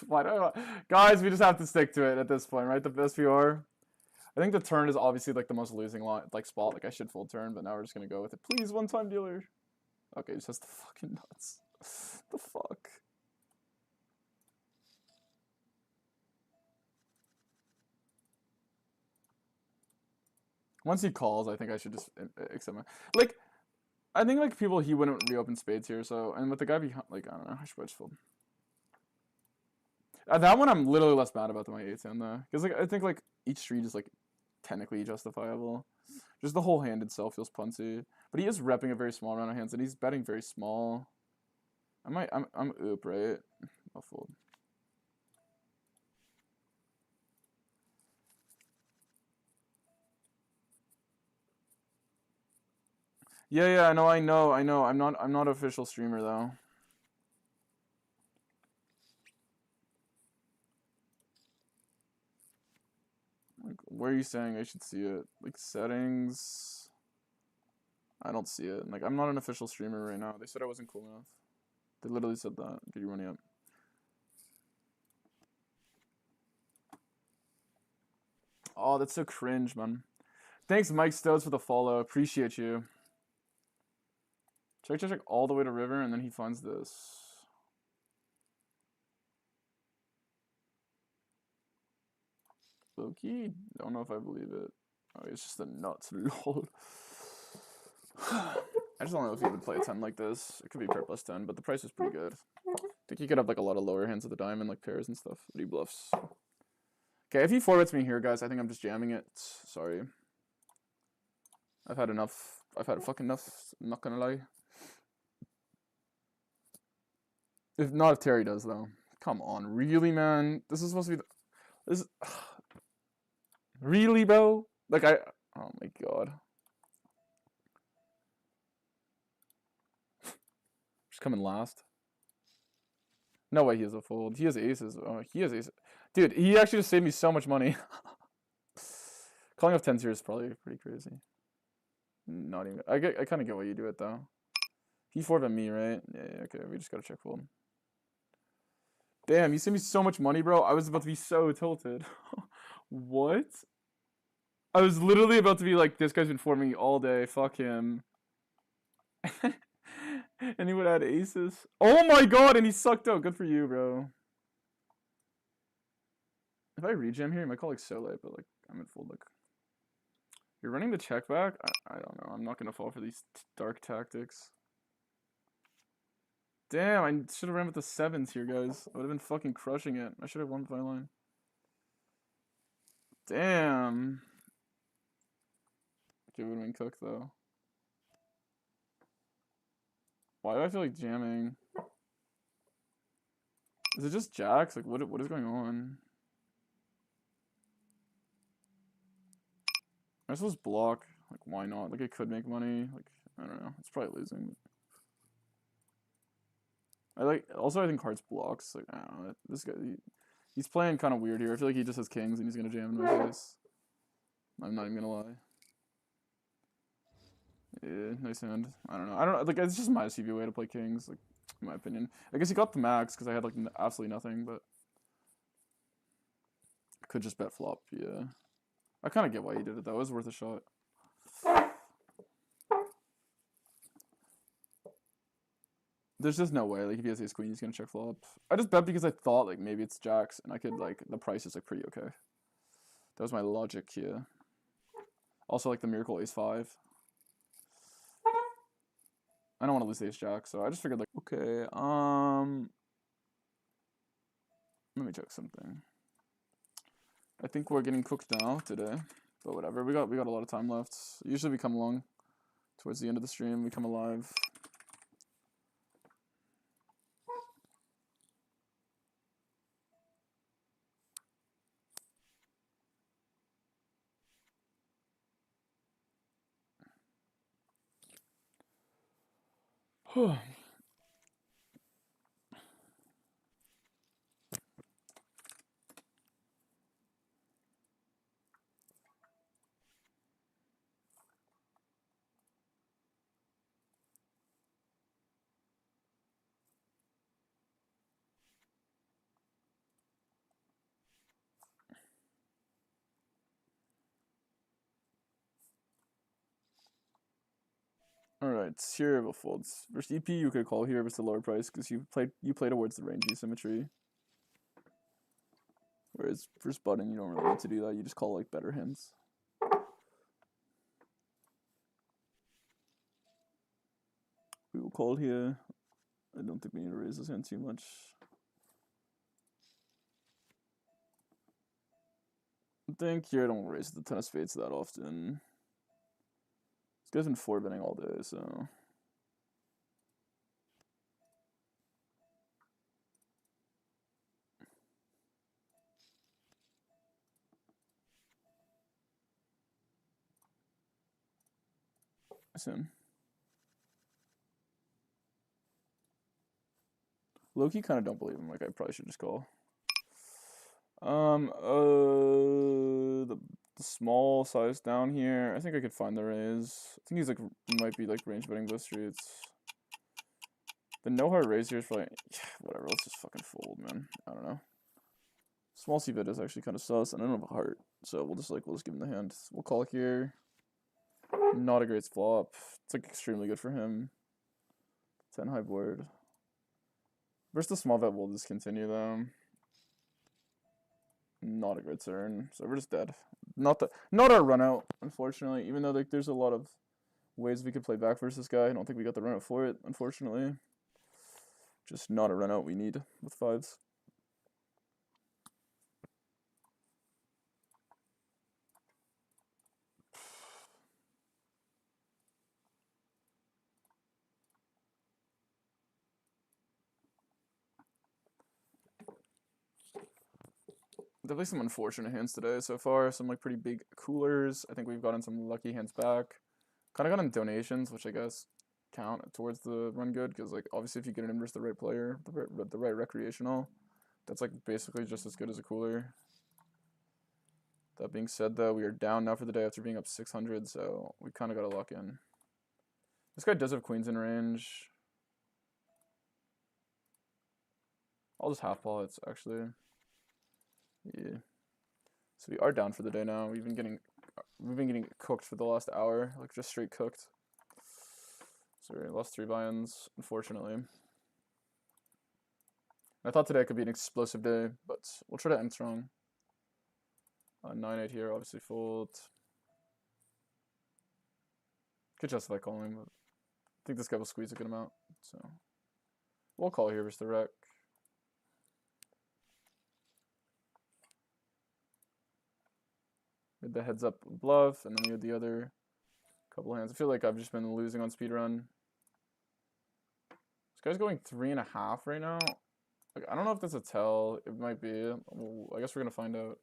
Why don't guys, we just have to stick to it at this point, right? The best we are. I think the turn is obviously like the most losing like spot. Like I should full turn, but now we're just gonna go with it. Please, one-time dealer. Okay, it's just the fucking nuts. The fuck. Once he calls, I think I should just accept him. Like, I think like people he wouldn't reopen spades here. So and with the guy behind, like I don't know, I should just fold. That one I'm literally less mad about than my 8 hand though, because like I think like each street is like technically justifiable. Just the whole hand itself feels punsy, but he is repping a very small amount of hands, and he's betting very small. I'm oop, right? I'll fold. Yeah, I know. I'm not an official streamer though. Like, where are you saying I should see it? Like settings. I don't see it. Like, I'm not an official streamer right now. They said I wasn't cool enough. They literally said that. Get your money up. Oh, that's so cringe, man. Thanks, Mike Stones, for the follow. Appreciate you. Check all the way to river, and then he finds this. Loki? Don't know if I believe it. Oh, it's just a nuts. Lol. I just don't know if he would play a 10 like this. It could be pair plus 10, but the price is pretty good. I think he could have like a lot of lower hands of the diamond, like pairs and stuff, but he bluffs. Okay, if he forwards me here, guys, I think I'm just jamming it. Sorry. I've had enough. I've had fucking enough. I'm not gonna lie. If not, if Terry does, though. Come on, really, man? This is supposed to be this. Really, bro? Like, oh my god. Just coming last. No way he has a fold. He has aces. Oh, he has aces. Dude, he actually just saved me so much money. Calling off 10s here is probably pretty crazy. Not even. I kind of get why you do it, though. He forwarded me, right? Yeah, okay. We just gotta check fold. Damn, you saved me so much money, bro. I was about to be so tilted. What? I was literally about to be like, this guy's been forming me all day. Fuck him. And he would add aces. Oh my god, and he sucked out. Good for you, bro. If I rejam here, you might call like so late, but like I'm in full like. You're running the check back? I don't know. I'm not gonna fall for these dark tactics. Damn, I should have ran with the 7s here, guys. I would have been fucking crushing it. I should have won by line. Damn. Okay, would have been cooked though. Why do I feel like jamming? Is it just jacks? Like, what is going on? I suppose block. Like, why not? Like, it could make money. Like, I don't know. It's probably losing. Also, I think hearts blocks. Like, I don't know. This guy, he's playing kind of weird here. I feel like he just has kings and he's gonna jam in my face. I'm not even gonna lie. Yeah, nice hand. I don't know. Like, it's just my CV way to play kings. Like, in my opinion. I guess he got the max because I had like absolutely nothing, but I could just bet flop. Yeah, I kind of get why he did it though. It was worth a shot. There's just no way. Like, if he has ace queen, he's gonna check flop. I just bet because I thought like maybe it's jacks and I could like the price is like pretty okay. That was my logic here. Also, like the miracle ace 5. I don't want to lose the ace jack, so I just figured like okay. Let me check something. I think we're getting cooked now today, but whatever. We got a lot of time left. Usually we come along towards the end of the stream. We come alive. Alright, serial folds. Versus EP, you could call here if it's a lower price because you play towards the range asymmetry. Whereas first button, you don't really need to do that. You just call like better hands. We will call here. I don't think we need to raise this hand too much. I think here I don't raise the 10 of spades that often. This guy's been 4-betting all day, so. Soon. Low-key kind of don't believe him. Like, I probably should just call. The small size down here. I think I could find the raise. I think he's like, might be like range betting both streets. The no heart raise here is probably, yeah, whatever. Let's just fucking fold, man. I don't know. Small c-bet is actually kind of sus, and I don't have a heart, so we'll just give him the hand. We'll call here. Not a great flop. It's like extremely good for him. 10 high board. Versus the small bet, we'll just continue though. Not a good turn, so we're just dead. Not our run out, unfortunately. Even though like there's a lot of ways we could play back versus this guy, I don't think we got the run out for it, unfortunately. Just not a run out we need with fives. Definitely some unfortunate hands today so far. Some like pretty big coolers. I think we've gotten some lucky hands back. Kind of gotten donations, which I guess count towards the run good, because like obviously if you get an inverse the right player, the right recreational, that's like basically just as good as a cooler. That being said though, we are down now for the day after being up 600, so we kind of got to lock in. This guy does have queens in range. I'll just half ball it actually. Yeah. So we are down for the day now. We've been getting cooked for the last hour, like just straight cooked. Sorry, lost 3 buy-ins, unfortunately. I thought today could be an explosive day, but we'll try to end strong. 9-8 here, obviously fold. Could justify calling, but I think this guy will squeeze a good amount, so we'll call here versus the rec. We had the heads up bluff, and then we had the other couple hands. I feel like I've just been losing on speedrun. This guy's going 3.5 right now. Like, I don't know if that's a tell. It might be. Well, I guess we're gonna find out.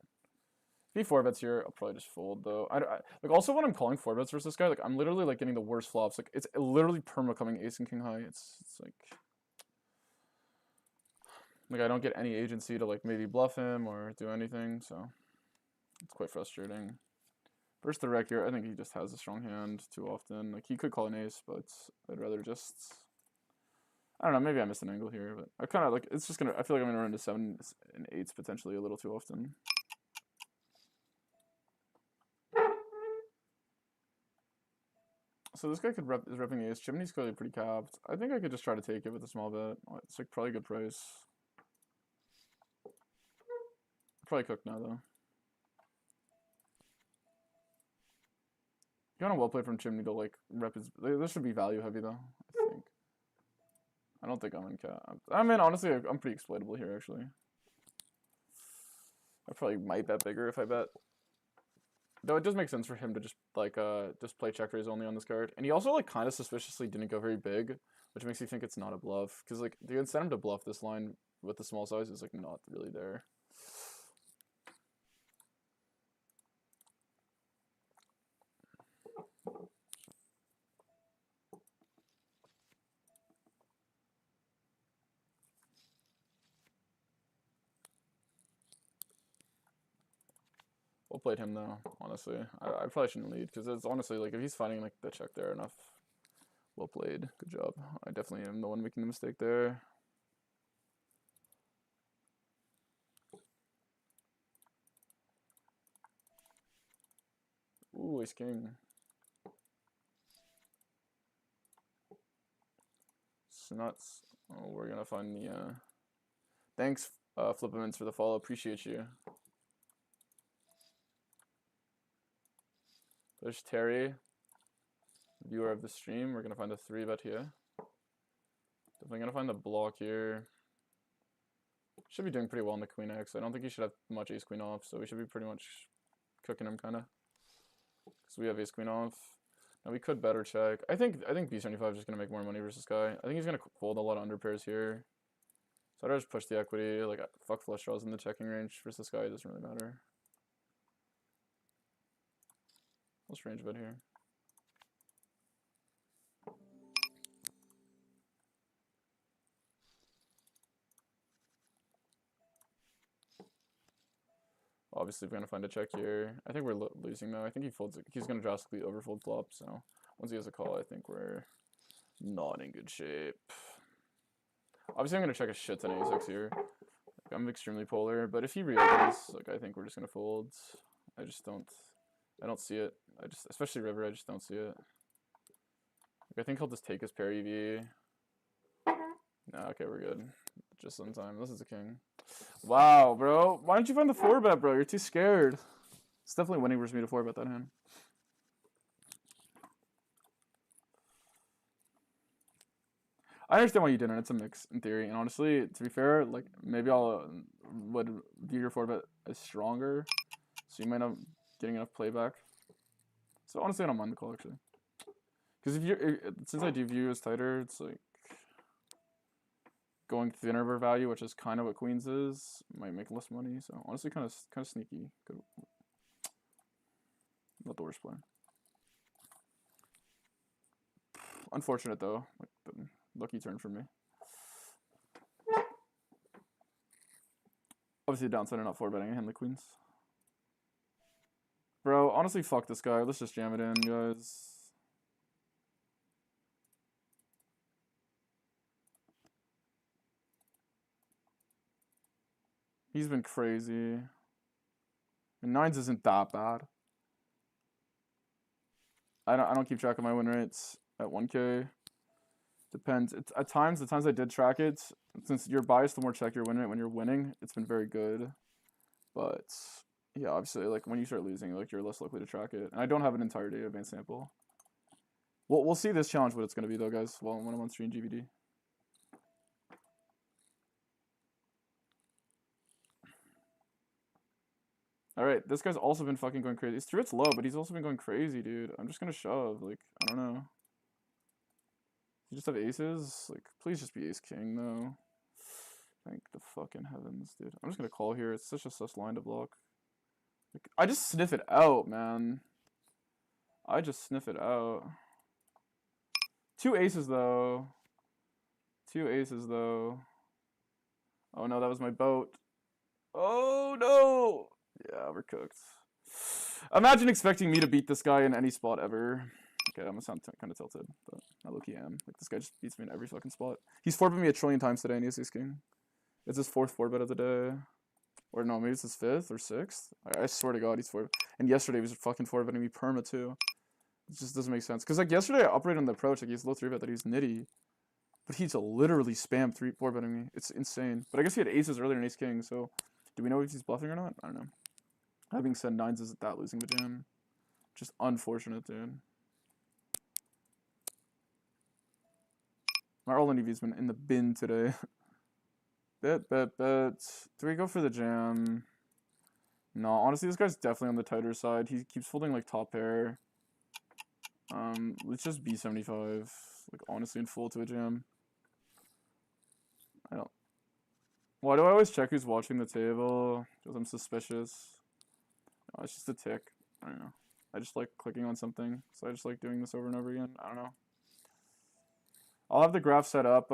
If he 4-bets here, I'll probably just fold though. Like also when I'm calling 4-bets versus this guy, like I'm literally like getting the worst flops. Like it's literally perma coming ace and king high. It's like I don't get any agency to like maybe bluff him or do anything, so it's quite frustrating. Versus the rec here, I think he just has a strong hand too often. Like he could call an ace, but I'd rather just, I don't know, maybe I missed an angle here, but I kind of like, it's just gonna, I feel like I'm gonna run into 7s and 8s potentially a little too often. So this guy is repping ace. Chimney's clearly pretty capped. I think I could just try to take it with a small bet. It's like probably a good price. Probably cooked now though. Kind of well played from Chimney to like rep his. This should be value heavy though, I think. I don't think I'm in cap. I mean, honestly, I'm pretty exploitable here actually. I probably might bet bigger if I bet. Though it does make sense for him to just like just play check raise only on this card. And he also like kind of suspiciously didn't go very big, which makes you think it's not a bluff. Because like the incentive to bluff this line with the small size is like not really there. Well played him though, honestly. I probably shouldn't lead because it's honestly like if he's finding like the check there enough. Well played. Good job. I definitely am the one making the mistake there. Ooh, ace king. It's nuts. Oh, we're gonna find the thanks Flippermans for the follow. Appreciate you. There's Terry, viewer of the stream. We're gonna find a 3-bet here. Definitely gonna find the block here. Should be doing pretty well in the queen X. I don't think he should have much ace queen off, so we should be pretty much cooking him kind of. Because we have ace queen off. Now we could better check. I think B75 is just gonna make more money versus this guy. I think he's gonna fold a lot of under pairs here. So I'd just push the equity. Like fuck flush draws in the checking range versus this guy. It doesn't really matter. Let's range bet here. Obviously, we're gonna find a check here. I think we're losing though. I think he folds. He's gonna drastically overfold flop. So once he has a call, I think we're not in good shape. Obviously, I'm gonna check a shit ton of a6 here. Like, I'm extremely polar, but if he reopens, like I think we're just gonna fold. I just don't. I don't see it. Especially river, I just don't see it. Like, I think he'll just take his pair EV. Nah, okay, we're good. Just in time. This is a king. Wow, bro. Why don't you find the 4-bet, bro? You're too scared. It's definitely winning versus me to 4-bet that hand. I understand why you didn't. It's a mix in theory, and honestly, to be fair, like maybe I'll would view your 4-bet as stronger, so you might not getting enough playback. So honestly, I don't mind the call actually, because if you're since I do view as tighter, it's like going thinner for value, which is kind of what queens is, might make less money. So honestly, kind of sneaky. Good. Not the worst play. Unfortunate though. Like the lucky turn for me. Obviously, downside are not 4-betting a hand like queens. Bro, honestly, fuck this guy. Let's just jam it in, guys. He's been crazy. And 9s isn't that bad. I don't keep track of my win rates at 1K. Depends. It's at times, the times I did track it, since you're biased, the more check your win rate when you're winning, it's been very good. But yeah, obviously, like when you start losing, like you're less likely to track it. And I don't have an entire day advanced sample. We'll see this challenge what it's gonna be though, guys. Well, when I'm on stream GVD. All right, this guy's also been fucking going crazy. His through it's low, but he's also been going crazy, dude. I'm just gonna shove. Like I don't know. You just have aces? Like, please just be ace king, though. Thank the fucking heavens, dude. I'm just gonna call here. It's such a sus line to block. Like, I just sniff it out, man. I just sniff it out. 2 aces, though. 2 aces, though. Oh, no, that was my boat. Oh, no! Yeah, we're cooked. Imagine expecting me to beat this guy in any spot ever. Okay, I'm gonna sound kind of tilted, but I low-key am. Like, this guy just beats me in every fucking spot. He's 4-bet me a trillion times today, and he's ace king. It's his 4th 4-bet of the day. Or no, maybe it's his 5th or 6th. I swear to God, he's 4. And yesterday he was fucking 4-betting me perma, too. It just doesn't make sense. Because, like, yesterday I operated on the approach, like, he's low 3-bet that he's nitty. But he's literally spammed 4-betting me. It's insane. But I guess he had aces earlier and ace king, so do we know if he's bluffing or not? I don't know. Having said 9s isn't that losing the jam. Just unfortunate, dude. My all-in EV's been in the bin today. Bet. Do we go for the jam? No, honestly, this guy's definitely on the tighter side. He keeps folding, like, top pair. Let's just B75. Like, honestly, and fold to a jam. I don't... Why do I always check who's watching the table? Because I'm suspicious. No, it's just a tick. I don't know. I just like clicking on something, so I just like doing this over and over again. I don't know. I'll have the graph set up,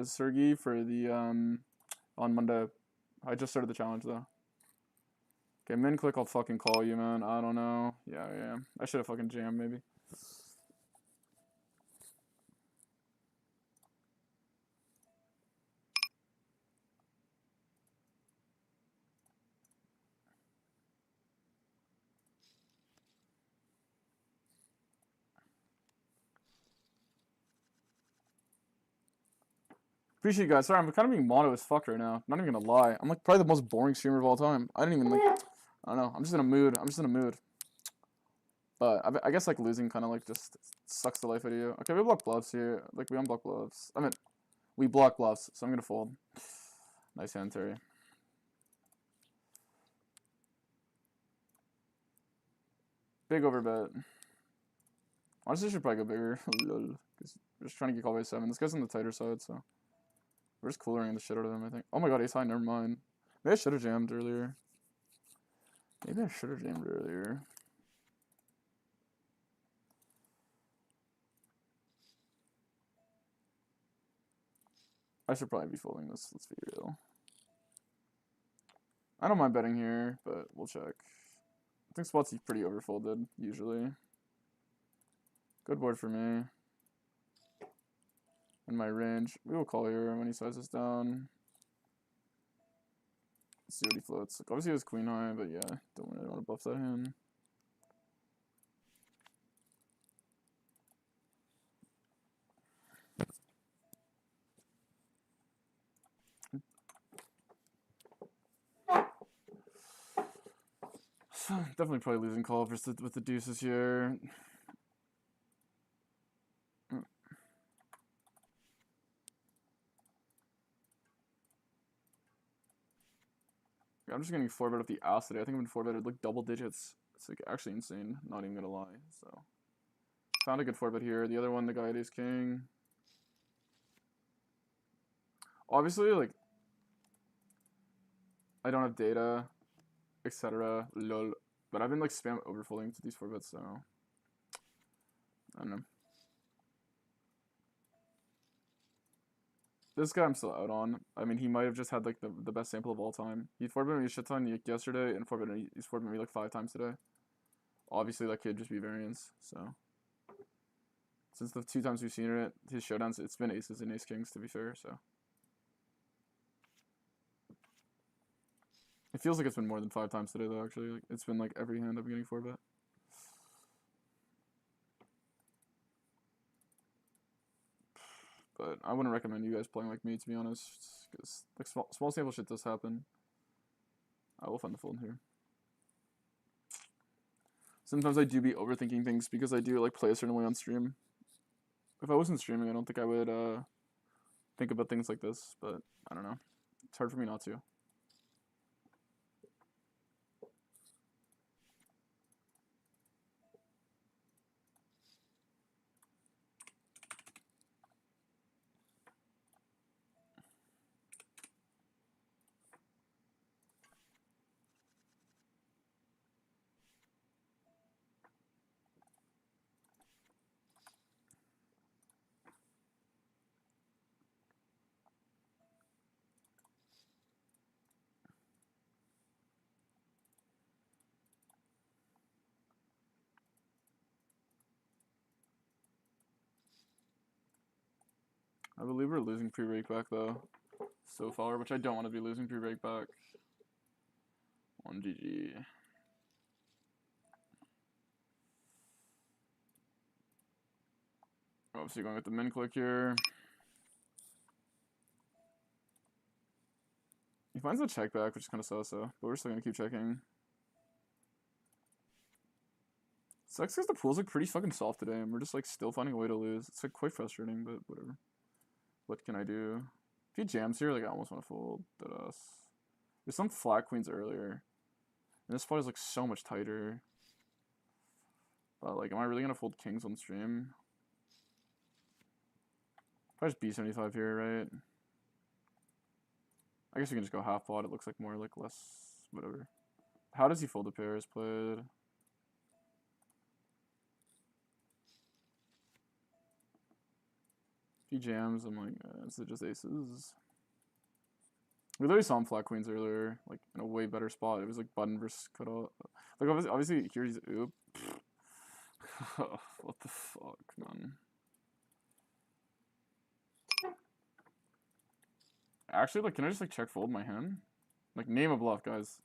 Sergey, for the, on Monday. I just started the challenge, though. Okay, min click, I'll fucking call you, man. I don't know. Yeah. I should have fucking jammed, maybe. Appreciate you guys. Sorry, I'm kind of being mono as fuck right now. Not even gonna lie. I'm like probably the most boring streamer of all time. I didn't even like. I don't know. I'm just in a mood. But I guess like losing kind of like just sucks the life out of you. Okay, we block bluffs here. Like we unblock bluffs. I mean, we block bluffs, so I'm gonna fold. Nice hand, Terry. Big overbet. Honestly, I should probably go bigger. Because we're just trying to get called by 7. This guy's on the tighter side, so we're just coolering the shit out of him, I think. Oh my god, ace high, never mind. Maybe I should have jammed earlier. I should probably be folding this, let's be real. I don't mind betting here, but we'll check. I think spot's pretty overfolded, usually. Good board for me. In my range. We will call here when he sizes down. Let's see what he floats. Like, obviously he has queen high, but yeah, don't really want to bluff that hand. Definitely probably losing call with the deuces here. I'm just getting 4-bet with the ass today. I think I've been 4-betted like double digits. It's like actually insane. Not even gonna lie. So found a good 4-bet here. The other one, the guy at ace king. Obviously, like I don't have data, etc. Lol. But I've been like spam overfolding to these 4-bets, so I don't know. This guy I'm still out on. I mean, he might have just had like the best sample of all time. He 4-bet me a shit ton yesterday, and he's 4-bet me like 5 times today. Obviously, that could just be variance. So since the 2 times we've seen it, his showdowns, it's been aces and ace kings to be fair. So it feels like it's been more than 5 times today though. Actually, like, it's been like every hand I'm getting 4-bet. But I wouldn't recommend you guys playing like me, to be honest, because like small sample shit does happen. I will find the fold here. Sometimes I do be overthinking things because I do like play a certain way on stream. If I wasn't streaming, I don't think I would think about things like this, but I don't know. It's hard for me not to. I believe we're losing pre-break back though, so far, which I don't want to be losing pre-break back. On GG. Obviously going with the min click here. He finds a check back, which is kind of so-so, but we're still gonna keep checking. Sucks because the pools look pretty fucking soft today, and we're just like still finding a way to lose. It's like quite frustrating, but whatever. What can I do? If he jams here, like I almost want to fold. There's some flat queens earlier, and this spot is like so much tighter. But like, am I really gonna fold kings on stream? If I just B75 here, right? I guess we can just go half pot. It looks like more like less, whatever. How does he fold a pair is played? If he jams, I'm like, is it just aces? We literally saw him flat queens earlier, like in a way better spot. It was like button versus cutoff. Like obviously here he's oop. What the fuck, man? Actually, like, can I just like check fold my hand? Like, name a bluff, guys.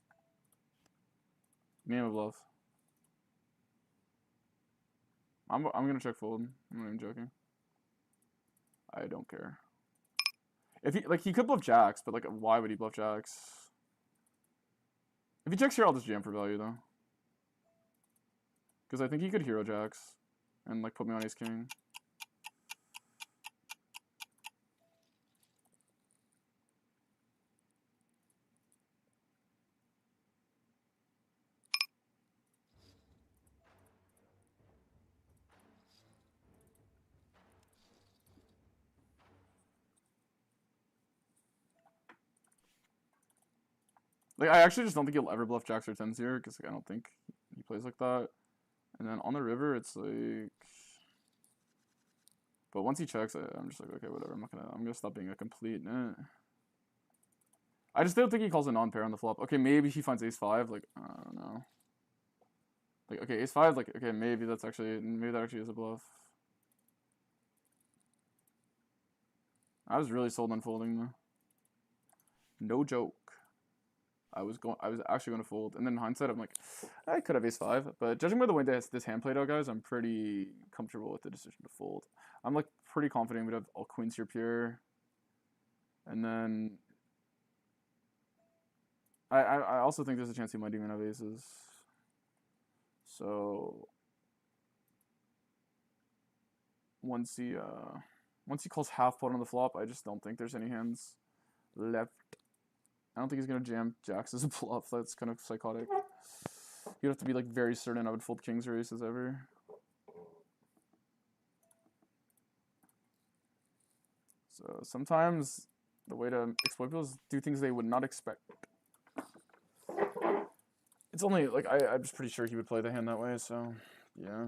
Name a bluff. I'm gonna check fold. I'm not even joking. I don't care. If he could bluff jacks, but like why would he bluff jacks? If he checks here, I'll just jam for value though. Because I think he could hero jacks and like put me on ace king. Like, I actually just don't think he'll ever bluff jacks or tens here, because like, I don't think he plays like that. And then on the river, it's like... But once he checks, I'm just like, okay, whatever. I'm gonna stop being a complete net. I just don't think he calls a non-pair on the flop. Okay, maybe he finds ace-5. Like, I don't know. Like, okay, ace-5. Like, okay, maybe that actually is a bluff. I was really sold on folding though. No joke. I was actually going to fold, and then in hindsight, I'm like, I could have ace-5, but judging by the way this hand played out, guys, I'm pretty comfortable with the decision to fold. I'm like pretty confident we'd have all queens here pure, and then I also think there's a chance he might even have aces. So once he calls half pot on the flop, I just don't think there's any hands left. I don't think he's gonna jam jacks as a bluff. That's kind of psychotic. You'd have to be like very certain I would fold kings or aces ever. So sometimes the way to exploit people is do things they would not expect. It's only like I'm just pretty sure he would play the hand that way. So yeah.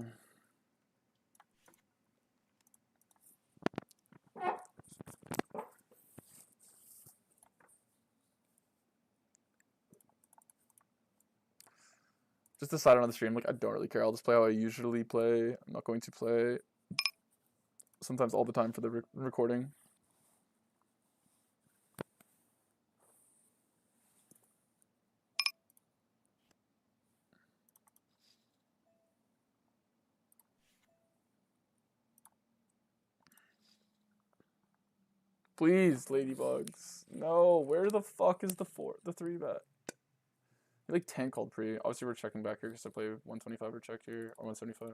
Just decided on the stream, like, I don't really care. I'll just play how I usually play. I'm not going to play sometimes all the time for the recording. Please, ladybugs. No, where the fuck is the 3 bet? Like 10 called pre. Obviously, we're checking back here because I play 125 or check here, or 175.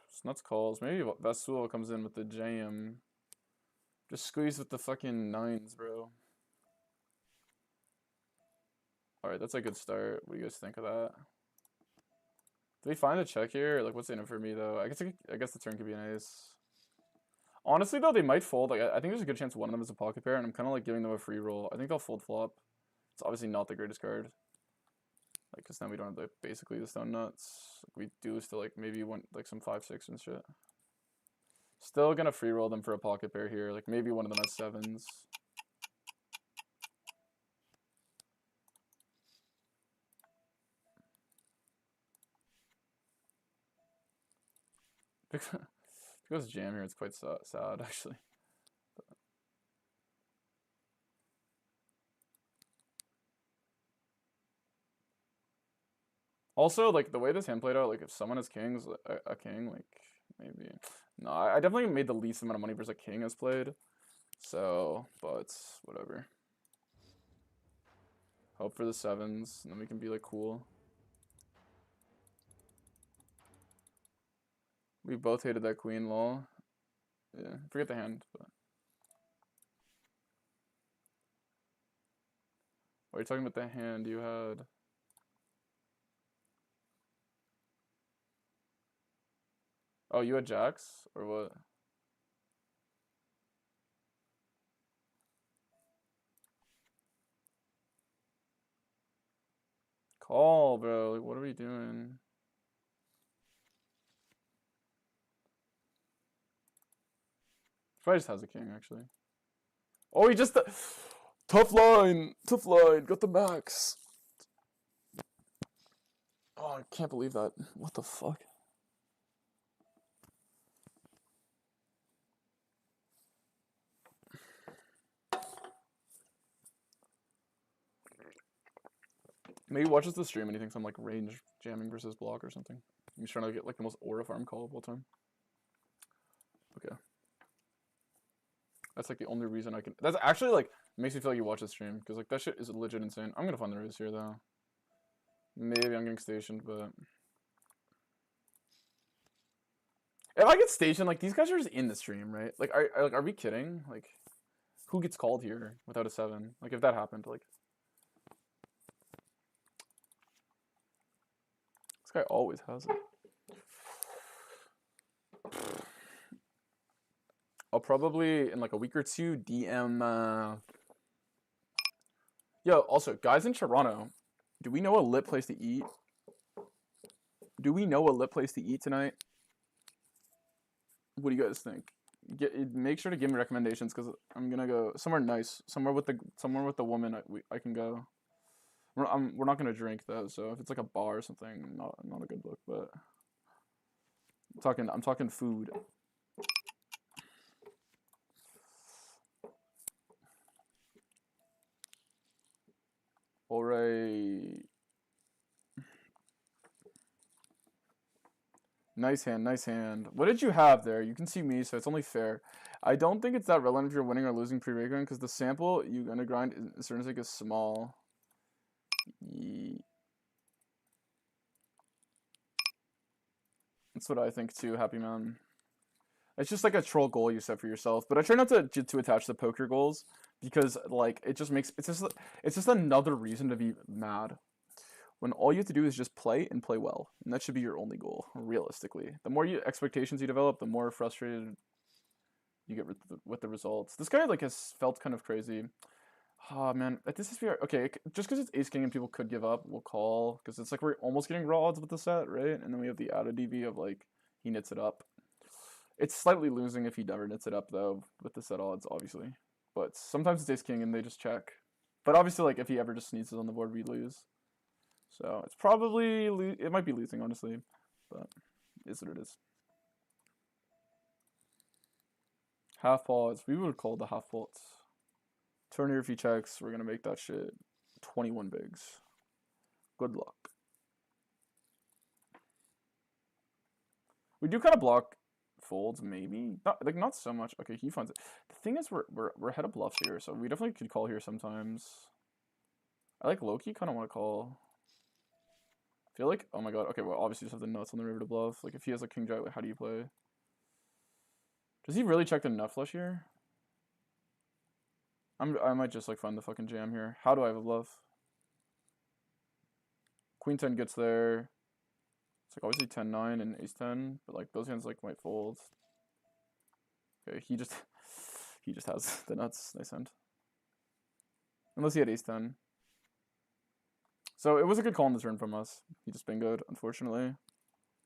It's nuts calls. Maybe Vasul comes in with the jam. Just squeeze with the fucking 9s, bro. Alright, that's a good start. What do you guys think of that? Do we find a check here? Like, what's in it for me, though? I guess the turn could be an ace. Honestly, though, they might fold. Like, I think there's a good chance one of them is a pocket pair, and I'm kind of like giving them a free roll. I think they'll fold flop. It's obviously not the greatest card. Like, because now we don't have, like, basically the stone nuts. Like, we do still, like, maybe one, like, some 5-6 and shit. Still gonna free roll them for a pocket pair here. Like, maybe one of them has 7s. If it goes jam here, it's quite sad, actually. Also, like, the way this hand played out, like, if someone has kings, a king, like, maybe. No, I definitely made the least amount of money versus a king has played. So, but, whatever. Hope for the 7s, and then we can be, like, cool. We both hated that queen, lol. Yeah, forget the hand, but. Are you talking about the hand you had? Oh, you had jacks? Or what? Call, bro. Like, what are we doing? Probably just has a king, actually. Oh, he just... Tough line! Tough line! Got the max! Oh, I can't believe that. What the fuck? Maybe watches the stream and he thinks I'm like range jamming versus block or something. He's trying to get like the most aura farm call of all time. Okay. That's like the only reason I can. That's actually like makes me feel like you watch the stream because like that shit is legit insane. I'm gonna find the raise here though. Maybe I'm getting stationed, but if I get stationed, like these guys are just in the stream, right? Like, are we kidding? Like, who gets called here without a 7? Like, if that happened, like. This guy always has it. I'll probably, in like a week or two, DM... Yo, also, guys in Toronto, do we know a lit place to eat? Do we know a lit place to eat tonight? What do you guys think? make sure to give me recommendations because I'm gonna go somewhere nice, somewhere with the woman I can go. We're not gonna drink though, so if it's like a bar or something, not a good look. But I'm talking food. Alright. Nice hand, nice hand. What did you have there? You can see me, so it's only fair. I don't think it's that relevant if you're winning or losing pre-regulating because the sample you're gonna grind in a certain sake is small. That's what I think too, happy man. It's just like a troll goal you set for yourself, but I try not to attach the poker goals because like it just makes it's just another reason to be mad. When all you have to do is just play and play well, and that should be your only goal, realistically. The more expectations you develop, the more frustrated you get with the results. This guy like has felt kind of crazy. Oh man, at this SPR, okay, just because it's ace king and people could give up, we'll call because it's like we're almost getting raw odds with the set, right? And then we have the added DV of like he knits it up. It's slightly losing if he never knits it up though with the set odds, obviously. But sometimes it's ace king and they just check. But obviously, like if he ever just sneezes on the board, we lose. So it's probably it might be losing honestly, but it is what it is. Half pots. We would call the half pots. Turn here if he checks. We're gonna make that shit 21 bigs. Good luck. We do kind of block folds, maybe not so much. Okay, he finds it. The thing is, we're ahead of bluffs here, so we definitely could call here sometimes. I like low key kind of want to call. I feel like, oh my god. Okay, well obviously you just have the nuts on the river to bluff. Like if he has a king jack, like, how do you play? Does he really check the nut flush here? I might just like find the fucking jam here. How do I have a bluff? Queen 10 gets there. It's like obviously 10-9 and ace 10, but like those hands like might fold. Okay, he just has the nuts. Nice hand. Unless he had ace 10. So it was a good call on the turn from us. He just bingoed, unfortunately.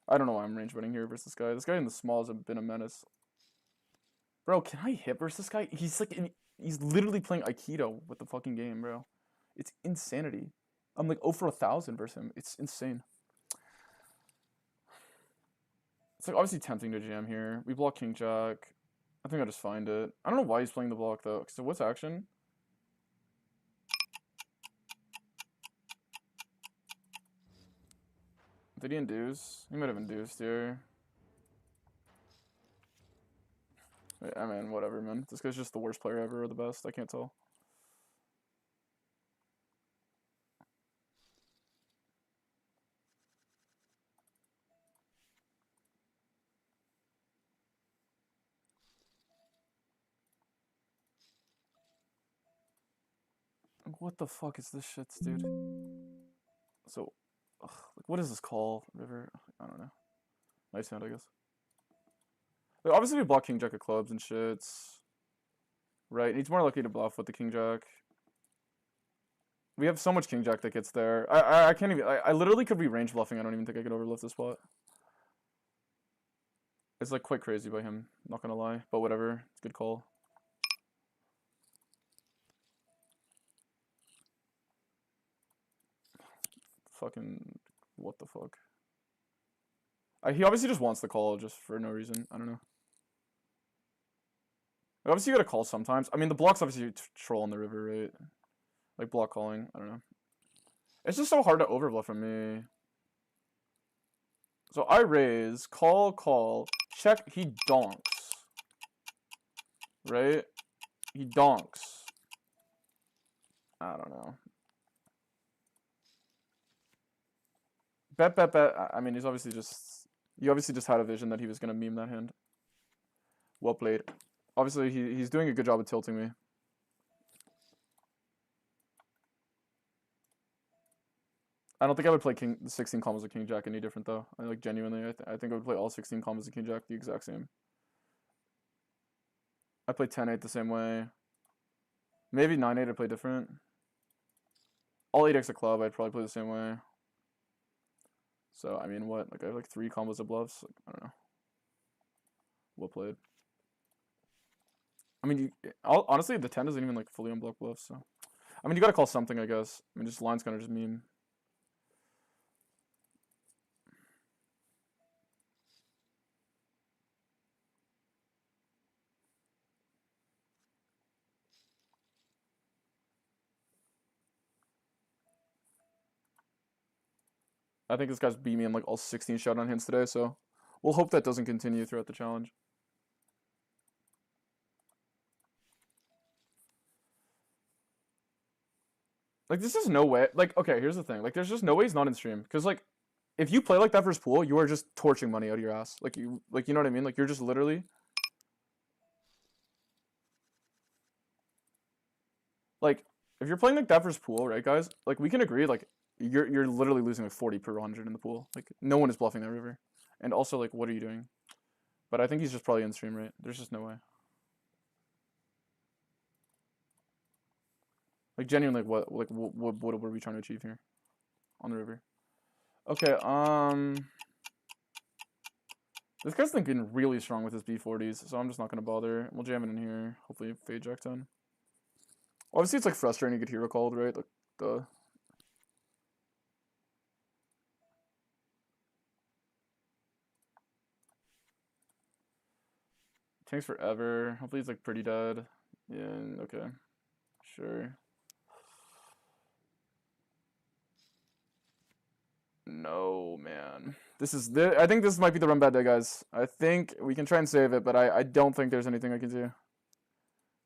I don't know why I'm range betting here versus this guy. This guy in the smalls have been a menace. Bro, can I hit versus this guy? He's like he's literally playing Aikido with the fucking game, bro. It's insanity. I'm like 0 for 1,000 versus him. It's insane. It's like obviously tempting to jam here. We block king jack. I think I'll just find it. I don't know why he's playing the block though. So what's action? Did he induce? He might have induced here. I mean, whatever, man. This guy's just the worst player ever or the best. I can't tell. What the fuck is this shit, dude? So, ugh, like, what is this call, river? I don't know. Nice hand, I guess. Like, obviously, we block king jack of clubs and shits. Right, he's more likely to bluff with the king jack. We have so much king jack that gets there. I can't even. I literally could be range bluffing. I don't even think I could overbluff this spot. It's like quite crazy by him. Not gonna lie, but whatever. It's a good call. Fucking what the fuck? He obviously just wants the call just for no reason. I don't know. Obviously, you gotta call sometimes. I mean, the block's obviously troll on the river, right? Like block calling. I don't know. It's just so hard to overbluff from me. So I raise, call, check. He donks, right? He donks. I don't know. Bet. I mean, he's obviously just. You obviously just had a vision that he was gonna meme that hand. Well played. Obviously, he's doing a good job of tilting me. I don't think I would play king 16 combos of king jack any different though. I like genuinely, I think I would play all 16 combos of king jack the exact same. I play 10-8 the same way. Maybe 9-8 I play different. All 8x a club I'd probably play the same way. So I mean, what? Like I have like 3 combos of bluffs. Like, I don't know. Well played. I mean, honestly, the 10 isn't even like fully unblocked bluffs. So, I mean, you gotta call something, I guess. I mean, just line's kind of just meme. I think this guy's beat me in like all 16 showdown hands today, so we'll hope that doesn't continue throughout the challenge. Like, this is no way. Like, okay, here's the thing. Like, there's just no way he's not in stream. Because, like, if you play like that versus pool, you are just torching money out of your ass. Like, you know what I mean? Like, you're just literally. Like, if you're playing like that versus pool, right, guys? Like, we can agree, like, you're literally losing like 40 per 100 in the pool. Like, no one is bluffing that river. And also, like, what are you doing? But I think he's just probably in stream, right? There's just no way. Like, genuinely, what were we trying to achieve here on the river? Okay, this guy's thinking really strong with his B40s, so I'm just not gonna bother. We'll jam it in here. Hopefully, fade jack 10. Obviously, it's like frustrating to get hero called, right? Like the. Takes forever. Hopefully, he's like pretty dead. Yeah. Okay. Sure. No, man. I think this might be the run bad day, guys. I think we can try and save it, but I don't think there's anything I can do.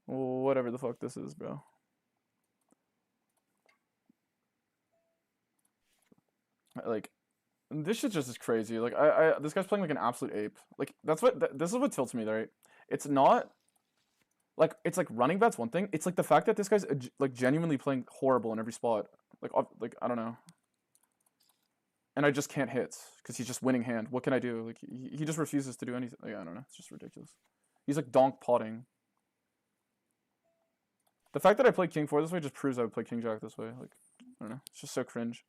Whatever the fuck this is, bro. Like, this shit just is crazy. Like, this guy's playing like an absolute ape. Like, this is what tilts me, right? It's not like it's like running bets one thing. It's like the fact that this guy's like genuinely playing horrible in every spot. Like I don't know. And I just can't hit because he's just winning hand. What can I do? Like he just refuses to do anything. Like, I don't know. It's just ridiculous. He's like donk potting. The fact that I played King 4 this way just proves I would play King Jack this way. Like, I don't know. It's just so cringe.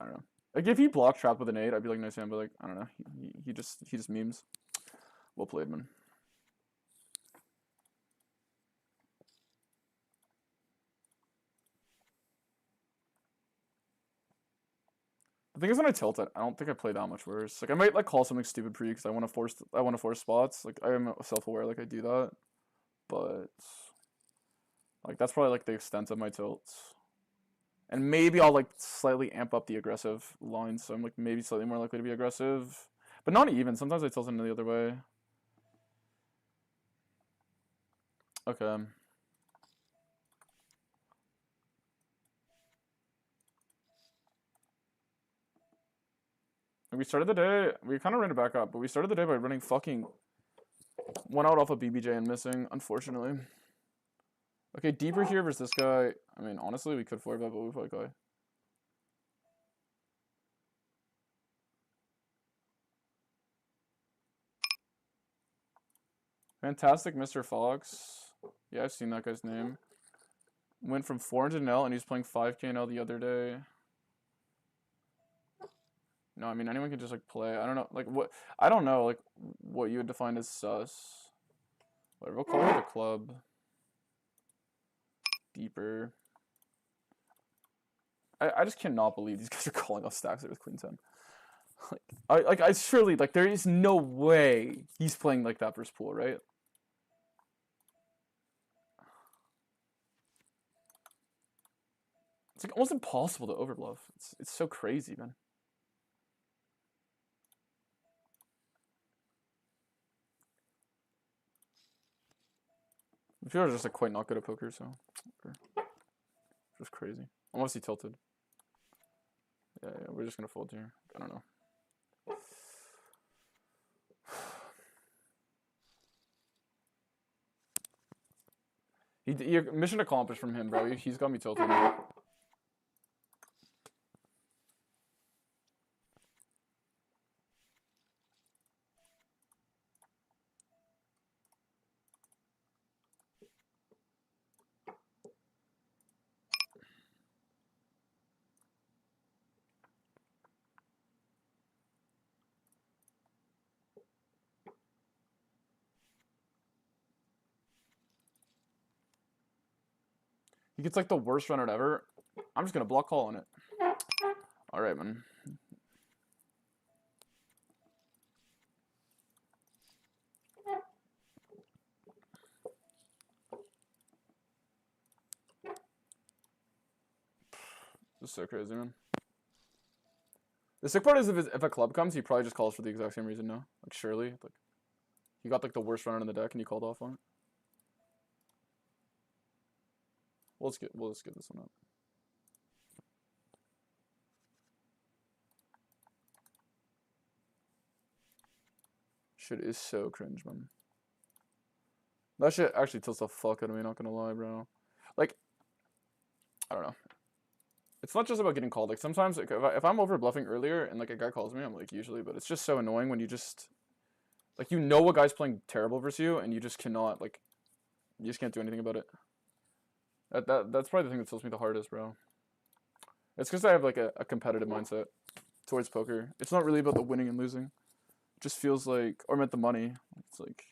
I don't know. Like, if he blocked trap with an 8, I'd be like, nice hand, but like, I don't know. He just memes. Well played, man. The thing is, when I tilt it, I don't think I play that much worse. Like, I might like call something stupid pre because I want to force spots. Like, I am self-aware, like I do that, but like that's probably like the extent of my tilts. And maybe I'll like slightly amp up the aggressive lines, so I'm like maybe slightly more likely to be aggressive, but not even. Sometimes I tilt into the other way. Okay. We started the day. We kind of ran it back up, but we started the day by running fucking one out off of BBJ and missing, unfortunately. Okay, deeper here versus this guy. I mean, honestly, we could 4-bet, but we probably could. Fantastic Mr. Fox. Yeah, I've seen that guy's name. Went from 400 L and he's playing 5k L the other day. No, I mean, anyone can just like play. I don't know, like what, I don't know, like what you would define as sus. Whatever, we'll call it a club. Deeper. I just cannot believe these guys are calling off stacks there with Queen 10. I surely, like, there is no way he's playing like that versus pool, right? It's like almost impossible to overbluff. It's so crazy, man. People are just like quite not good at poker, so just crazy. Unless he tilted. Yeah, we're just gonna fold here. I don't know. Mission accomplished from him, bro. He's got me tilted. He gets like the worst runout ever. I'm just gonna block call on it. All right, man. This is so crazy, man. The sick part is if a club comes, he probably just calls for the exact same reason. No, like surely, like you got like the worst runner in the deck and you called off on it. We'll just get this one up. Shit is so cringe, man. That shit actually tilts the fuck out of me, not gonna lie, bro. Like, I don't know. It's not just about getting called. Like, sometimes, like, if I'm over bluffing earlier and, like, a guy calls me, I'm like, usually, but it's just so annoying when you just, like, you know a guy's playing terrible versus you, and you just cannot, like, you just can't do anything about it. That's probably the thing that tilts me the hardest, bro. It's because I have, like, a competitive mindset towards poker. It's not really about the winning and losing. It just feels like, or meant the money. It's like,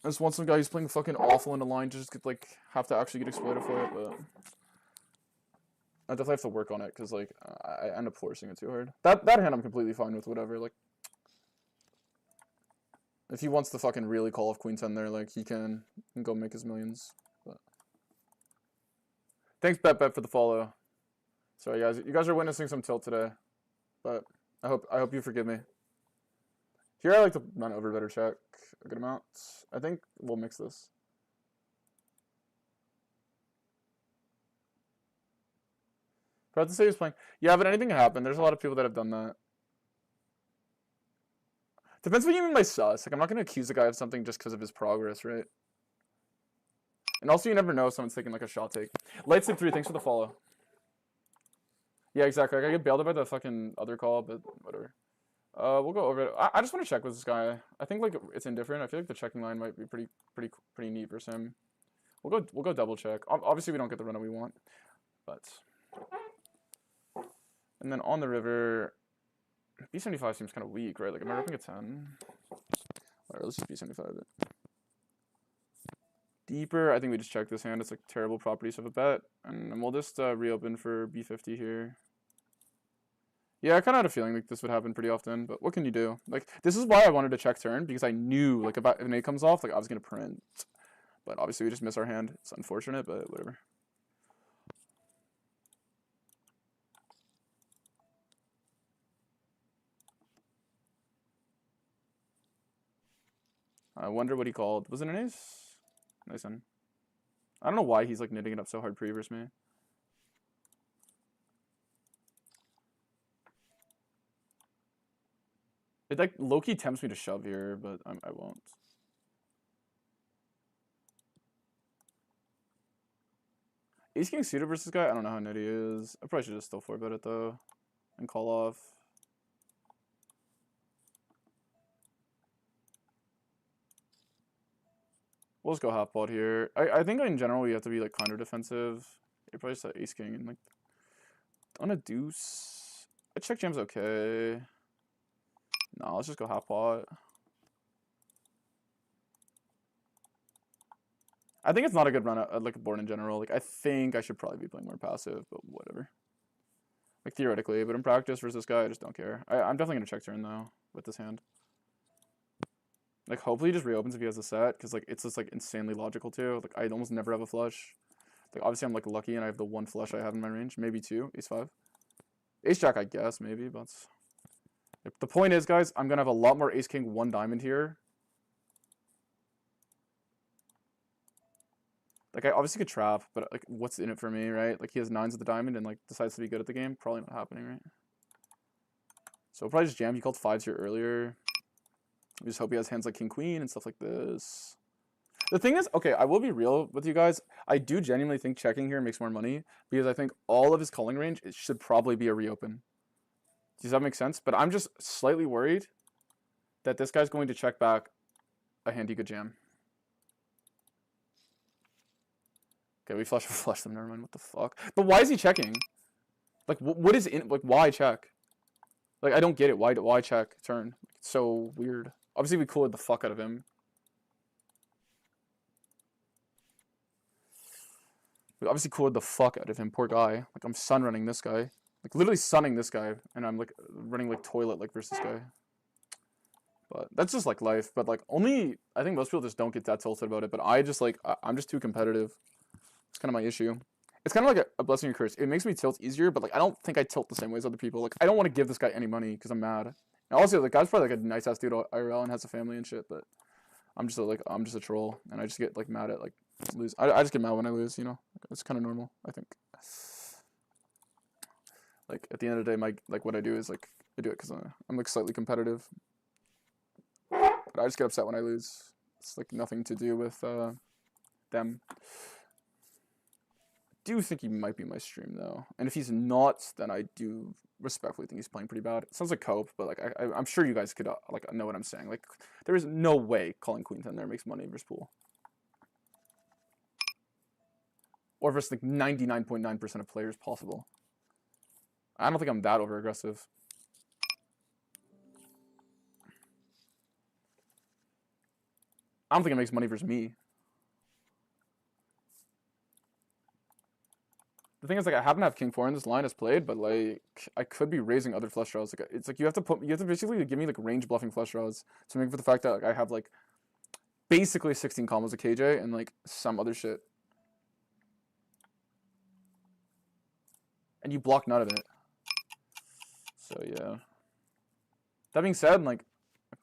I just want some guy who's playing fucking awful in the line to just get, like, have to actually get exploited for it, but I definitely have to work on it, because, like, I end up forcing it too hard. That hand I'm completely fine with, whatever, like, if he wants to fucking really call off Queen 10 there, like, he can go make his millions, but thanks, Bet, for the follow. Sorry, guys, you guys are witnessing some tilt today, but I hope you forgive me. Here I like to run over better check a good amount. I think we'll mix this. Proud to say he's playing. Yeah, but anything can happen. There's a lot of people that have done that. Depends what you mean by sus. Like, I'm not going to accuse a guy of something just because of his progress, right? And also, you never know if someone's taking, like, a shot take. Lightsleep 3, thanks for the follow. Yeah, exactly. Like, I get bailed out by the fucking other call, but whatever. We'll go over it. I just want to check with this guy. I think, like, it's indifferent. I feel like the checking line might be pretty neat versus him. We'll go double check. Obviously, we don't get the runner we want, but. And then on the river, B75 seems kind of weak, right? Like, am I ripping a 10? Alright, let's just B75 it. Deeper, I think we just check this hand. It's like terrible properties of a bet. And we'll just reopen for B50 here. Yeah, I kind of had a feeling like this would happen pretty often, but what can you do? Like, this is why I wanted to check turn, because I knew, like, if an 8 comes off, like, I was going to print. But obviously we just miss our hand. It's unfortunate, but whatever. I wonder what he called. Was it an ace? Nice one. I don't know why he's, like, knitting it up so hard pre versus me. It, like, low-key tempts me to shove here, but I won't. Ace King suited versus guy? I don't know how nitty he is. I probably should just still 4-bet it, though. And call off. We'll just go half pot here. I think in general you have to be, like, counter defensive. You probably just have Ace King and, like, on a deuce. A check jam's okay. No, let's just go half pot. I think it's not a good run at, like, a board in general. Like, I think I should probably be playing more passive, but whatever. Like, theoretically, but in practice versus this guy, I just don't care. I'm definitely going to check turn, though, with this hand. Like, hopefully he just reopens if he has a set, because, like, it's just, like, insanely logical, too. Like, I almost never have a flush. Like, obviously I'm, like, lucky, and I have the one flush I have in my range. Maybe two. Ace-5. Ace-Jack, I guess, maybe, but... The point is, guys, I'm going to have a lot more Ace-King 1 diamond here. Like, I obviously could trap, but, like, what's in it for me, right? Like, he has 9s at the diamond and, like, decides to be good at the game. Probably not happening, right? So we'll probably just jam. He called 5s here earlier. We just hope he has hands like King Queen and stuff like this. The thing is, okay, I will be real with you guys. I do genuinely think checking here makes more money because I think all of his calling range, it should probably be a reopen. Does that make sense? But I'm just slightly worried that this guy's going to check back a hand he could jam. Okay, we flush them. Never mind. What the fuck? But why is he checking? Like, what is in? Like, why check? Like, I don't get it. Why check turn? It's so weird. Obviously, we cooled the fuck out of him. We obviously cooled the fuck out of him, poor guy. Like, I'm sun running this guy. Like, literally sunning this guy, and I'm, like, running, like, toilet, like, versus this guy. But that's just, like, life. But, like, only, I think most people just don't get that tilted about it. But I just, like, I'm just too competitive. It's kind of my issue. It's kind of like a blessing or curse. It makes me tilt easier, but, like, I don't think I tilt the same way as other people. Like, I don't want to give this guy any money because I'm mad. And also, the guy's probably, like, a nice-ass dude IRL and has a family and shit, but I'm just, I'm just a troll, and I just get, like, mad at, like, lose. I just get mad when I lose, you know? It's kind of normal, I think. Like, at the end of the day, what I do is, like, I do it because I'm, like, slightly competitive. But I just get upset when I lose. It's, like, nothing to do with, them. I do think he might be my stream, though. And if he's not, then I do respectfully think he's playing pretty bad. It sounds like cope, but, like, I'm sure you guys could, like, know what I'm saying. Like, there is no way calling Queen 10 there makes money versus pool. Or versus, like, 99.9% of players possible. I don't think I'm that over-aggressive. I don't think it makes money versus me. The thing is, like, I happen to have King 4 in this line as played, but, like, I could be raising other flush draws. Like, it's like you have to basically give me, like, range bluffing flush draws to make for the fact that, like, I have, like, basically 16 combos of KJ and, like, some other shit. And you block none of it. So, yeah. That being said, like,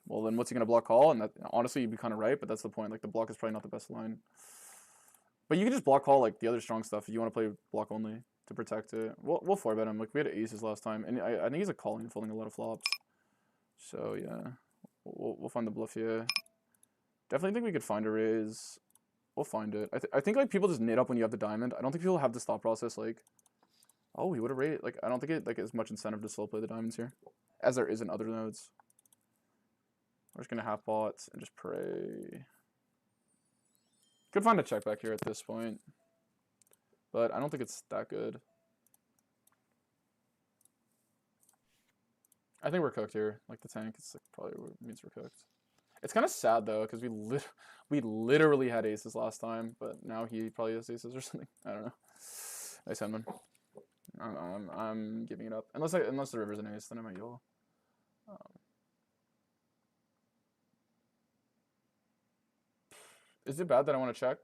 well, then what's he gonna block call? And that, honestly, you'd be kind of right, but that's the point. Like, the block is probably not the best line. But you can just block call, like, the other strong stuff if you want to play block only to protect it. We'll 4-bet him. Like, we had aces last time, and I think he's, like, calling and folding a lot of flops. So, yeah. We'll find the bluff here. Definitely think we could find a raise. We'll find it. I think, like, people just knit up when you have the diamond. I don't think people have this thought process, like, oh, he would have raised. Like, I don't think it, like, as much incentive to slow play the diamonds here as there is in other nodes. We're just going to half bots and just pray. Could find a check back here at this point. But I don't think it's that good. I think we're cooked here. Like the tank, it's like probably means we're cooked. It's kind of sad though, because we literally had aces last time, but now he probably has aces or something. I don't know. Nice hand, man. I'm giving it up. Unless the river's an ace, then I might YOLO. Is it bad that I want to check?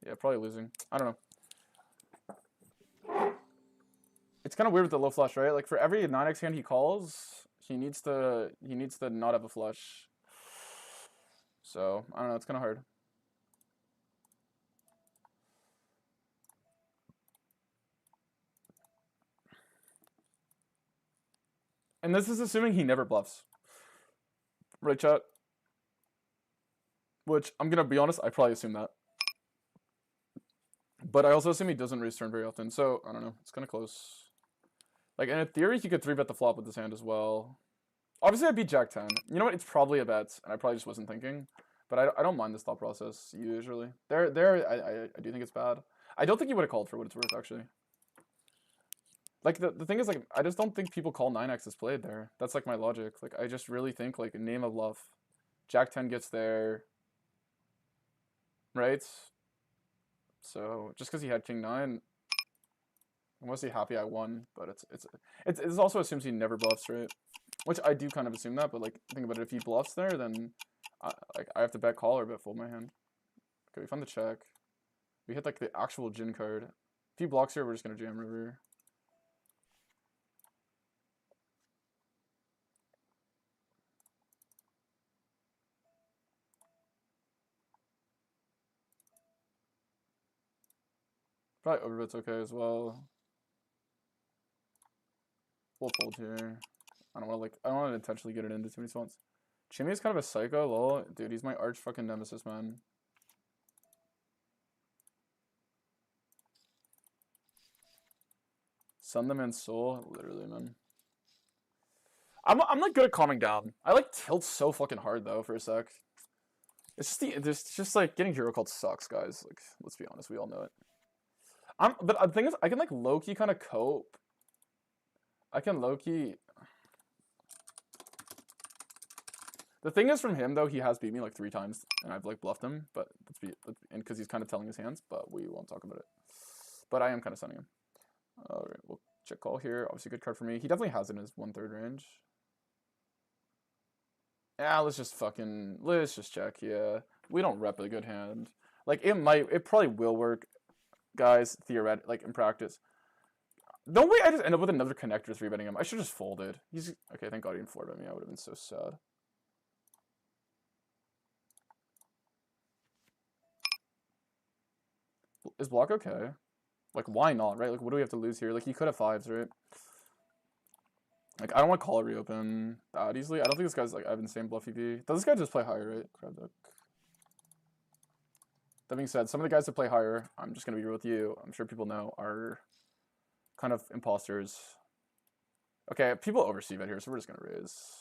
Yeah, probably losing. I don't know. It's kind of weird with the low flush, right? Like for every 9x hand he calls, he needs to not have a flush. So I don't know. It's kind of hard. And this is assuming he never bluffs. Right, chat? Which, I'm going to be honest, I probably assume that. But I also assume he doesn't raise turn very often. So, I don't know. It's kind of close. Like, in theory, he could 3-bet the flop with his hand as well. Obviously, I beat Jack 10. You know what? It's probably a bet, and I probably just wasn't thinking. But I don't mind this thought process, usually. I do think it's bad. I don't think he would have called for what it's worth, actually. Like, the thing is, like, I just don't think people call 9x is played there. That's, like, my logic. Like, I just really think, like, name a bluff. Jack 10 gets there. Right? So, just because he had King 9, I'm mostly happy I won. But it also assumes he never bluffs, right? Which I do kind of assume that, but, like, think about it. If he bluffs there, then, I have to bet call or bet fold my hand. Okay, we found the check. We hit, like, the actual gin card. If he blocks here, we're just going to jam river. Probably overbet's okay as well. We'll fold here. I don't want to intentionally get it into too many spots. Jimmy is kind of a psycho, lol. Dude, he's my arch fucking nemesis, man. Sun the man's soul, literally, man. I'm like good at calming down. I like tilt so fucking hard though for a sec. It's just like getting hero called sucks, guys. Like, let's be honest, we all know it. But the thing is, I can like low-key kind of cope. I can low-key. The thing is, from him though, he has beat me like 3 times, and I've like bluffed him. But and because he's kind of telling his hands, but we won't talk about it. But I am kind of sunning him. All right, we'll check call here. Obviously, good card for me. He definitely has it in his 1/3 range. Yeah, let's just check. Yeah, we don't rep a good hand. Like it probably will work, guys. Theoretically, like in practice. Don't wait. I just end up with another connector 3-betting him. I should just folded. He's okay. Thank God he didn't 4-bet me. I would have been so sad. Is block okay? Like, why not, right? Like, what do we have to lose here? Like, he could have 5s, right? Like, I don't want to call it reopen that easily. I don't think this guy's, like, I have insane bluff EV. Does this guy just play higher, right? Crab duck. That being said, some of the guys that play higher, I'm just going to be real with you, I'm sure people know, are kind of imposters. Okay, people oversee bet here, so we're just going to raise.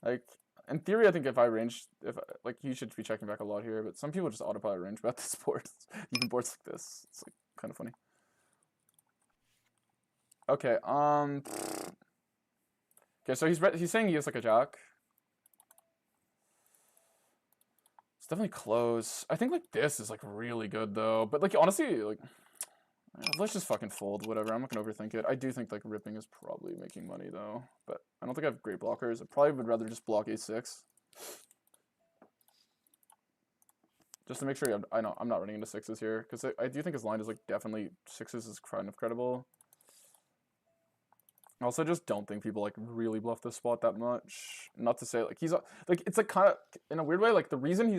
Like, in theory, I think if like, you should be checking back a lot here, but some people just autopilot range bet this board. Even boards like this. It's, like, kind of funny. Okay, okay, so he's saying he has, like, a jack. It's definitely close. I think, like, this is, like, really good, though. But, like, honestly, like, let's just fucking fold, whatever. I'm not gonna overthink it. I do think, like, ripping is probably making money, though. But I don't think I have great blockers. I probably would rather just block a6. Just to make sure I know I'm not running into 6s here. Because I do think his line is, like, definitely 6s is kind of credible. I also just don't think people, like, really bluff this spot that much. Not to say, like, he's, like, it's, like, kind of, in a weird way, like, the reason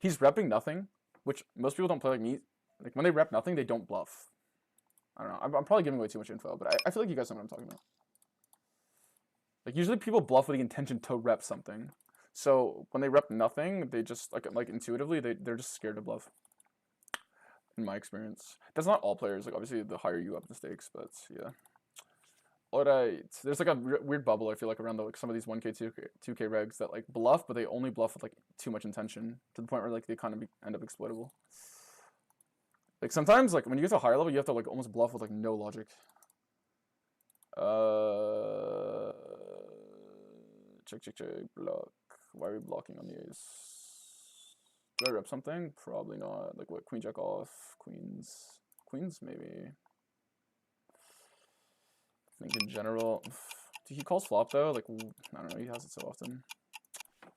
he's repping nothing, which most people don't play like me. Like, when they rep nothing, they don't bluff. I don't know. I'm probably giving away too much info, but I feel like you guys know what I'm talking about. Like, usually people bluff with the intention to rep something. So, when they rep nothing, they just, like intuitively, they're just scared to bluff. In my experience. That's not all players. Like, obviously, the higher you up the stakes, but, yeah. Alright, there's like a weird bubble, I feel like, around like some of these 1K, 2K regs that like bluff, but they only bluff with like too much intention to the point where like they kind of end up exploitable. Like sometimes, like when you get to a higher level, you have to like almost bluff with like no logic. Check, block. Why are we blocking on the ace? Do I rep something? Probably not. Like what? Queen jack off, queens maybe. I think in general, he calls flop though. Like I don't know, he has it so often.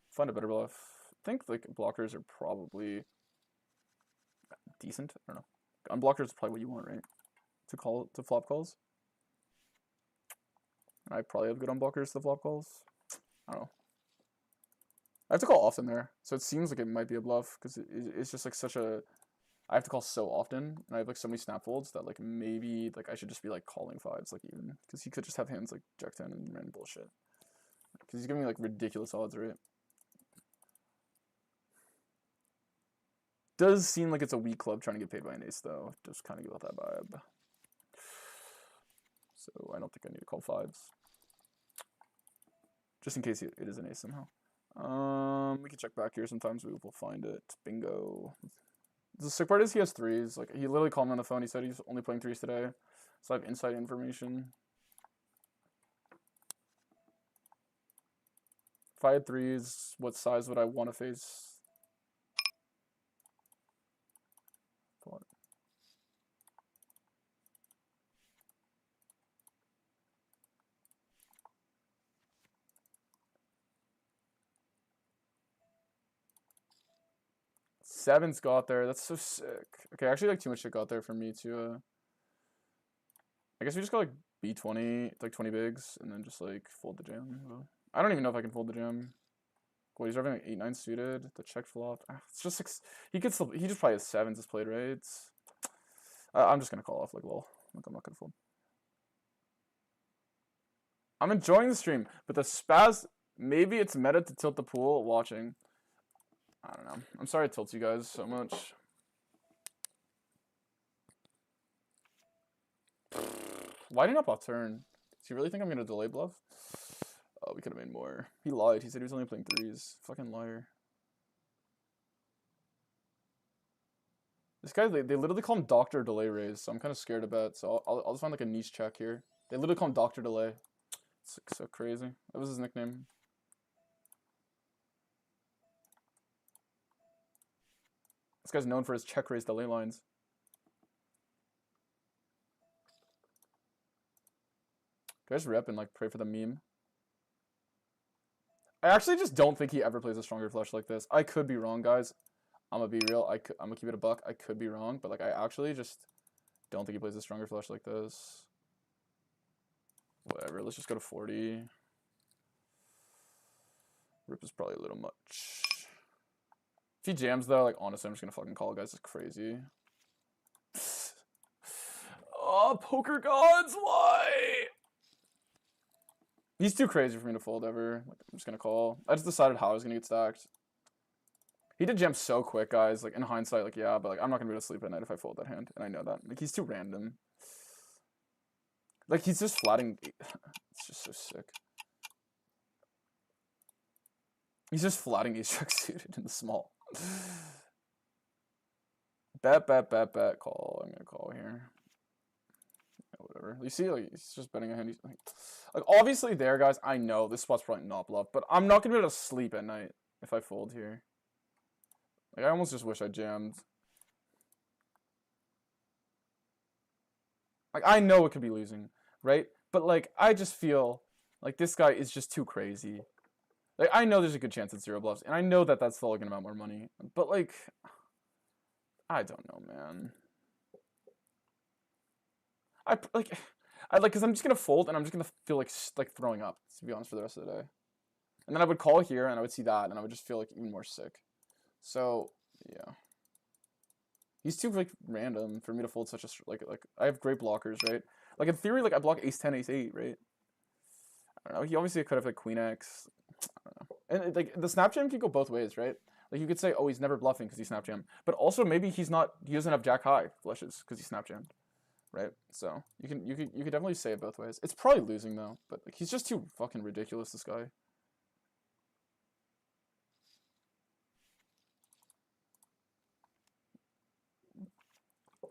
Find a better bluff. I think like blockers are probably decent. I don't know. Unblockers is probably what you want, right? To flop calls. I probably have good unblockers to flop calls. I don't know. I have to call often there, so it seems like it might be a bluff because it's just like such a. I have to call so often, and I have like so many snap folds that like maybe like I should just be like calling 5s like even because he could just have hands like jack 10 and random bullshit. Because he's giving me like ridiculous odds, right? Does seem like it's a weak club trying to get paid by an ace though. Just kind of give out that vibe. So I don't think I need to call 5s. Just in case it is an ace somehow. We can check back here. Sometimes we will find it. Bingo. The sick part is he has 3s. Like he literally called me on the phone. He said he's only playing 3s today. So I have inside information. If I had 3s, what size would I want to face? What? Sevens got there. That's so sick. Okay, actually, like too much shit got there for me to. I guess we just got like B20, like 20 bigs, and then just like fold the jam. I don't even know if I can fold the jam. Well, he's having like 8-9 suited. The check flop. It's just like he just probably has 7s as played rates. I'm just gonna call off like lol. Like I'm not gonna fold. I'm enjoying the stream, but the spaz. Maybe it's meta to tilt the pool watching. I don't know. I'm sorry it tilts you guys so much. Why did he not bluff turn? Does he really think I'm gonna delay bluff? Oh, we could have made more. He lied. He said he was only playing 3s. Fucking liar. This guy, they literally call him Dr. Delay Raise, so I'm kind of scared to bet. So I'll just find like a niche check here. They literally call him Dr. Delay. It's like, so crazy. That was his nickname. This guy's known for his check raise delay lines. Can I just rep and like pray for the meme? I actually just don't think he ever plays a stronger flush like this. I could be wrong, guys. I'm gonna be real. I'm gonna keep it a buck. I could be wrong, but like I actually just don't think he plays a stronger flush like this. Whatever. Let's just go to 40. Rip is probably a little much. If he jams though, like honestly, I'm just gonna fucking call, guys. It's crazy. Oh, poker gods, why? He's too crazy for me to fold ever. Like, I'm just gonna call. I just decided how I was gonna get stacked. He did jam so quick, guys. Like in hindsight, like yeah, but like I'm not gonna be able to sleep at night if I fold that hand, and I know that. Like he's too random. Like he's just flatting. It's just so sick. He's just flatting ace jack suited in the small. Bet, call. I'm gonna call here. Yeah, whatever. You see, like he's just betting a hand. He's like obviously there, guys. I know this spot's probably not bluff, but I'm not gonna be able to sleep at night if I fold here. Like I almost just wish I jammed. Like I know it could be losing, right? But like I just feel like this guy is just too crazy. Like I know there's a good chance it's zero bluffs, and I know that that's still gonna amount more money. But like, I don't know, man. Because I'm just gonna fold, and I'm just gonna feel like throwing up, to be honest, for the rest of the day. And then I would call here, and I would see that, and I would just feel like even more sick. So yeah, he's too like random for me to fold such a like. I have great blockers, right? Like in theory, like I block ace 10, ace 8, right? I don't know. He obviously could have like queen x. I don't know. And like the snap jam can go both ways, right? Like you could say, oh, he's never bluffing because he snap jammed, but also maybe he doesn't have jack high flushes because he snap jammed, right? So you could definitely say it both ways. It's probably losing though, but like he's just too fucking ridiculous, this guy.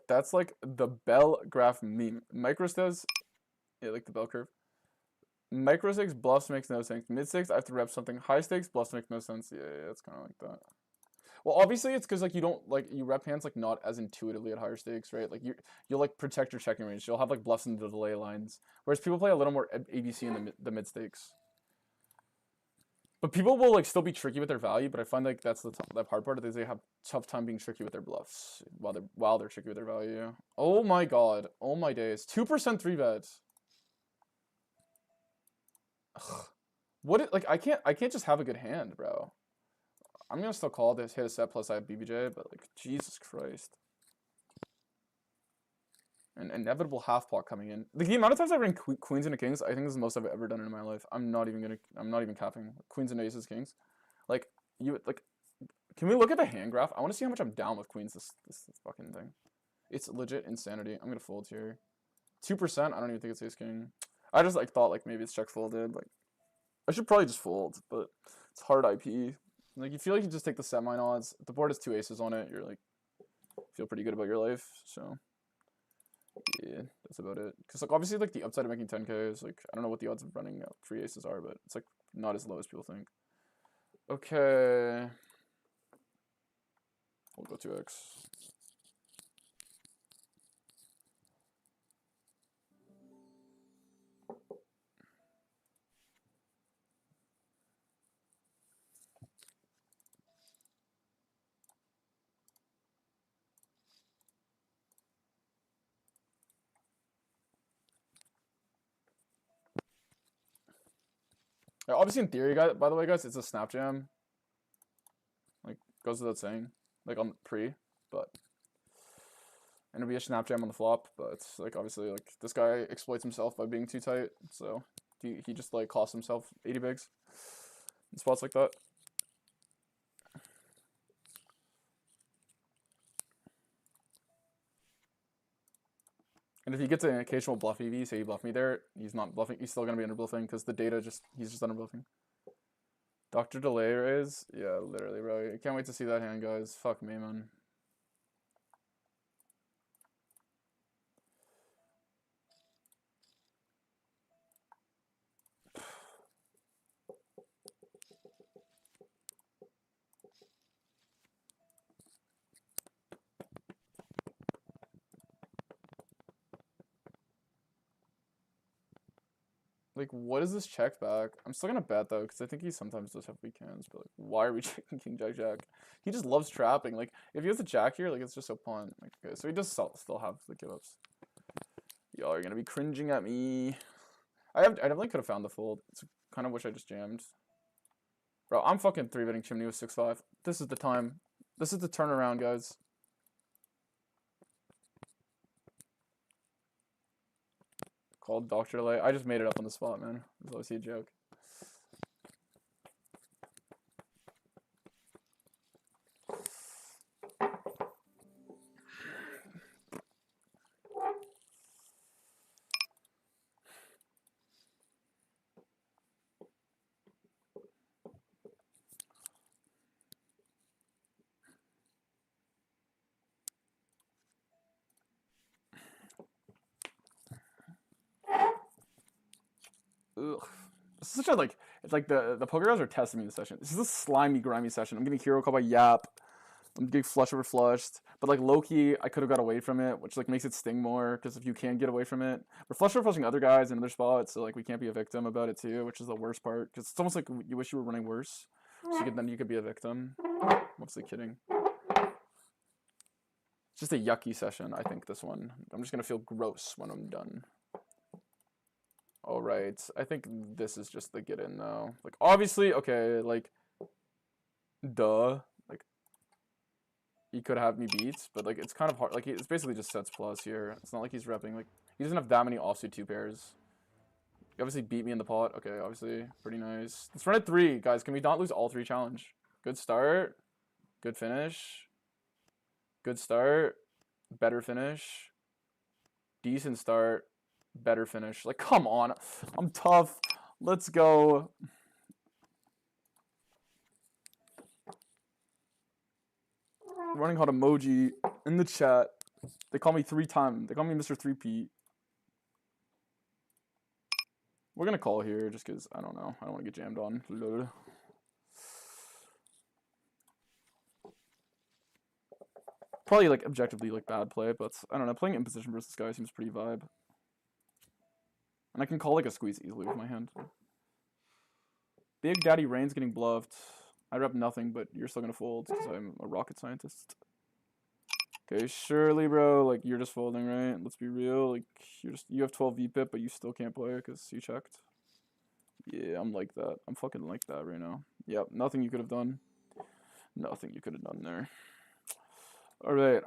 That's like the bell graph meme. Micro does, yeah, like the bell curve. Micro stakes bluffs makes no sense. Mid stakes I have to rep something. High stakes bluffs make no sense. Yeah, it's kind of like that. Well, obviously it's because like you don't like you rep hands like not as intuitively at higher stakes, right? Like you'll like protect your checking range. You'll have like bluffs in the delay lines, whereas people play a little more ABC in the mid stakes. But people will like still be tricky with their value. But I find like that's that hard part is they have tough time being tricky with their bluffs while they're tricky with their value. Oh my god! Oh my days! 2% 3-bets. What like I can't just have a good hand, bro. I'm gonna still call this hit a set plus I have BBJ, but like Jesus Christ. An inevitable half pot coming in. The amount of times I ran queens into kings, I think this is the most I've ever done in my life. I'm not even capping. Queens and aces, kings. Like can we look at the hand graph? I want to see how much I'm down with queens this fucking thing. It's legit insanity. I'm gonna fold here. 2%, I don't even think it's ace king. I just like thought like maybe it's check folded. Like I should probably just fold, but it's hard IP. Like you feel like you just take the set mine odds. The board has 2 aces on it. You're like feel pretty good about your life. So yeah, that's about it. Because like obviously like the upside of making 10K is like I don't know what the odds of running 3 aces are, but it's like not as low as people think. Okay, we'll go 2x. Obviously, in theory, guys. By the way, guys, it's a snap jam. Like goes without saying, like on pre, but and it'll be a snap jam on the flop. But like obviously, like this guy exploits himself by being too tight, so he just like costs himself 80 bigs in spots like that. And if he gets an occasional bluff EV, say you bluff me there, he's not bluffing. He's still gonna be under bluffing because the data he's just under bluffing. Dr. Delay raise, yeah, literally, bro. I can't wait to see that hand, guys. Fuck me, man. Like, what is this check back? I'm still gonna bet though, because I think he sometimes does have weak hands. But like, why are we checking king jack jack? He just loves trapping. Like, if he has a jack here, like it's just a punt. Like, okay, so he does still have the give ups. Y'all are gonna be cringing at me. I definitely could have found the fold. It's kind of wish I just jammed. Bro, I'm fucking 3-betting chimney with 6-5. This is the time. This is the turnaround, guys. Called Dr. Delay. I just made it up on the spot, man. It was obviously a joke. Ugh. This is such a, like, it's like the poker guys are testing me this session. This is a slimy, grimy session. I'm getting hero called by Yap. I'm getting flush over flushed. But, like, low-key, I could have got away from it, which, like, makes it sting more, because if you can get away from it. We're flush over flushing other guys in other spots, so, like, we can't be a victim about it, too, which is the worst part. Because it's almost like you wish you were running worse, so then you could be a victim. Mostly kidding. It's just a yucky session, I think, this one. I'm just going to feel gross when I'm done. All right, I think this is just the get in though. Like obviously, okay, like, duh, like he could have me beat, but like it's kind of hard. Like it's basically just sets plus here. It's not like he's repping. Like he doesn't have that many offsuit 2 pairs. He obviously beat me in the pot. Okay, obviously pretty nice. Let's run at 3, guys. Can we not lose all 3 challenge? Good start, good finish, good start, better finish, decent start. Better finish. Like, come on. I'm tough. Let's go. Running hot emoji in the chat. They call me 3 times. They call me Mr. 3P. We're going to call here just because, I don't know. I don't want to get jammed on. Probably, like, objectively, like, bad play, but I don't know. Playing in position versus this guy seems pretty vibe. And I can call like a squeeze easily with my hand. Big Daddy Rain's getting bluffed. I rep nothing, but you're still gonna fold because I'm a rocket scientist. Okay, surely, bro. Like you're just folding, right? Let's be real. Like you have 12 VPIP, but you still can't play it because you checked. Yeah, I'm like that. I'm fucking like that right now. Yep, nothing you could have done. Nothing you could have done there. All right.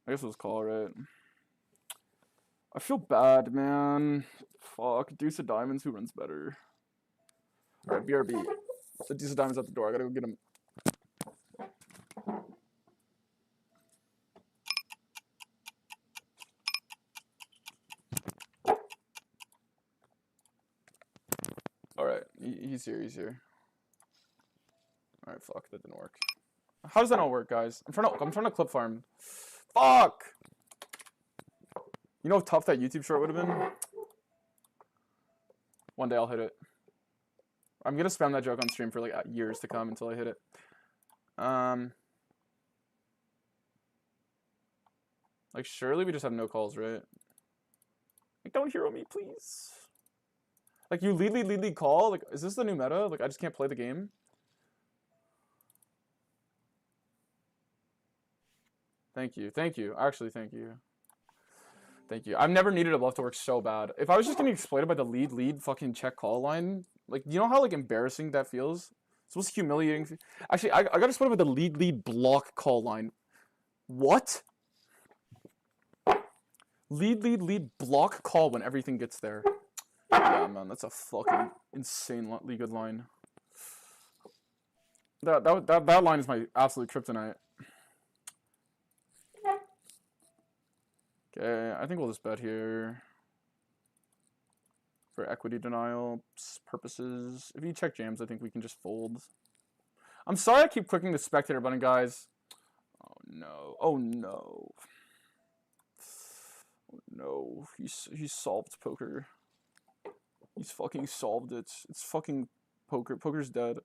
I guess it was call, right? I feel bad, man. Fuck. Deuce of diamonds, who runs better? Alright, BRB. The deuce of diamonds at the door. I gotta go get him. Alright, he's here, he's here. Alright, fuck, that didn't work. How does that not work, guys? I'm trying to clip farm. Fuck! You know how tough that YouTube short would have been? One day I'll hit it. I'm gonna spam that joke on stream for like years to come until I hit it. Like surely we just have no calls, right? Like don't hero me, please. Like you lead call? Like is this the new meta? Like I just can't play the game? Thank you. Thank you. Actually, thank you. Thank you. I've never needed a bluff to work so bad. If I was just getting exploited by the lead fucking check call line, like you know how like embarrassing that feels? It's most humiliating. Actually, I got exploited by the lead block call line. What? Lead block call when everything gets there. Yeah, man, that's a fucking insanely good line. That line is my absolute kryptonite. Okay, I think we'll just bet here for equity denial purposes. If you check jams, I think we can just fold. I'm sorry I keep clicking the spectator button, guys. Oh no. Oh no. Oh no. He's solved poker. He's fucking solved it. It's fucking poker. Poker's dead.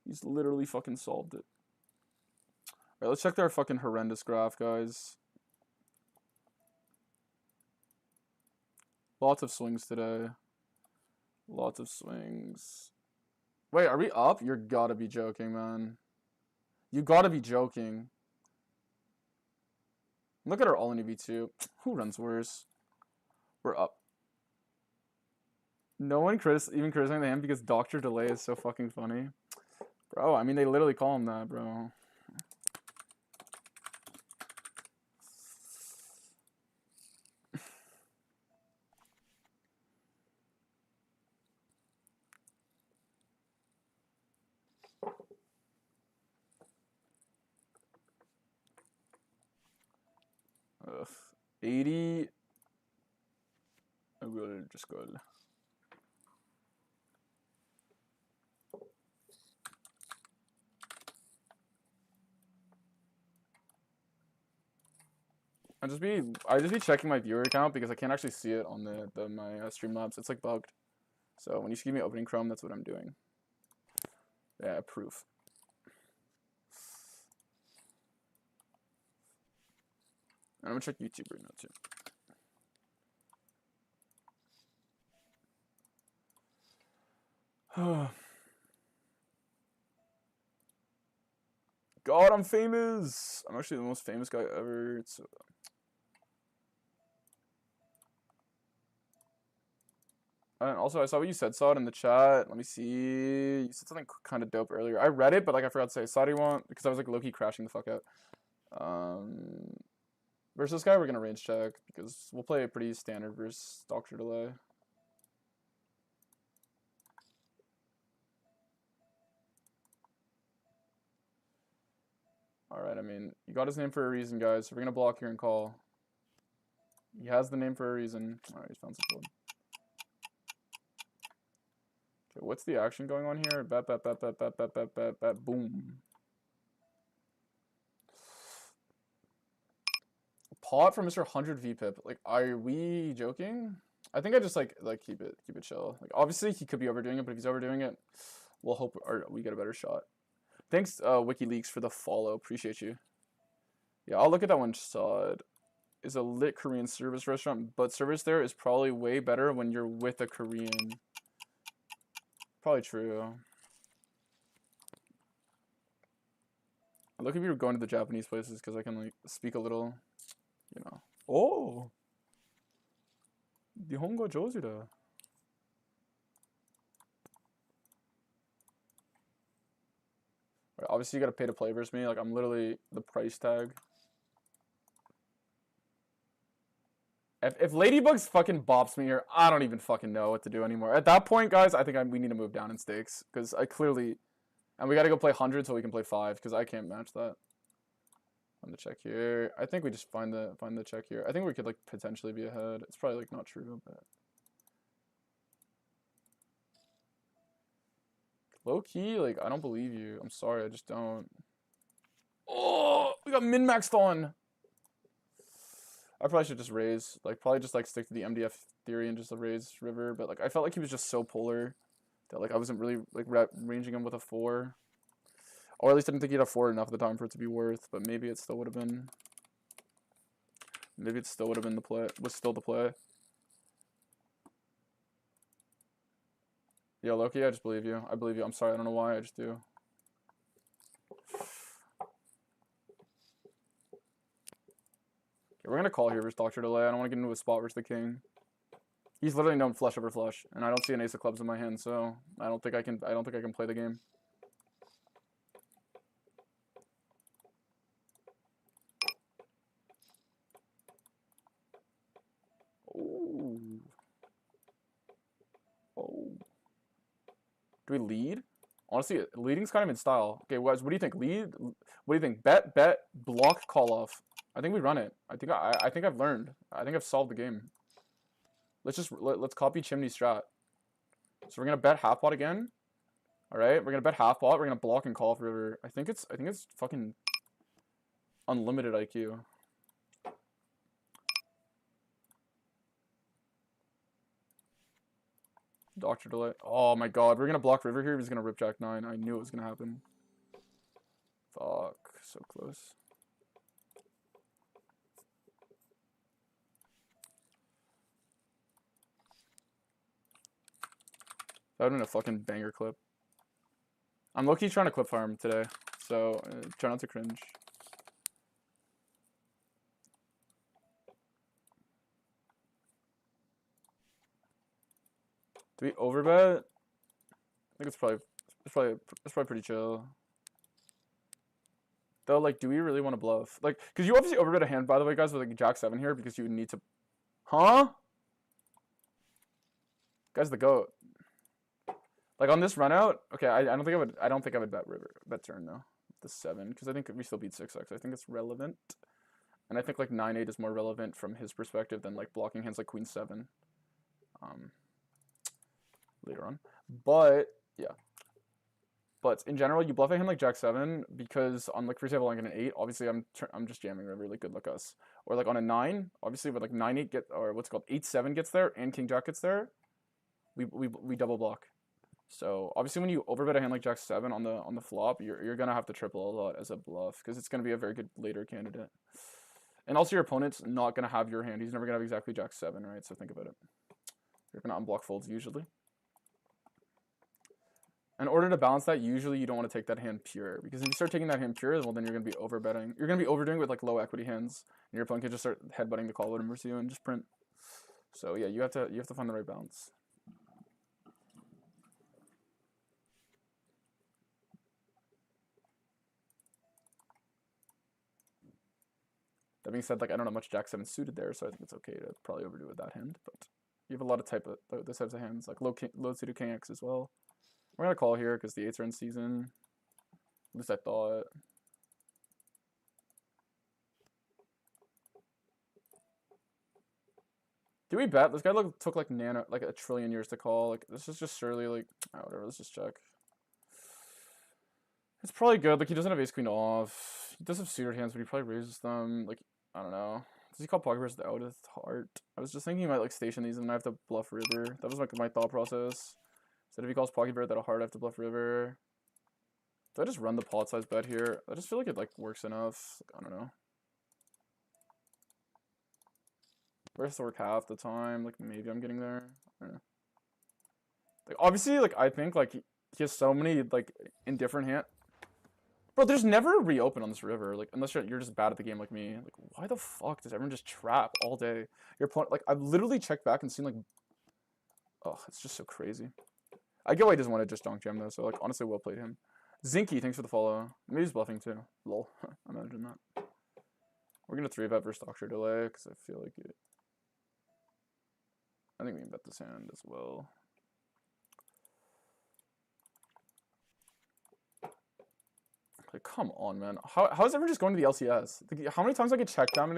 He's literally fucking solved it. Alright, let's check their fucking horrendous graph, guys. Lots of swings today. Lots of swings. Wait, are we up? You're gotta be joking, man. You gotta be joking. Look at our all-in EV2. Who runs worse? We're up. No one even criticizing the hand because Dr. Delay is so fucking funny. Bro, I mean, they literally call him that, bro. Ugh. 80. I will just go. I just be checking my viewer account because I can't actually see it on my Streamlabs. It's like bugged. So when you give me opening Chrome, that's what I'm doing. Yeah, proof. And I'm gonna check YouTube right now too. God, I'm famous. I'm actually the most famous guy ever. It's and also, I saw what you said, Saad, in the chat. Let me see. You said something kind of dope earlier. I read it, but like I forgot to say. Saad, you want? Because I was like low-key crashing the fuck out. Versus this guy, we're gonna range check because we'll play a pretty standard versus Dr. Delay. Alright, I mean, you got his name for a reason, guys. So we're gonna block here and call. He has the name for a reason. Alright, he's found some fold. Okay, what's the action going on here? Bet, bet, bet, bet, bet, bet, bet, bet, bet, boom. Pot for Mr. 100 VPIP. Like, are we joking? I think I just like keep it chill. Like, obviously he could be overdoing it, but if he's overdoing it, we'll hope we get a better shot. Thanks, WikiLeaks, for the follow. Appreciate you. Yeah, I'll look at that one. Sod is a lit Korean service restaurant, but service there is probably way better when you're with a Korean. Probably true. Look if you're going to the Japanese places because I can like speak a little, you know. Oh, Nihongo jozu da. Right, obviously you gotta pay to play versus me. Like I'm literally the price tag. If Ladybugs fucking bops me here, I don't even fucking know what to do anymore. At that point, guys, I think we need to move down in stakes because I clearly, and we gotta go play 100 so we can play 5 because I can't match that. Find the check here. I think we just find the check here. I think we could like potentially be ahead. It's probably like not true, but low key, like I don't believe you. I'm sorry, I just don't. Oh, we got min-maxed on. I probably should just raise, like probably just like stick to the MDF theory and just raise river, but like I felt like he was just so polar that like I wasn't really like ranging him with a 4, or at least I didn't think he had a 4 enough at the time for it to be worth. But maybe it still would have been. Maybe it still would have been the play. Was still the play. Yeah, Loki, I just believe you. I believe you. I'm sorry, I don't know why. I just do. We're gonna call here versus Dr. Delay. I don't want to get into a spot versus the king. He's literally known flush over flush, and I don't see an ace of clubs in my hand, so I don't think I can play the game. Oh. Oh. Do we lead? Honestly, leading's kind of in style. Okay, what do you think? Lead? What do you think? Bet, block, call off. I think we run it. I think I've learned. I think I've solved the game. Let's copy Chimney strat. So we're gonna bet half pot again. All right, we're gonna bet half pot. We're gonna block and call off river. I think it's fucking unlimited IQ. Dr. Delay. Oh my god, we're gonna block river here. He's gonna rip jack 9. I knew it was gonna happen. Fuck. so close. That would have been a fucking banger clip. I'm low-key trying to clip farm today, so try not to cringe. Do we overbet? I think it's probably pretty chill. Though, like, do we really want to bluff? Like, because you obviously overbet a hand, by the way, guys, with like Jack 7 here, because you would need to... Huh? Guy's the GOAT. Like, on this run out, okay, I don't think I would bet turn, though. The 7, because I think we still beat 6x. I think it's relevant. And I think, like, 9-8 is more relevant from his perspective than, like, blocking hands like Queen 7. Later on. But, yeah. But in general, you bluff a hand like Jack 7 because on, like, for example, like an 8, obviously I'm just jamming river, like, good luck us. Or like on a 9, obviously with like 9-8 or what's it called 8-7 gets there and King Jack gets there, we double block. So obviously when you overbet a hand like Jack 7 on the flop, you're gonna have to triple a lot as a bluff because it's gonna be a very good later candidate. And also your opponent's not gonna have your hand. He's never gonna have exactly Jack 7, right? So think about it. You're gonna unblock folds usually. In order to balance that, usually you don't want to take that hand pure, because if you start taking that hand pure, well, then you're going to be overbetting. You're going to be overdoing with like low equity hands, and your opponent can just start headbutting the call over to you and just print. So yeah, you have to find the right balance. That being said, like I don't have much Jack 7 suited there, so I think it's okay to probably overdo with that hand. But you have a lot of those types of hands, like low suited King X as well. We're gonna call here because the 8s are in season. At least I thought. Do we bet? This guy took like a trillion years to call. Like this is just surely like whatever. Let's just check. It's probably good. Like he doesn't have ace queen off. He does have suited hands, but he probably raises them. Like I don't know. Does he call pocket pairs out of heart? I was just thinking he might like station these and I have to bluff river. That was like my thought process. So if he calls pocket pair out of heart, I have to bluff river. Do I just run the pot size bet here? I just feel like it like works enough. Like, I don't know. Where's the work half the time? Like maybe I'm getting there. I don't know. Like obviously, like I think like he has so many like indifferent hand. Bro, there's never a reopen on this river. Like unless you're just bad at the game like me. Like why the fuck does everyone just trap all day? Your opponent, like I've literally checked back and seen like, oh, it's just so crazy. I get why he doesn't want to just donk jam though. So like honestly, well played him. Zinky, thanks for the follow. Maybe he's bluffing too. Lol. Imagine that. We're gonna 3-bet versus Doctor Delay because I feel like it. I think we can bet this hand as well. Like, come on, man. How is everyone just going to the LCS? Like, how many times I get checked down?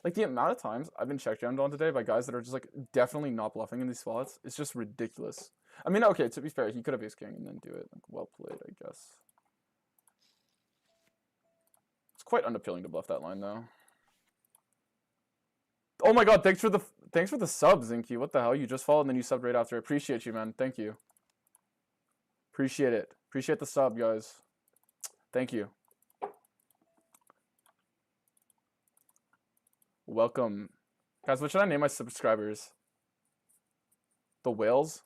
Like, the amount of times I've been checked jammed on today by guys that are just, like, definitely not bluffing in these spots, it's just ridiculous. I mean, okay, to be fair, he could have ace king and then do it. Like, well played, I guess. It's quite unappealing to bluff that line, though. Oh my god, thanks for the sub, Zinky. What the hell? You just followed and then you subbed right after. Appreciate you, man. Thank you. Appreciate it. Appreciate the sub, guys. Thank you. Welcome. Guys, what should I name my subscribers? The whales?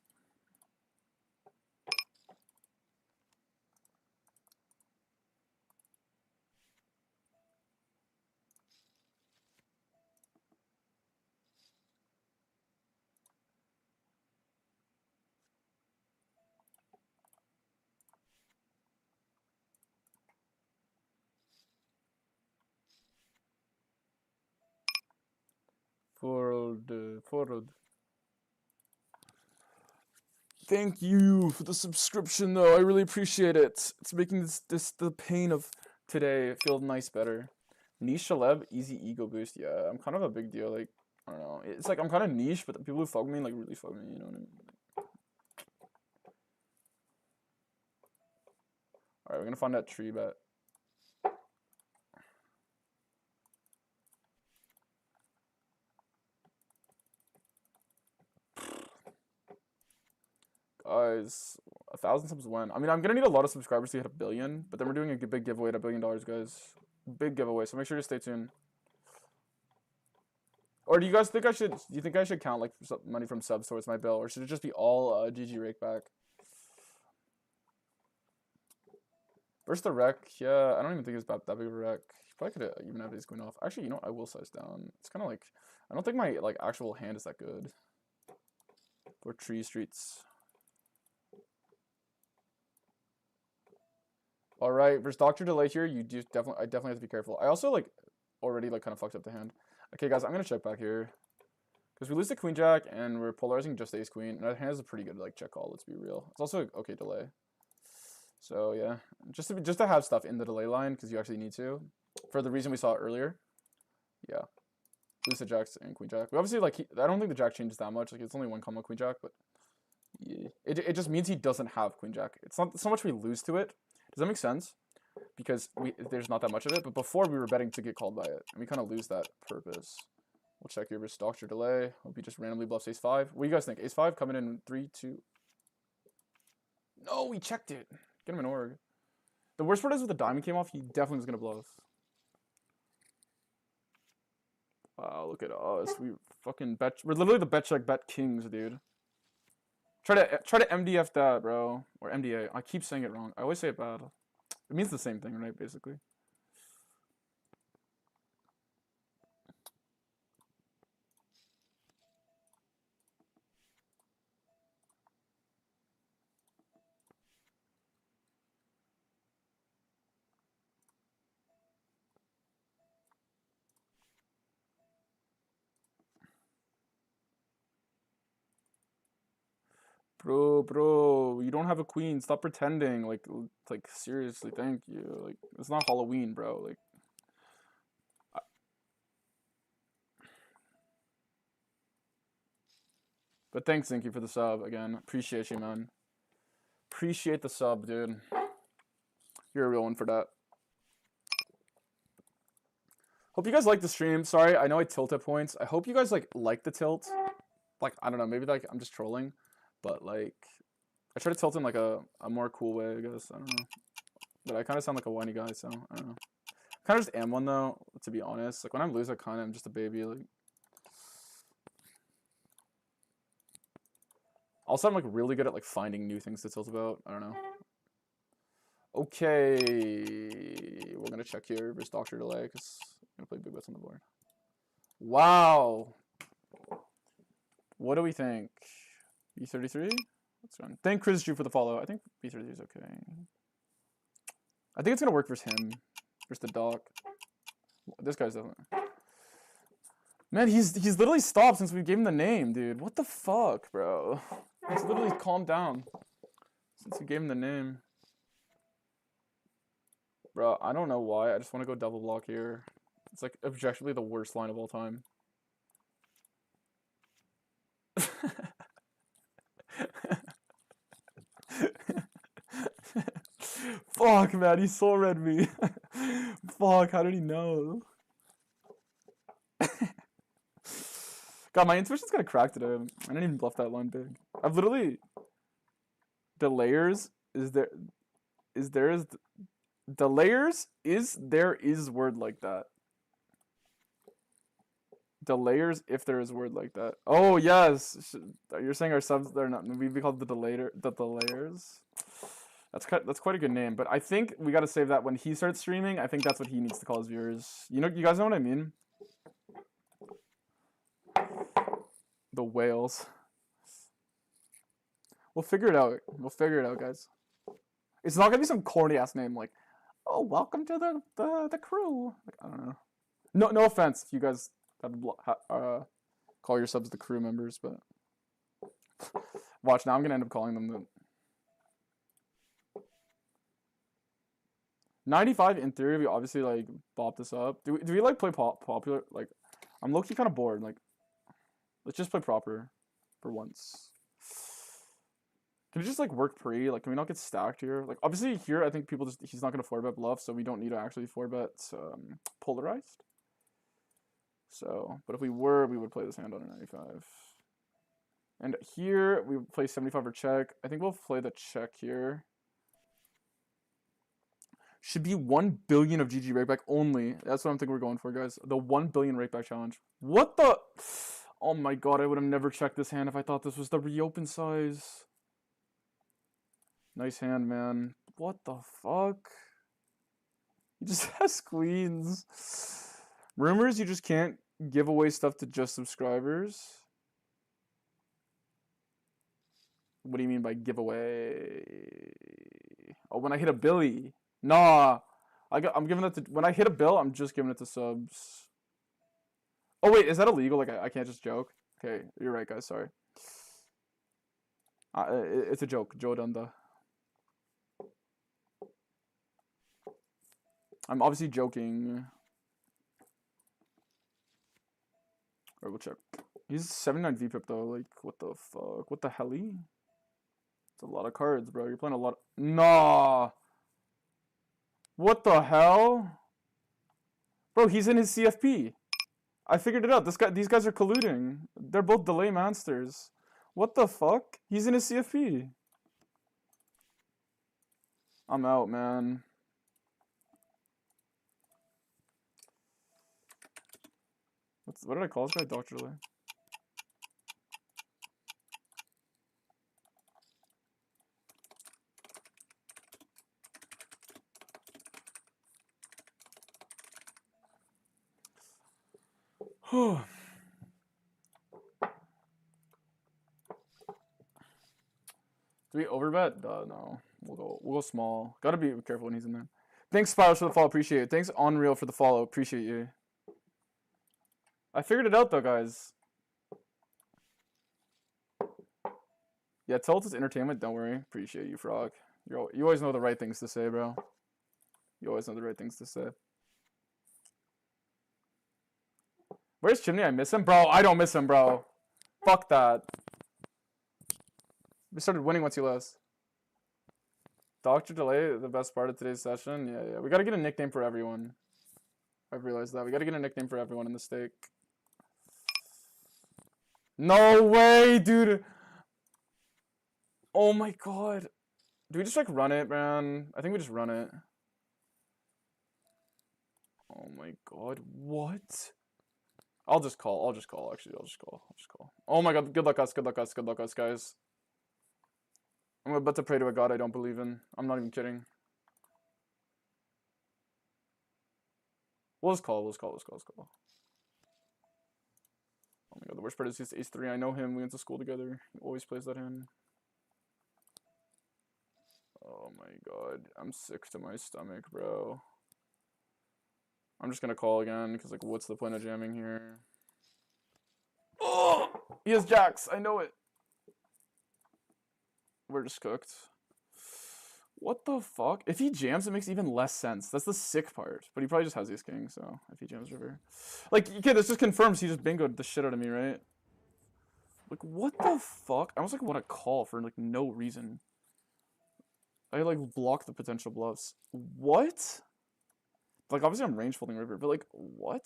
Forward. Thank you for the subscription, though. I really appreciate it. It's making the pain of today feel nice better. Niche celeb, easy ego boost. Yeah, I'm kind of a big deal. Like, I don't know. It's like I'm kind of niche, but the people who fuck me, like, really fuck me. You know what I mean? Alright, we're gonna find that tree bet. Guys, 1,000 subs when? I mean, I'm gonna need a lot of subscribers to hit 1 billion, but then we're doing a big giveaway at $1 billion, guys. Big giveaway, so make sure to stay tuned. Or do you guys think I should? Do you think I should count like money from subs towards my bill, or should it just be all GG rake back? Versus the wreck, yeah, I don't even think it's that big of a wreck. Probably could even have these going off. Actually, you know, I will size down. It's kind of like, I don't think my like actual hand is that good for tree streets. All right, versus Doctor Delay here, you do I definitely have to be careful. I also like already like kind of fucked up the hand. Okay, guys, I'm gonna check back here because we lose the Queen Jack and we're polarizing just Ace Queen. And our hand is a pretty good like check call. Let's be real. It's also okay delay. So yeah, just to have stuff in the delay line because you actually need to, for the reason we saw earlier. Yeah, lose the Jacks and Queen Jack. We obviously like I don't think the Jack changes that much. Like it's only one combo Queen Jack, but yeah, it just means he doesn't have Queen Jack. It's not so much we lose to it. Does that make sense? Because there's not that much of it, but before we were betting to get called by it, and we kind of lose that purpose. We'll check here versus Doctor Delay. Hope he just randomly bluffs Ace 5. What do you guys think? Ace 5 coming in 3, 2. No, we checked it. Get him an org. The worst part is with the diamond came off, he definitely was gonna bluff. Wow, look at us. We fucking bet. We're literally the bet check bet kings, dude. Try to MDF that, bro, or MDA. I keep saying it wrong. I always say it bad. It means the same thing, right? Basically. Bro, you don't have a queen. Stop pretending. Like seriously, thank you. Like, it's not Halloween, bro. Like, but thanks, Zinky, for the sub again. Appreciate you, man. Appreciate the sub, dude. You're a real one for that. Hope you guys like the stream. Sorry, I know I tilt at points. I hope you guys like the tilt. Like, I don't know, maybe like I'm just trolling, but like I try to tilt in like a more cool way, I guess. I don't know. But I kind of sound like a whiny guy, so I don't know. I kind of just am one though, to be honest. Like when I'm losing, I kind of am just a baby. Like, also I'm like really good at like finding new things to tilt about. I don't know. Okay, we're gonna check here versus Doctor Delay because I'm gonna play big bets on the board. Wow. What do we think? B33? Let's run. Thank Chris Drew for the follow. I think B33 is okay. I think it's gonna work versus him. Versus the Doc. This guy's definitely. Man, he's literally stopped since we gave him the name, dude. What the fuck, bro? He's literally calmed down since we gave him the name. Bro, I don't know why. I just want to go double block here. It's like objectively the worst line of all time. Fuck, man, he soul read me. Fuck, how did he know? God, my intuition's kind of cracked today. I didn't even bluff that line big. I've literally... The layers is there... The layers is there is word like that. The layers if there is word like that. Oh yes, you're saying our subs they're not. We'd be called the layers. That's quite a good name. But I think we got to save that when he starts streaming. I think that's what he needs to call his viewers. You guys know what I mean? The whales. We'll figure it out. We'll figure it out, guys. It's not gonna be some corny ass name like, oh, welcome to the crew. Like, I don't know. No offense if you guys have call your subs the crew members, but watch now. I'm gonna end up calling them the 95. In theory, we obviously like bop this up. Do we like play popular? Like, I'm low key kind of bored. Like, let's just play proper for once. Can we just like work pre? Like, can we not get stacked here? Like, obviously here, I think he's not gonna 4-bet bluff, so we don't need to actually 4-bet polarized. So, but if we were, we would play this hand on a 95. And here, we play 75 or check. I think we'll play the check here. Should be 1 billion of GG rakeback only. That's what I'm thinking we're going for, guys. The 1 billion rakeback challenge. What the? Oh my god, I would have never checked this hand if I thought this was the reopen size. Nice hand, man. What the fuck? He just has queens. Rumors you just can't give away stuff to just subscribers. What do you mean by giveaway? Oh, when I hit a billy. Nah, I'm giving it to, when I hit a bill, I'm just giving it to subs. Oh wait, is that illegal? Like I can't just joke. Okay, you're right, guys. Sorry. It's a joke. Joe Dunda. I'm obviously joking. Alright, we'll check. He's 79 VPIP though. Like, what the fuck? What the helly? It's a lot of cards, bro. You're playing a lot. Nah. What the hell? Bro, he's in his CFP. I figured it out. These guys are colluding. They're both delay monsters. What the fuck? He's in his CFP. I'm out, man. What did I call this guy? Dr. Delay. Do we overbet? No. We'll go small. Gotta be careful when he's in there. Thanks, Spirals, for the follow. Appreciate it. Thanks, Unreal, for the follow. Appreciate you. I figured it out, though, guys. Yeah, tell it's entertainment. Don't worry. Appreciate you, Frog. You always know the right things to say, bro. You always know the right things to say. Where's Chimney? I miss him? Bro, I don't miss him, bro. Fuck that. We started winning once he lost. Dr. Delay, the best part of today's session? Yeah. We gotta get a nickname for everyone. I've realized that. We gotta get a nickname for everyone in the stake. No way, dude. Oh my god. Do we just, like, run it, man? I think we just run it. Oh my god. What? I'll just call, actually. I'll just call. Oh my god, good luck us, guys. I'm about to pray to a god I don't believe in. I'm not even kidding. We'll just call. Oh my god, the worst part is he's ace 3. I know him, we went to school together. He always plays that hand. Oh my god, I'm sick to my stomach, bro. I'm just gonna call again, because, like, what's the point of jamming here? Oh! He has jacks! I know it! We're just cooked. What the fuck? If he jams, it makes even less sense. That's the sick part. But he probably just has ace king, so if he jams river. Like, okay, this just confirms he just bingoed the shit out of me, right? Like, what the fuck? I almost, like, want to call for, like, no reason. I, like, block the potential bluffs. What? Like, obviously I'm range folding river, but, like, what?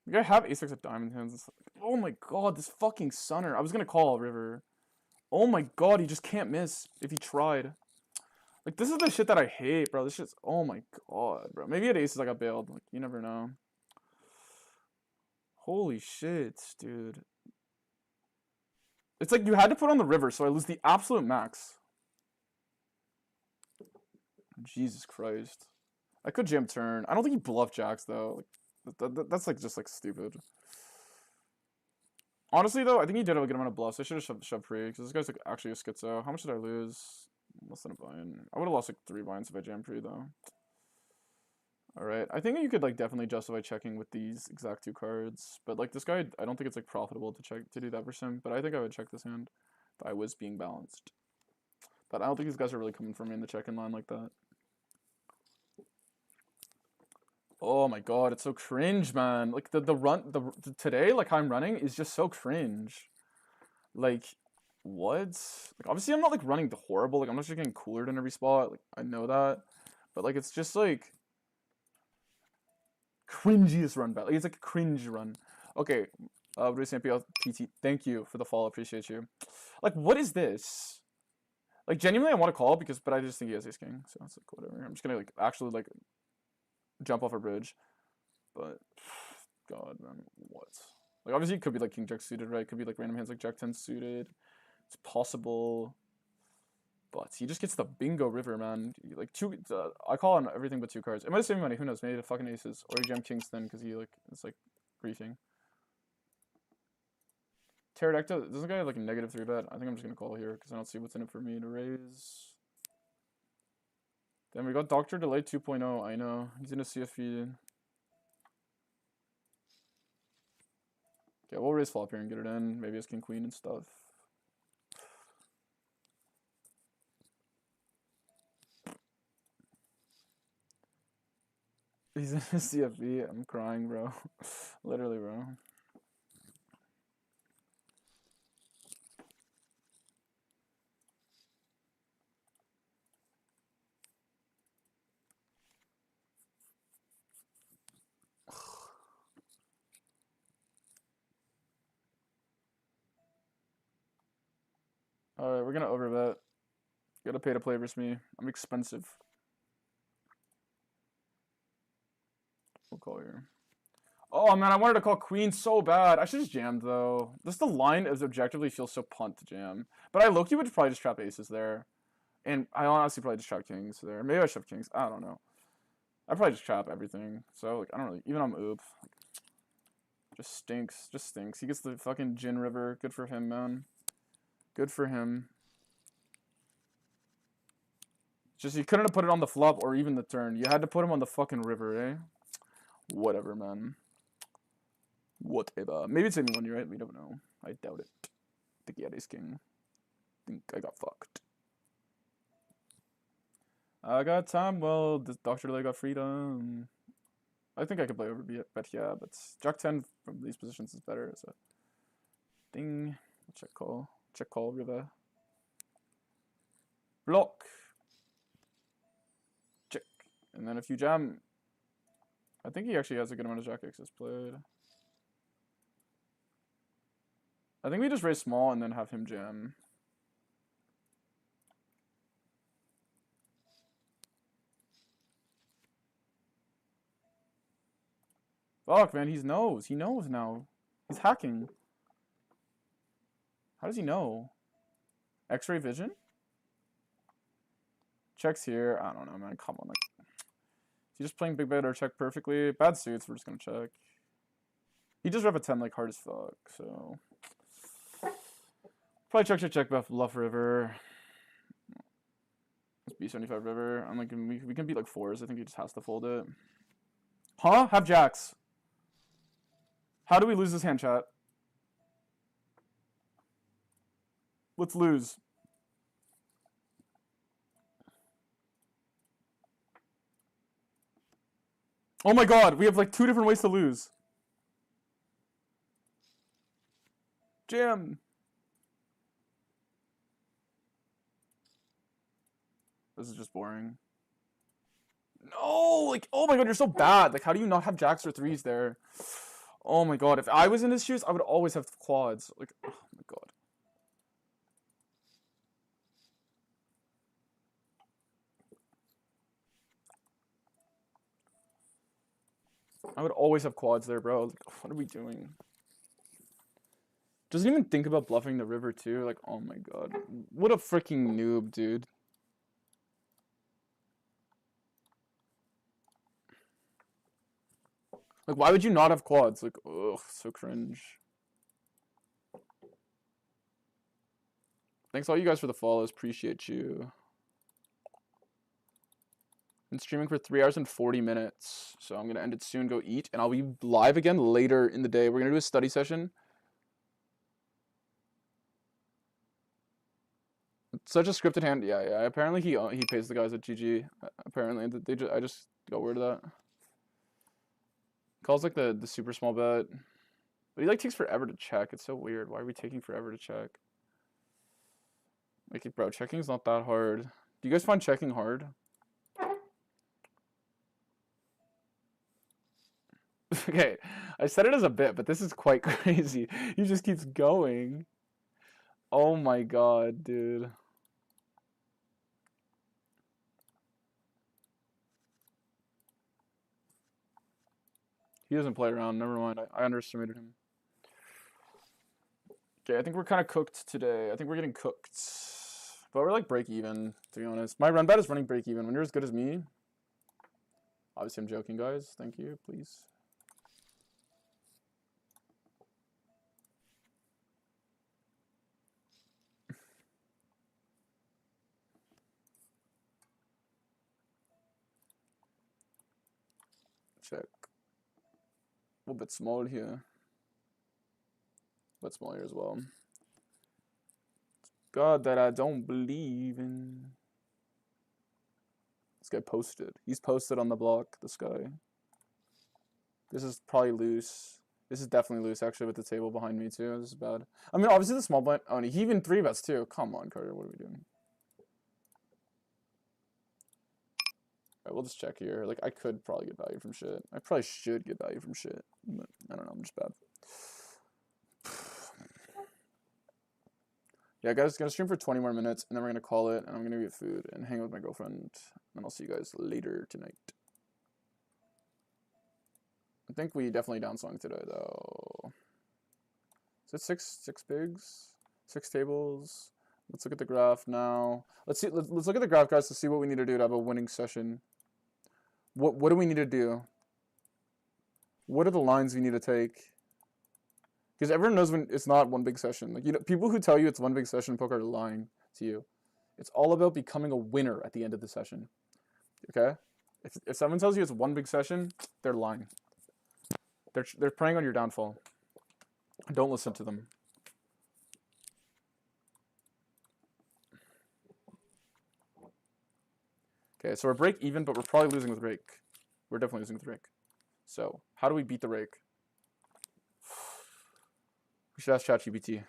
Like, I have ace 6 of diamond hands. Oh my god, this fucking sunner. I was gonna call river. Oh my god, he just can't miss if he tried. Like, this is the shit that I hate, bro. This shit's, oh my god, bro. Maybe at aces I got bailed. Like, you never know. Holy shit, dude. It's like you had to put on the river, so I lose the absolute max. Jesus Christ. I could jam turn. I don't think he bluff jacks, though. Like, that's, like, just, like, stupid. Honestly, though, I think he did have a good amount of bluffs. I should have shoved pre, because this guy's, like, actually a schizo. How much did I lose? Less than a buy-in. I would have lost, like, 3 buy-ins if I jammed pre, though. Alright, I think you could, like, definitely justify checking with these exact 2 cards. But, like, this guy, I don't think it's, like, profitable to check to do that versus him. But I think I would check this hand if I was being balanced. But I don't think these guys are really coming for me in the check-in line like that. Oh my god, it's so cringe, man. Like, the today, like, how I'm running is just so cringe. Like, what? Like, obviously, I'm not, like, running horrible. Like, I'm not just getting cooler in every spot. Like, I know that. But like it's just like cringiest run bet. Like it's like a cringe run. Okay, Bruce MPL PT, thank you for the follow. Appreciate you. Like, what is this? Like, genuinely, I want to call because, but I just think he has ace king, so it's like whatever. I'm just gonna like actually like jump off a bridge, but God, man, what? Like, obviously, it could be like king jack suited, right? It could be like random hands like jack 10 suited. It's possible, but he just gets the bingo river, man. Like I call on everything but 2 cards. It might save me money. Who knows? Maybe the fucking aces or he jam kings then because he like it's like briefing. Pterodactyl, doesn't guy have like a negative 3 bet? I think I'm just gonna call here because I don't see what's in it for me to raise. Then we got Doctor Delay 2.0. I know he's in a CFP. Okay, we'll raise flop here and get it in. Maybe it's king queen and stuff. He's in a CFP. I'm crying, bro. Literally, bro. Alright, we're gonna overbet. Gotta pay to play versus me. I'm expensive. We'll call here. Oh man, I wanted to call queen so bad. I should just jammed though. Just the line is objectively feels so punt to jam. But I low-key would probably just trap aces there. And I honestly probably just trap kings there. Maybe I should have kings. I don't know. I probably just trap everything. So like I don't really even on oop. Just stinks. Just stinks. He gets the fucking Jin River. Good for him, man. Good for him. Just you couldn't have put it on the flop or even the turn. You had to put him on the fucking river, eh? Whatever, man. Whatever. Maybe it's anyone, you're right? We don't know. I doubt it. I think he had ace king. I think I got fucked. I got time. Well, this Dr. Delay got freedom. I think I could play over bet yeah, but Jack 10 from these positions is better. So ding. Check call. Check call river. Block. Check. And then if you jam, I think he actually has a good amount of Jack X's played. I think we just raise small and then have him jam. Fuck, man, he knows. He knows now. He's hacking. How does he know? X-ray vision? Checks here. I don't know, man. Come on. Like, is he just playing big bet or check perfectly? Bad suits. We're just gonna check. He just rep a 10 like hard as fuck. So probably check bluff river. Let's B75 river. I'm like we can beat like 4s. I think he just has to fold it. Huh? Have jacks. How do we lose this hand, chat? Let's lose. Oh my god, we have like 2 different ways to lose. Jam. This is just boring. No, like, oh my god, you're so bad. Like, how do you not have jacks or 3s there? Oh my god, if I was in his shoes, I would always have quads. Like, oh my god. I would always have quads there, bro. Like, what are we doing? Doesn't even think about bluffing the river, too. Like, oh my god. What a freaking noob, dude. Like, why would you not have quads? Like, ugh, so cringe. Thanks all you guys for the follows. Appreciate you. Been streaming for 3 hours and 40 minutes. So I'm going to end it soon, go eat, and I'll be live again later in the day. We're going to do a study session. It's such a scripted hand. Yeah. Apparently he pays the guys at GG. Apparently I just got word of that. Calls like the super small bet. But he like takes forever to check. It's so weird. Why are we taking forever to check? Like, bro, checking's not that hard. Do you guys find checking hard? Okay, I said it as a bit, but this is quite crazy. He just keeps going. Oh my god, dude. He doesn't play around. Never mind. I underestimated him. Okay, I think we're kind of cooked today. I think we're getting cooked. But we're like break even, to be honest. My run bet is running break even. When you're as good as me. Obviously, I'm joking, guys. Thank you, please. Check. A little bit small here. But small here as well. God that I don't believe in. This guy posted. He's posted on the block, this guy. This is probably loose. This is definitely loose, actually, with the table behind me, too. This is bad. I mean, obviously the small blind... Oh, he even 3-bets, too. Come on, Carter. What are we doing? Alright, we'll just check here. Like, I could probably get value from shit. I probably should get value from shit. But I don't know. I'm just bad. Yeah, guys, gonna stream for 20 more minutes, and then we're gonna call it, and I'm gonna get food and hang out with my girlfriend. And I'll see you guys later tonight. I think we definitely downswung today, though. Is it six bigs? 6 tables? Let's look at the graph now. Let's look at the graph, guys, to see what we need to do to have a winning session. What do we need to do? What are the lines we need to take? Because everyone knows when it's not one big session. Like, you know, people who tell you it's one big session in poker are lying to you. It's all about becoming a winner at the end of the session. Okay? If someone tells you it's one big session, they're lying. They're preying on your downfall. Don't listen to them. Okay, so we're break even, but we're probably losing with rake. We're definitely losing with rake. So, how do we beat the rake? We should ask ChatGPT.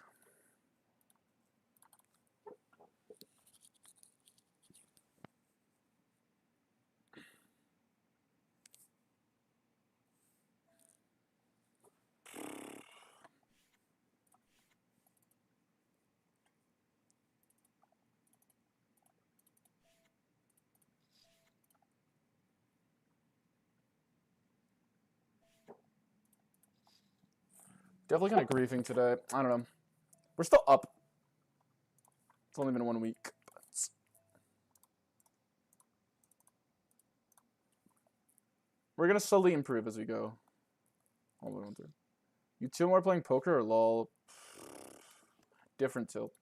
Definitely kind of grieving today. I don't know. We're still up. It's only been 1 week. But... We're going to slowly improve as we go. All the way through. You two more playing poker or LOL? Different tilt.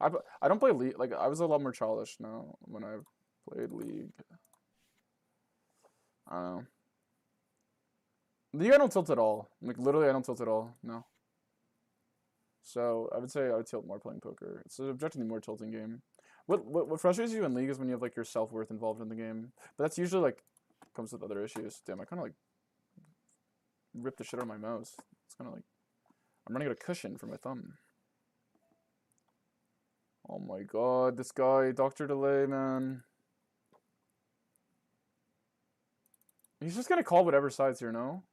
I don't play League. Like, I was a lot more childish now when I played League. I don't know. League I don't tilt at all. Like, literally I don't tilt at all. No. So, I would say I would tilt more playing poker. It's an objectively more tilting game. What frustrates you in League is when you have, like, your self-worth involved in the game. But that's usually, like, comes with other issues. Damn, I kind of, like, ripped the shit out of my mouse. It's kind of like... I'm running out of cushion for my thumb. Oh my god, this guy, Dr. Delay, man. He's just gonna call whatever side's here, no?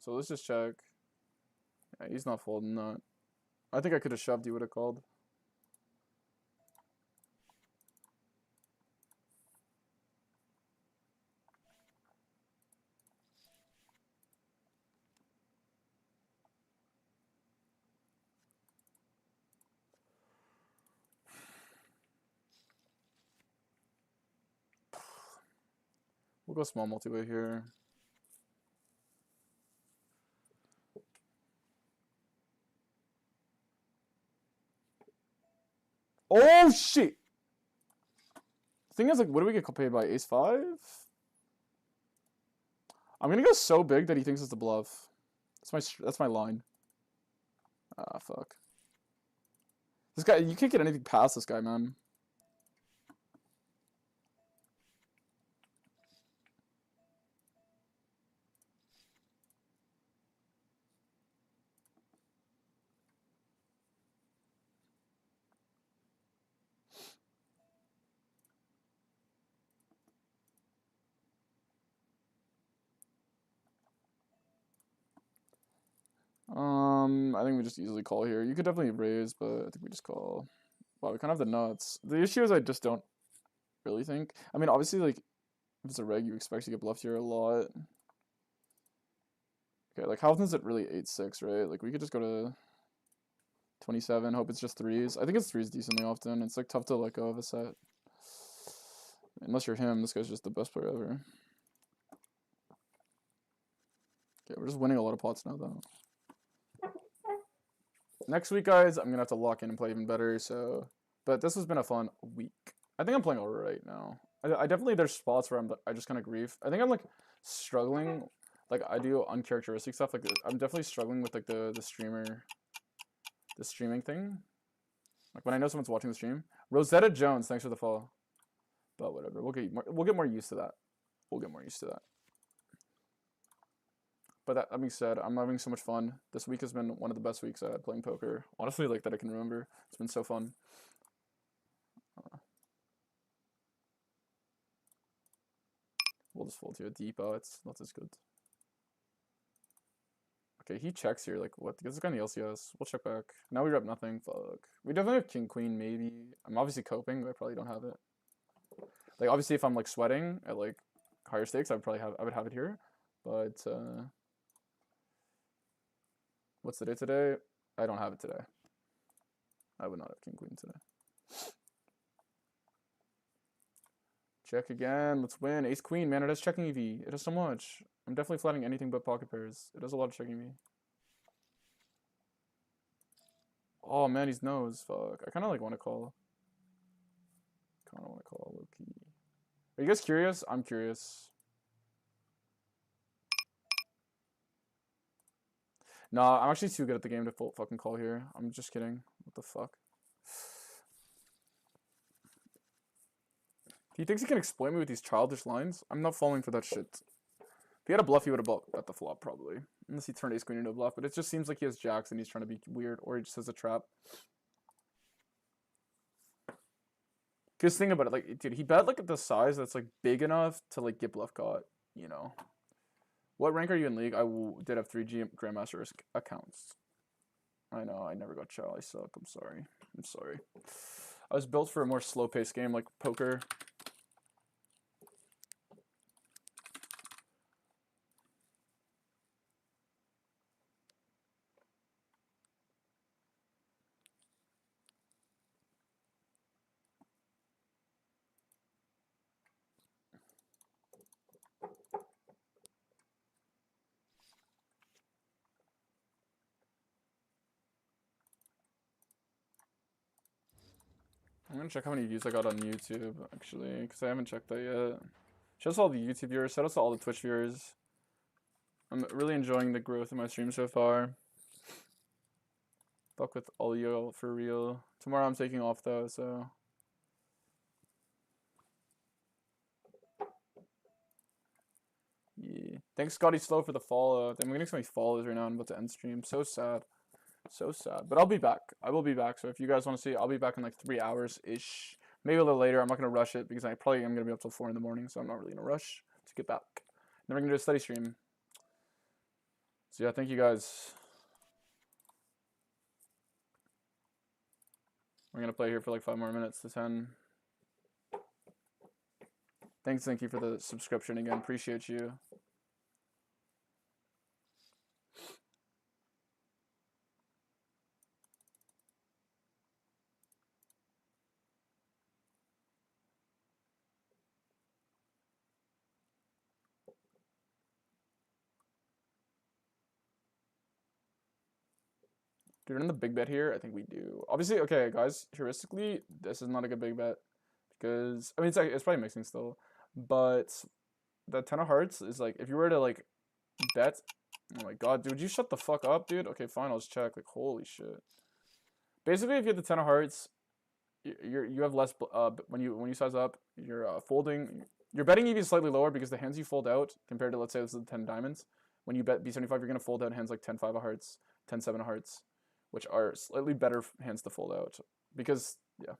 So let's just check. Yeah, he's not folding that. I think I could have shoved, he would have called. We'll go small multi-way here. Oh, shit! The thing is, like, what do we get paid by? Ace-5? I'm gonna go so big that he thinks it's a bluff. That's my line. Ah, fuck. This guy, you can't get anything past this guy, man. I think we just easily call here. You could definitely raise, but I think we just call. Wow, we kind of have the nuts. The issue is I just don't really think. I mean, obviously, like, if it's a reg, you expect to get bluffed here a lot. Okay, like, how often is it really 8-6, right? Like, we could just go to 27, hope it's just threes. I think it's threes decently often. It's, like, tough to let go of a set. Unless you're him, this guy's just the best player ever. Okay, we're just winning a lot of pots now, though. Next week, guys, I'm going to have to lock in and play even better, so... But this has been a fun week. I think I'm playing alright now. I definitely, there's spots where I just kind of grief. I think I'm, like, struggling. Like, I do uncharacteristic stuff. Like, I'm definitely struggling with, like, the streaming thing. Like, when I know someone's watching the stream. Rosetta Jones, thanks for the follow. But whatever, we'll get more used to that. We'll get more used to that. But that being said, I'm having so much fun. This week has been one of the best weeks I had playing poker. Honestly, like, that I can remember. It's been so fun. We'll just fold here. Deep, it's not as good. Okay, he checks here. Like, what? This guy in the LCS. We'll check back. Now we rep nothing. Fuck. We definitely have king, queen, maybe. I'm obviously coping, but I probably don't have it. Like, obviously, if I'm, like, sweating at, like, higher stakes, I would have it here. But, what's the day today? I don't have it today. I would not have king, queen today. Check again. Let's win. Ace, queen, man. It has checking EV. It has so much. I'm definitely flatting anything but pocket pairs. It has a lot of checking EV. Oh, man, he's nose. Fuck. I kind of, like, want to call. Low key. Are you guys curious? I'm curious. Nah, I'm actually too good at the game to fucking call here. I'm just kidding. What the fuck? He thinks he can exploit me with these childish lines? I'm not falling for that shit. If he had a bluff, he would have bet the flop, probably. Unless he turned ace queen into a bluff. But it just seems like he has jacks and he's trying to be weird. Or he just has a trap. Because think about it. Like, dude, he bet, like, at the size that's, like, big enough to, like, get bluff caught. You know. What rank are you in league? I did have 3 Grandmaster accounts. I know, I never got chow. I suck. I'm sorry. I'm sorry. I was built for a more slow-paced game like poker. I'm gonna check how many views I got on YouTube, actually, because I haven't checked that yet. Shout out to all the YouTube viewers. Shout out to all the Twitch viewers. I'm really enjoying the growth of my stream so far. Fuck with all y'all for real. Tomorrow I'm taking off, though, so... Yeah. Thanks, Scotty Slow, for the follow. I'm getting so many follows right now. I'm about to end stream. So sad. So sad. But I'll be back. I will be back. So if you guys want to see, I'll be back in like 3 hours-ish. Maybe a little later. I'm not going to rush it because I probably am going to be up till 4 in the morning. So I'm not really in a rush to get back. Then we're going to do a study stream. So yeah, thank you guys. We're going to play here for like 5 more minutes to 10. Thanks, thank you for the subscription again. Appreciate you. Do we run the big bet here? I think we do. Obviously, okay, guys, heuristically, this is not a good big bet. Because, I mean, it's probably mixing still. But the 10 of hearts is like, if you were to, like, bet... Oh my god, dude, you shut the fuck up, dude? Okay, fine, I'll just check. Like, holy shit. Basically, if you have the 10 of hearts, you have less... when you size up, you're folding... Your betting EV is slightly lower because the hands you fold out, compared to, let's say, this is the 10 diamonds, when you bet B75, you're going to fold out hands like 10-5 of hearts, 10-7 of hearts, which are slightly better hands to fold out. Because, yeah.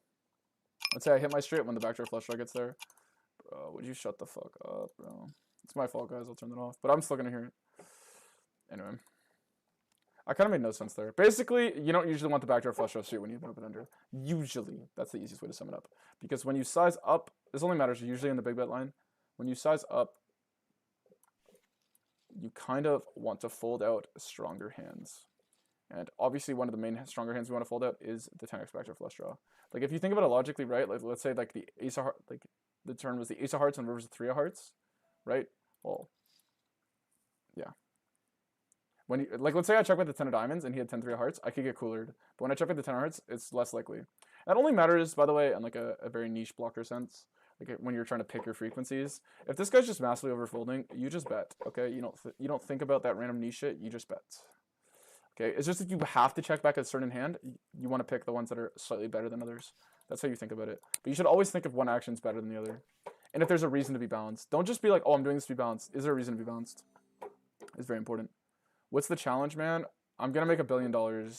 Let's say I hit my straight when the backdoor flush draw gets there. Bro, would you shut the fuck up, bro? It's my fault, guys. I'll turn that off. But I'm still going to hear it. Anyway. I kind of made no sense there. Basically, you don't usually want the backdoor flush draw suit when you have an open ender. Usually, that's the easiest way to sum it up. Because when you size up, this only matters usually in the big bet line. When you size up, you kind of want to fold out stronger hands. And obviously, one of the main stronger hands we want to fold out is the 10x backdoor flush draw. Like if you think about it logically, right? Like let's say like the ace of hearts, like the turn was the ace of hearts and river's the 3 of hearts, right? Well, yeah. When like let's say I check with the 10 of diamonds and he had 10 3 of hearts, I could get coolered. But when I check with the 10 of hearts, it's less likely. That only matters, by the way, in like a very niche blocker sense. Like when you're trying to pick your frequencies. If this guy's just massively overfolding, you just bet. Okay, you don't think about that random niche shit. You just bet. Okay, it's just that you have to check back a certain hand. You want to pick the ones that are slightly better than others. That's how you think about it. But you should always think if one action's better than the other. And if there's a reason to be balanced. Don't just be like, oh, I'm doing this to be balanced. Is there a reason to be balanced? It's very important. What's the challenge, man? I'm gonna make $1 billion. No,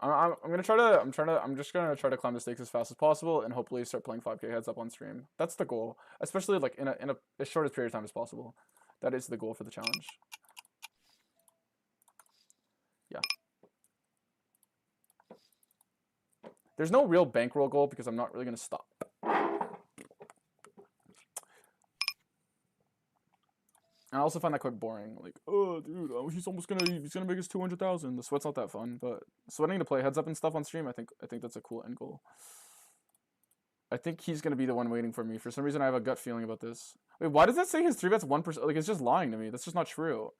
I'm just gonna try to climb the stakes as fast as possible and hopefully start playing 5K heads up on stream. That's the goal, especially like in a as short a period of time as possible. That is the goal for the challenge. Yeah. There's no real bankroll goal because I'm not really gonna stop. And I also find that quite boring. Like, oh, dude, he's gonna make us 200,000. The sweat's not that fun, but sweating to play heads up and stuff on stream, I think that's a cool end goal. I think he's gonna be the one waiting for me. For some reason, I have a gut feeling about this. Wait, why does that say his 3-bet's 1%? Like, it's just lying to me. That's just not true.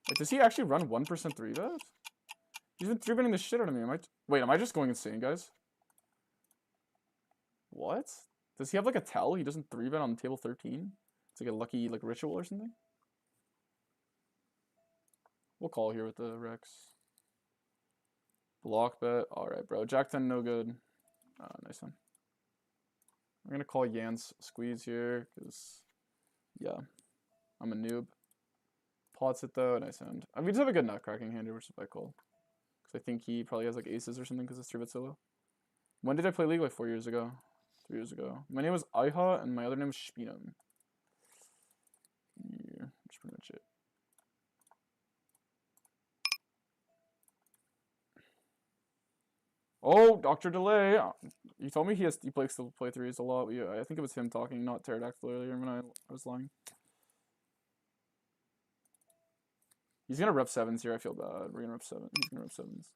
Like, does he actually run 1% 3-bet? He's been 3-betting the shit out of me. Am I just going insane, guys? What? Does he have like a tell? He doesn't 3-bet on table 13? It's like a lucky like ritual or something? We'll call here with the Rex. Block bet. Alright, bro. Jack 10 no good. Nice one. I'm gonna call Yans squeeze here, because yeah. I'm a noob. Pots it though, nice hand. I mean, we just have a good nut cracking hand here, which is what I call. Because I think he probably has like aces or something because it's 3-bet solo. When did I play League? Like 4 years ago. 3 years ago. My name was Iha, and my other name was Spinam. Yeah, that's pretty much it. Oh, Dr. Delay. You told me he likes to play threes a lot. Yeah, I think it was him talking, not Pterodactyl earlier when I was lying. He's gonna rep 7s here. I feel bad. We're gonna rep 7. He's gonna rep 7s.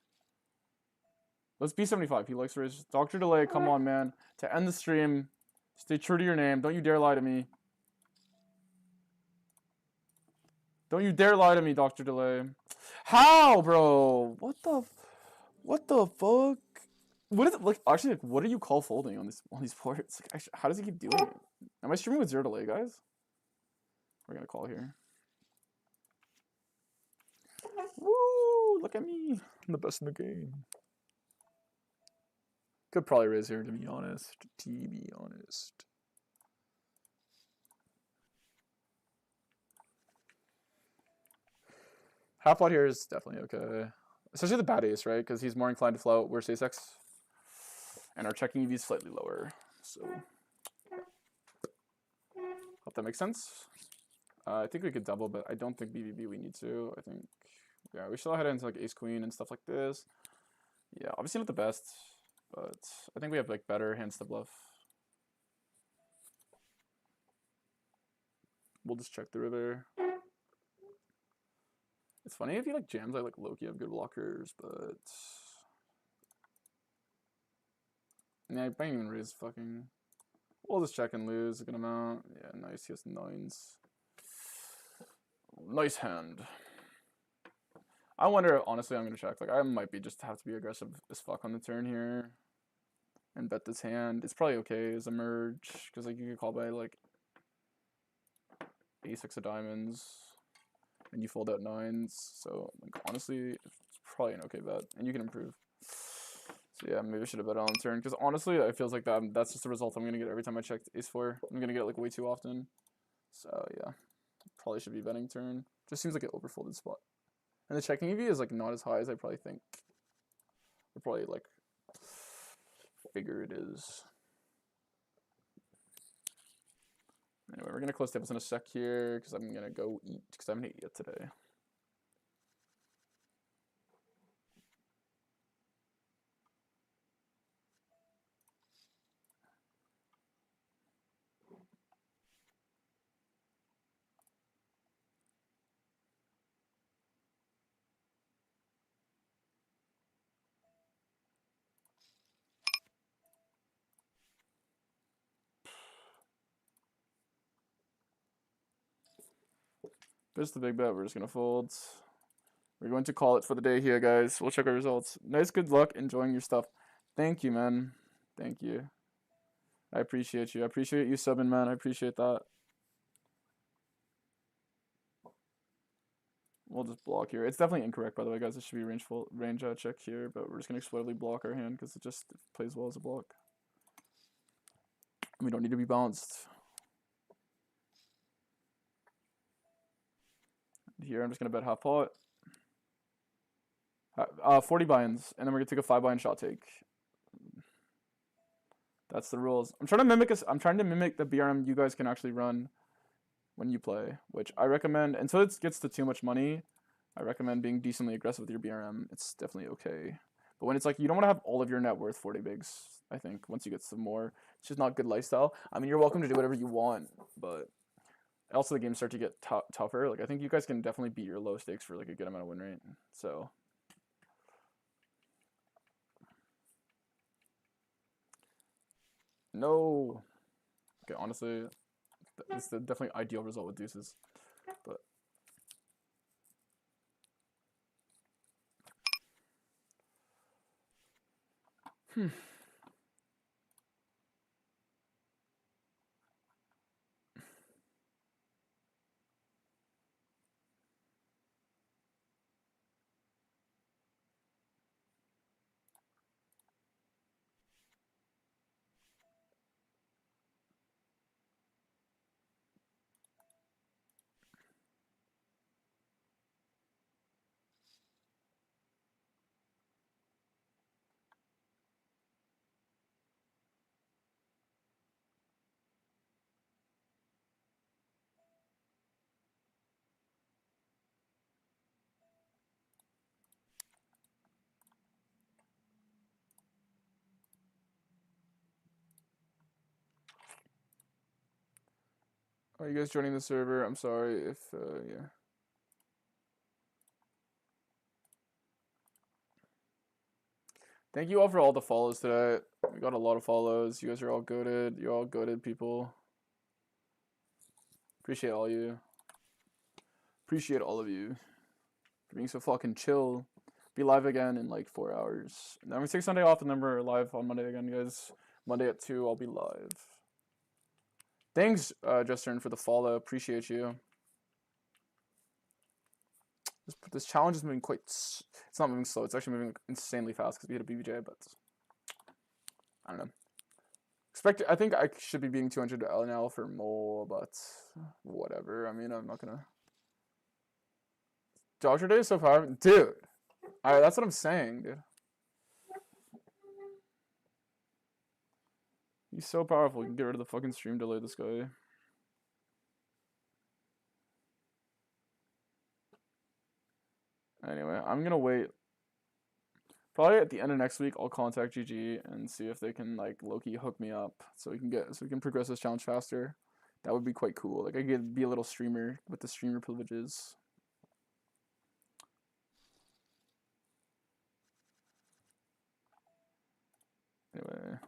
Let's B75. He likes to raise. Dr. Delay, come on, man. To end the stream, stay true to your name. Don't you dare lie to me. Don't you dare lie to me, Dr. Delay. How, bro? What the fuck? What is it like? Actually, like, what do you call folding on these ports? Like, actually, how does he keep doing it? Am I streaming with 0 delay, guys? We're gonna call here. Woo! Look at me. I'm the best in the game. Could probably raise here, to be honest. Half pot here is definitely okay. Especially the bad ace, right? Because he's more inclined to float. Worse ace X. And our checking EV is slightly lower. So, hope that makes sense. I think we could double, but I don't think BBB we need to. I think, yeah, we still head into like ace queen and stuff like this. Yeah, obviously not the best, but I think we have like better hands to bluff. We'll just check the river. It's funny if you like jams, I like low-key have good blockers, but yeah, I can't even raise fucking. We'll just check and lose a good amount. Yeah, nice. He has 9s. Nice hand. I wonder, honestly, I'm gonna check. Like, I might be just have to be aggressive as fuck on the turn here and bet this hand. It's probably okay as a merge because like you could call by like a6 of diamonds and you fold out 9s. So like honestly, it's probably an okay bet, and you can improve. So yeah, maybe I should have bet on the turn because honestly, it feels like that's just the result I'm gonna get every time I check ace-4. I'm gonna get it like way too often. So yeah, probably should be betting turn. Just seems like an overfolded spot. And the checking EV is like not as high as I probably think. Or probably like figure it is. Anyway, we're gonna close tables in a sec here because I'm gonna go eat because I haven't eaten yet today. There's the big bet. We're just gonna fold. We're going to call it for the day here, guys. We'll check our results. Nice, good luck, enjoying your stuff. Thank you, man. Thank you. I appreciate you. I appreciate you subbing, man. I appreciate that. We'll just block here. It's definitely incorrect, by the way, guys. It should be range check here, but we're just gonna exploitively block our hand because it just plays well as a block. We don't need to be balanced. Here, I'm just gonna bet half pot. 40 buy-ins, and then we're gonna take a 5 buy-in shot take. That's the rules. I'm trying to mimic the BRM you guys can actually run when you play, which I recommend. Until it gets to too much money, I recommend being decently aggressive with your BRM. It's definitely okay. But when it's like, you don't want to have all of your net worth 40 bigs, I think, once you get some more. It's just not good lifestyle. I mean, you're welcome to do whatever you want, but also the games start to get tougher. Like, I think you guys can definitely beat your low stakes for, like, a good amount of win rate. So... No. Okay, honestly, this is definitely ideal result with deuces, but are you guys joining the server? I'm sorry if yeah. Thank you all for all the follows today. We got a lot of follows. You guys are all goated. You're all goated people. Appreciate all you. Appreciate all of you for being so fucking chill. Be live again in like 4 hours. And then we take Sunday off, and then we're live on Monday again, guys. Monday at 2, I'll be live. Thanks, Justin, for the follow. Appreciate you. This challenge is moving quite... It's not moving slow. It's actually moving insanely fast because we hit a BBJ, but... I don't know. I think I should be being 200 LNL for more, but... Whatever. I mean, I'm not gonna... Dodger Day is so far... Dude! Alright, that's what I'm saying, dude. He's so powerful. You can get rid of the fucking stream delay, this guy. Anyway, I'm gonna wait. Probably at the end of next week, I'll contact GG and see if they can like low-key hook me up so we can progress this challenge faster. That would be quite cool. Like I could be a little streamer with the streamer privileges. Anyway.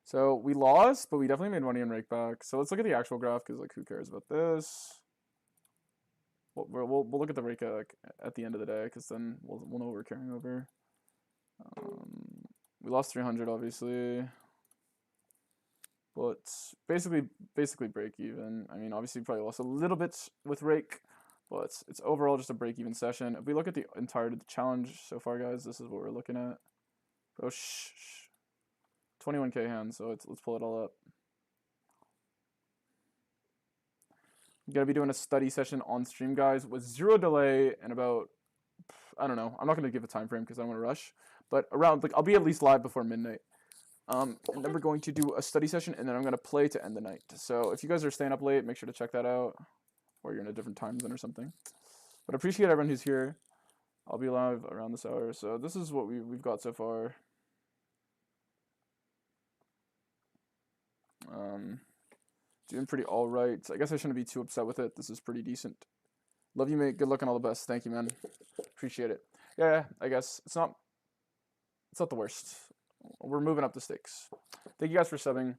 So we lost, but we definitely made money on rake back. So let's look at the actual graph because like who cares about this? We'll look at the rake like, at the end of the day because then we'll know what we're carrying over. We lost 300 obviously, but basically break even. I mean, obviously probably lost a little bit with rake, but it's overall just a break even session. If we look at the entirety of the challenge so far, guys, this is what we're looking at. Oh, 21k hands. So let's pull it all up. I'm gonna be doing a study session on stream, guys, with 0 delay and about, I don't know. I'm not gonna give a time frame because I don't want to rush, but around like I'll be at least live before midnight. And then we're going to do a study session, and then I'm going to play to end the night. So if you guys are staying up late, make sure to check that out, or you're in a different time zone or something. But I appreciate everyone who's here. I'll be live around this hour. So this is what we've got so far. Doing pretty all right. I guess I shouldn't be too upset with it. This is pretty decent. Love you, mate. Good luck and all the best. Thank you, man. Appreciate it. Yeah, I guess it's not the worst. We're moving up the stakes. Thank you guys for subbing.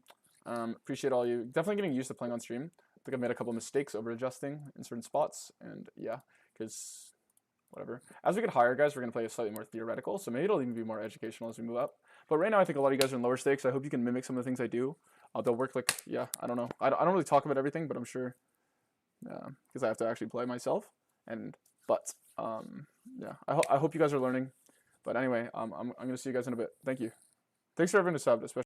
Appreciate all you. Definitely getting used to playing on stream. I think I've made a couple mistakes over adjusting in certain spots, and yeah, because whatever. As we get higher, guys, we're gonna play a slightly more theoretical, so maybe it'll even be more educational as we move up. But right now, I think a lot of you guys are in lower stakes. I hope you can mimic some of the things I do. They'll work like, yeah, I don't know. I don't really talk about everything, but I'm sure, because I have to actually play myself. Yeah, I hope you guys are learning. But anyway, I'm gonna see you guys in a bit. Thank you. Thanks for everyone who subbed, especially.